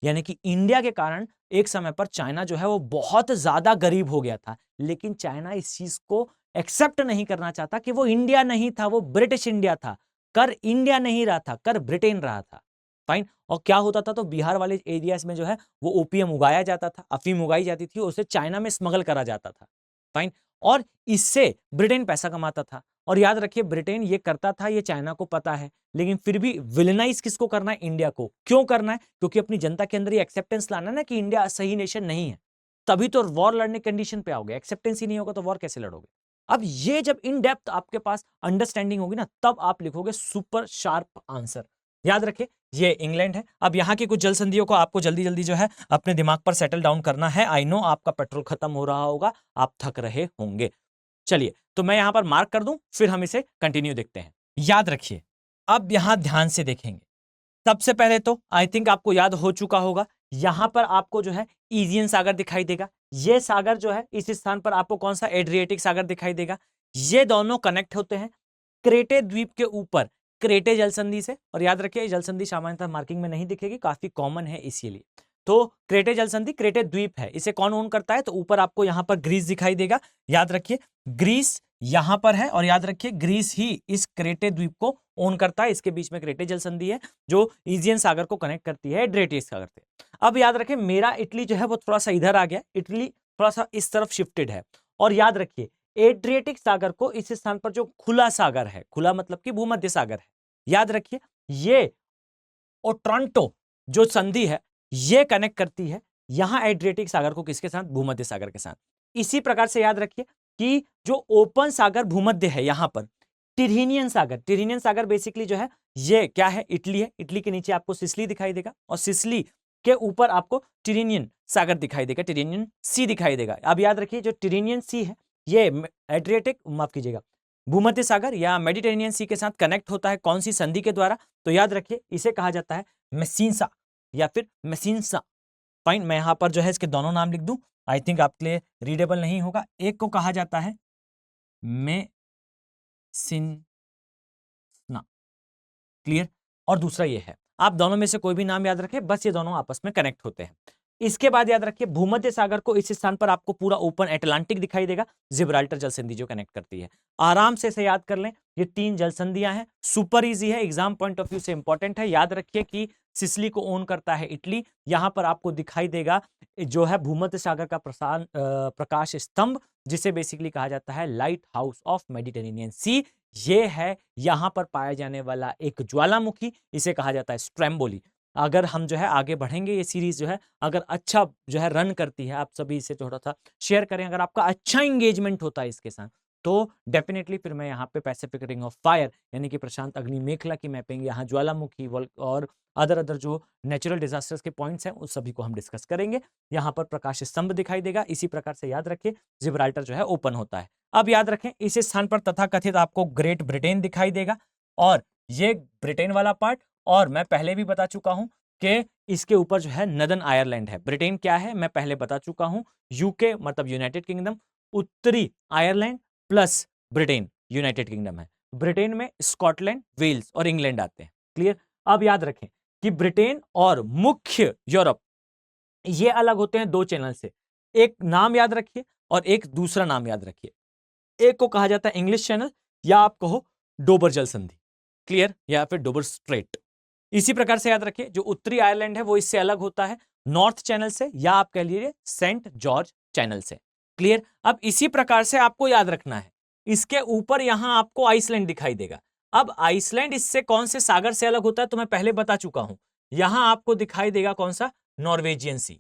यानी कि इंडिया के कारण एक समय पर चाइना जो है वो बहुत ज्यादा गरीब हो गया था। लेकिन चाइना इस चीज को एक्सेप्ट नहीं करना चाहता कि वो इंडिया नहीं था, वो ब्रिटिश इंडिया था। कर इंडिया नहीं रहा था, कर ब्रिटेन रहा था। फाइन। और क्या होता था, तो बिहार वाले एरियाज में जो है वो ओपीएम उगाया जाता था, अफीम उगाई जाती थी, उसे चाइना में स्मगल करा जाता था। फाइन। और इससे ब्रिटेन पैसा कमाता था। और याद रखिए ब्रिटेन ये करता था, ये चाइना को पता है, लेकिन फिर भी विलेनाइज किसको करना है? इंडिया को। क्यों करना है? क्योंकि अपनी जनता के अंदर ये एक्सेप्टेंस लाना ना कि इंडिया सही नेशन नहीं है, तभी तो वॉर लड़ने कंडीशन पे आओगे। एक्सेप्टेंस ही नहीं होगा तो वॉर कैसे लड़ोगे? अब ये जब इन डेप्थ आपके पास अंडरस्टैंडिंग होगी ना, तब आप लिखोगे सुपर शार्प आंसर। याद रखिए ये इंग्लैंड है। अब यहाँ की कुछ जल संधियों को आपको जल्दी जल्दी जो है अपने दिमाग पर सेटल डाउन करना है। आई नो आपका पेट्रोल खत्म हो रहा होगा, आप थक रहे होंगे। चलिए तो मैं यहां पर मार्क कर दूं, फिर हम इसे कंटिन्यू देखते हैं। याद रखिए, अब यहां ध्यान से देखेंगे। सबसे पहले तो आई थिंक आपको याद हो चुका होगा, यहां पर आपको जो है इजियन सागर दिखाई देगा। ये सागर जो है इस स्थान पर आपको कौन सा? एड्रिएटिक सागर दिखाई देगा। ये दोनों कनेक्ट होते हैं क्रेटे द्वीप के ऊपर क्रेटे जलसंधि से। और याद रखिए जलसंधि सामान्यतः मार्किंग में नहीं दिखेगी, काफी कॉमन है इसीलिए। तो क्रेटे जलसंधि क्रेटे द्वीप है, इसे कौन ओन करता है? तो ऊपर आपको यहां पर ग्रीस दिखाई देगा। याद रखिए ग्रीस यहां पर है, और याद रखिए ग्रीस ही इस क्रेटे द्वीप को ओन करता है। इसके बीच में क्रेटे जलसंधि है जो इजियन सागर को कनेक्ट करती है एड्रिएटिक सागर से। अब याद रखिए मेरा इटली जो है वो थोड़ा सा इधर आ गया, इटली थोड़ा सा इस तरफ शिफ्टेड है। और याद रखिए एड्रिएटिक सागर को इस स्थान पर जो खुला सागर है, खुला मतलब कि भूमध्य सागर है, याद रखिए ये ओट्रांटो जो संधि है ये कनेक्ट करती है यहां एड्रिएटिक सागर को किसके साथ? भूमध्य सागर के साथ। इसी प्रकार से याद रखिए कि जो ओपन सागर भूमध्य है यहां पर टिरहिनियन सागर, टिरहिनियन सागर बेसिकली जो है ये क्या है? इटली है। इटली के नीचे आपको सिसिली दिखाई देगा, और सिसिली के ऊपर आपको टिरहिनियन सागर दिखाई देगा, टिरहिनियन सी दिखाई देगा। अब याद रखिए जो टिरहिनियन सी है ये एड्रिएटिक, माफ कीजिएगा, भूमध्य सागर या मेडिटेरेनियन सी के साथ कनेक्ट होता है कौन सी संधि के द्वारा? तो याद रखिए इसे कहा जाता है मेसिन्सा या फिर मेसिन्सा। फाइन। मैं यहां पर जो है इसके दोनों नाम लिख दूं, आई थिंक आपके लिए रीडेबल नहीं होगा। एक को कहा जाता है मेसिन्सा, क्लियर, और दूसरा ये है। आप दोनों में से कोई भी नाम याद रखें, बस ये दोनों आपस में कनेक्ट होते हैं। इसके बाद याद रखिए भूमध्य सागर को इस स्थान पर आपको पूरा ओपन अटलांटिक दिखाई देगा, जिब्राल्टर जलसंधि जो कनेक्ट करती है। आराम से इसे याद कर लें, ये 3 जलसंधियां हैं, सुपर इजी है, एग्जाम पॉइंट ऑफ व्यू से इंपॉर्टेंट है। याद रखिए कि सिसिली को ओन करता है इटली। यहां पर आपको दिखाई देगा जो है भूमध्य सागर का प्रकाश स्तंभ, जिसे बेसिकली कहा जाता है लाइट हाउस ऑफ मेडिटेरेनियन सी। ये है यहां पर पाया जाने वाला एक ज्वालामुखी, इसे कहा जाता है स्ट्रेम्बोली। अगर हम जो है आगे बढ़ेंगे, ये सीरीज जो है अगर अच्छा जो है रन करती है, आप सभी इसे थोड़ा सा शेयर करें, अगर आपका अच्छा इंगेजमेंट होता है इसके साथ, तो डेफिनेटली फिर मैं यहाँ पे पैसिफिक रिंग ऑफ फायर यानी कि प्रशांत अग्नि मेखला की मैपिंग, यहाँ ज्वालामुखी और अदर जो नेचुरल डिजास्टर्स के पॉइंट्स हैं उस सभी को हम डिस्कस करेंगे। यहाँ पर प्रकाश स्तंभ दिखाई देगा। इसी प्रकार से याद रखिए जिब्राल्टर जो है ओपन होता है। अब याद रखें इस स्थान पर तथाकथित आपको ग्रेट ब्रिटेन दिखाई देगा, और ये ब्रिटेन वाला पार्ट, और मैं पहले भी बता चुका हूं कि इसके ऊपर जो है नदन आयरलैंड है। ब्रिटेन क्या है मैं पहले बता चुका हूं, यूके मतलब यूनाइटेड किंगडम, उत्तरी Ireland plus Britain United kingdom है। ब्रिटेन में स्कॉटलैंड, वेल्स और इंग्लैंड आते हैं, क्लियर। अब याद रखें कि ब्रिटेन और मुख्य यूरोप ये अलग होते हैं 2 चैनल से। एक नाम याद रखिए और एक दूसरा नाम याद रखिए। एक को कहा जाता है इंग्लिश चैनल, या आप कहो डोबर जल संधि, क्लियर, या फिर डोबर स्ट्रेट। इसी प्रकार से याद रखिए जो उत्तरी आयरलैंड है वो इससे अलग होता है, नॉर्थ चैनल से या आप कह लीजिए सेंट जॉर्ज चैनल से। क्लियर। अब इसी प्रकार से आपको याद रखना है, इसके ऊपर यहां आपको आइसलैंड दिखाई देगा। अब आइसलैंड इससे कौन से सागर से अलग होता है तो मैं पहले बता चुका हूं। यहां आपको दिखाई देगा कौन सा, नॉर्वेजियन सी।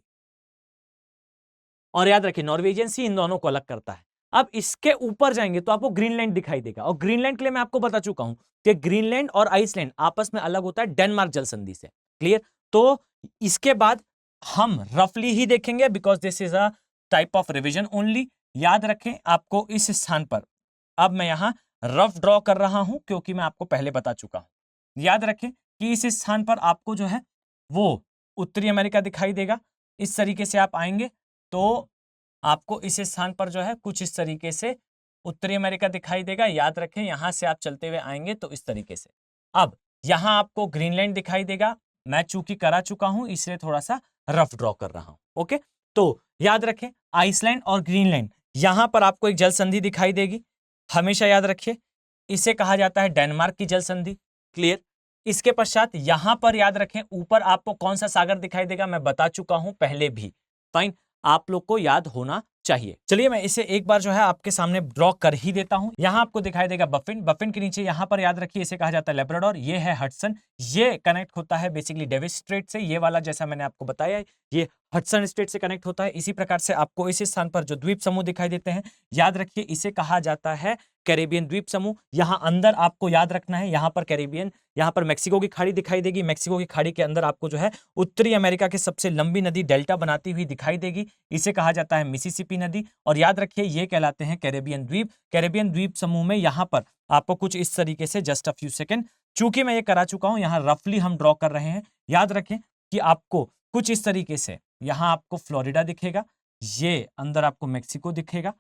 और याद रखिए नॉर्वेजियन सी इन दोनों को अलग करता है। अब इसके ऊपर जाएंगे तो आपको ग्रीनलैंड दिखाई देगा, और ग्रीनलैंड के लिए मैं आपको बता चुका हूं कि ग्रीनलैंड और आइसलैंड आपस में अलग होता है डेनमार्क जल संधि से। क्लियर। तो इसके बाद हम रफली ही देखेंगे because this is a type of revision only. याद रखें आपको इस स्थान पर, अब मैं यहां रफ ड्रॉ कर रहा हूं क्योंकि मैं आपको पहले बता चुका हूं। याद रखें कि इस स्थान पर आपको जो है वो उत्तरी अमेरिका दिखाई देगा। इस तरीके से आप आएंगे तो आपको इस स्थान पर जो है कुछ इस तरीके से उत्तरी अमेरिका दिखाई देगा। याद रखें यहां से आप चलते हुए आएंगे तो इस तरीके से। अब यहां आपको ग्रीनलैंड दिखाई देगा। मैं चूंकि करा चुका हूं इसलिए थोड़ा सा रफ ड्रॉ कर रहा हूं। ओके, तो याद रखें आइसलैंड और ग्रीनलैंड, यहां पर आपको एक जल संधि दिखाई देगी। हमेशा याद रखिए इसे कहा जाता है डेनमार्क की जल संधि। क्लियर। इसके पश्चात यहां पर याद रखें ऊपर आपको कौन सा सागर दिखाई देगा, मैं बता चुका हूं पहले भी। फाइन, आप लोग को याद होना चाहिए। चलिए मैं इसे एक बार जो है आपके सामने ड्रॉ कर ही देता हूं। यहां आपको दिखाई देगा बफिन, बफिन के नीचे यहां पर याद रखिए इसे कहा जाता है लेब्राडोर। ये है हडसन, ये कनेक्ट होता है बेसिकली डेविस स्ट्रेट से। ये वाला जैसा मैंने आपको बताया ये हडसन स्ट्रेट से कनेक्ट होता है। इसी प्रकार से आपको इस स्थान पर जो द्वीप समूह दिखाई देते हैं, याद रखिए इसे कहा जाता है कैरेबियन द्वीप समूह। यहां अंदर आपको याद रखना है, यहां पर कैरेबियन, यहां पर मैक्सिको की खाड़ी दिखाई देगी। मैक्सिको की खाड़ी के अंदर आपको जो है उत्तरी अमेरिका की सबसे लंबी नदी डेल्टा बनाती हुई दिखाई देगी, इसे कहा जाता है मिसिसिपी नदी। और याद रखिए ये कहलाते हैं कैरेबियन द्वीप। कैरेबियन द्वीप समूह में यहां पर आपको कुछ इस तरीके से, जस्ट अ फ्यू सेकेंड, चूंकि मैं ये करा चुका हूं यहां रफली हम ड्रॉ कर रहे हैं। याद रखें कि आपको कुछ इस तरीके से यहां आपको फ्लोरिडा दिखेगा, ये अंदर आपको मैक्सिको दिखेगा,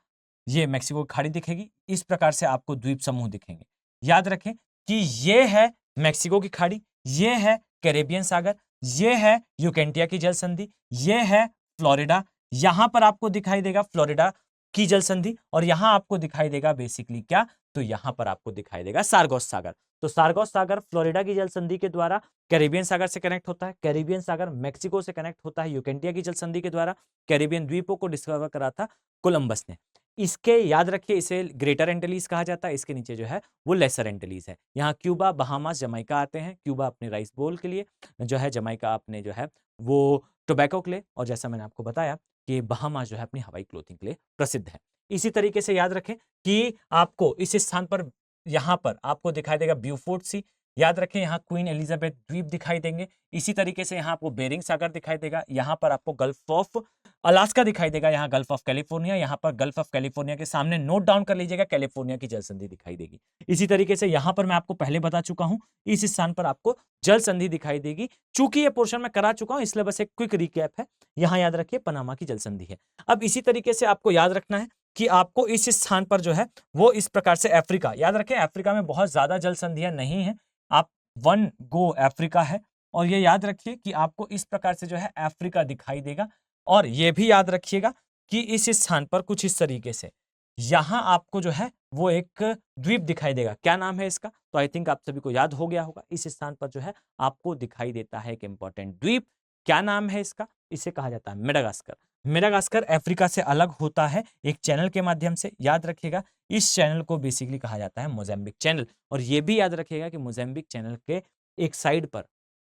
ये मैक्सिको की खाड़ी दिखेगी। इस प्रकार से आपको द्वीप समूह दिखेंगे। याद रखें कि ये है मैक्सिको की खाड़ी, ये है कैरेबियन सागर, ये है यूकेंटिया की जल संधि, ये है फ्लोरिडा। यहां पर आपको दिखाई देगा फ्लोरिडा की जल संधि, और यहां आपको दिखाई देगा बेसिकली क्या, तो यहां पर आपको दिखाई देगा सार्गोस सागर। तो सार्गोस सागर फ्लोरिडा की जल संधि के द्वारा कैरेबियन सागर से कनेक्ट होता है, कैरेबियन सागर मैक्सिको से कनेक्ट होता है यूकेंटिया की जल संधि के द्वारा। कैरेबियन द्वीपों को डिस्कवर करा था कोलंबस ने। इसके याद रखिए इसे ग्रेटर एंटिलीज कहा जाता है, इसके नीचे जो है वो लेसर एंटिलीज है। यहाँ क्यूबा, बहामास, जमाइका आते हैं। क्यूबा अपने राइस बोल के लिए जो है, जमाइका अपने जो है वो टोबैको के लिए, और जैसा मैंने आपको बताया कि बहामास जो है अपनी हवाई क्लोथिंग के लिए प्रसिद्ध है। इसी तरीके से याद रखें कि आपको इस स्थान पर, यहाँ पर आपको दिखाई देगा ब्यूफोर्ट सी। याद रखें यहाँ क्वीन एलिजाबेथ द्वीप दिखाई देंगे। इसी तरीके से यहाँ आपको बेरिंग सागर दिखाई देगा। यहाँ पर आपको गल्फ ऑफ अलास्का दिखाई देगा, यहाँ गल्फ ऑफ कैलिफोर्निया, यहाँ पर गल्फ ऑफ कैलिफोर्निया के सामने नोट डाउन कर लीजिएगा कैलिफोर्निया की जल संधि दिखाई देगी। इसी तरीके से यहाँ पर मैं आपको पहले बता चुका हूँ इस स्थान पर आपको जल संधि दिखाई देगी। चूंकि ये पोर्शन मैं करा चुका हूं इसलिए बस एक क्विक रिकैप है। यहां याद रखिए पनामा की जल संधि है। अब इसी तरीके से आपको याद रखना है कि आपको इस स्थान पर जो है वो इस प्रकार से अफ्रीका, याद रखें अफ्रीका में बहुत ज्यादा जल संधियां नहीं है, आप वन गो अफ्रीका है। और ये याद रखिए कि आपको इस प्रकार से जो है अफ्रीका दिखाई देगा। और ये भी याद रखिएगा कि इस स्थान पर कुछ इस तरीके से यहां आपको जो है वो एक द्वीप दिखाई देगा। क्या नाम है इसका, तो आई थिंक आप सभी को याद हो गया होगा। इस स्थान पर जो है आपको दिखाई देता है एक इंपॉर्टेंट द्वीप। क्या नाम है इसका, इसे कहा जाता है मेडागास्कर। मेडागास्कर अफ्रीका से अलग होता है एक चैनल के माध्यम से। याद रखिएगा इस चैनल को बेसिकली कहा जाता है मोजाम्बिक चैनल। और यह भी याद रखिएगा कि मोजाम्बिक चैनल के एक साइड पर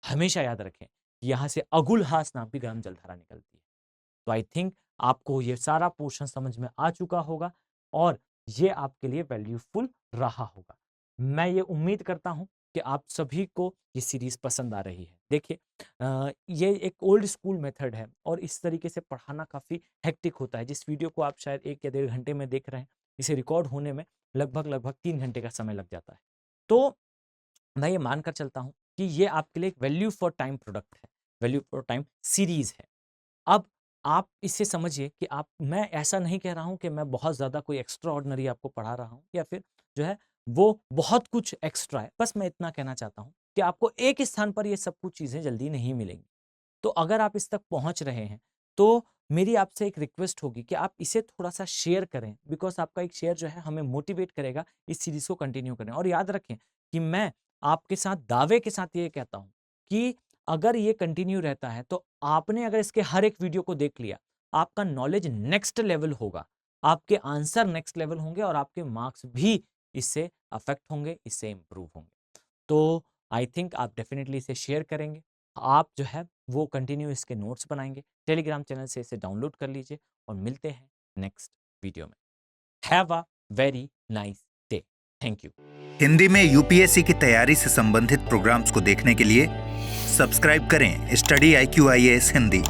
हमेशा याद रखें यहां से अगुलहास नाम की गर्म जलधारा निकलती है। तो आई थिंक आपको ये सारा पोर्शन समझ में आ चुका होगा और ये आपके लिए वैल्यूफुल रहा होगा। मैं ये उम्मीद करता हूं कि आप सभी को ये सीरीज पसंद आ रही है। देखिए ये एक ओल्ड स्कूल मेथड है और इस तरीके से पढ़ाना काफ़ी हेक्टिक होता है। जिस वीडियो को आप शायद 1 या 1.5 घंटे में देख रहे हैं, इसे रिकॉर्ड होने में लगभग 3 घंटे का समय लग जाता है। तो मैं ये मानकर चलता हूँ कि ये आपके लिए एक वैल्यू फॉर टाइम प्रोडक्ट है, वैल्यू फॉर टाइम सीरीज है। अब आप इसे समझिए कि आप, मैं ऐसा नहीं कह रहा हूं कि मैं बहुत ज़्यादा कोई एक्स्ट्रा ऑर्डिनरी आपको पढ़ा रहा हूं या फिर जो है वो बहुत कुछ एक्स्ट्रा है। बस मैं इतना कहना चाहता हूं कि आपको एक स्थान पर ये सब कुछ चीज़ें जल्दी नहीं मिलेंगी। तो अगर आप इस तक पहुंच रहे हैं तो मेरी आपसे एक रिक्वेस्ट होगी कि आप इसे थोड़ा सा शेयर करें, बिकॉज आपका एक शेयर जो है हमें मोटिवेट करेगा इस सीरीज को कंटिन्यू करें। और याद रखें कि मैं आपके साथ दावे के साथ ये कहता हूं कि अगर ये कंटिन्यू रहता है तो आपने अगर इसके हर एक वीडियो को देख लिया, आपका नॉलेज नेक्स्ट लेवल होगा, आपके आंसर नेक्स्ट लेवल होंगे और आपके मार्क्स भी इससे अफेक्ट होंगे, इससे इंप्रूव होंगे। तो आई थिंक आप डेफिनेटली इसे शेयर करेंगे, आप जो है वो कंटिन्यू इसके नोट्स बनाएंगे, टेलीग्राम चैनल से इसे डाउनलोड कर लीजिए और मिलते हैं नेक्स्ट वीडियो में। Have a very nice day. Thank you. Hindi में यूपीएससी की तैयारी से संबंधित प्रोग्राम्स को देखने के लिए सब्सक्राइब करें स्टडी IQ IAS हिंदी।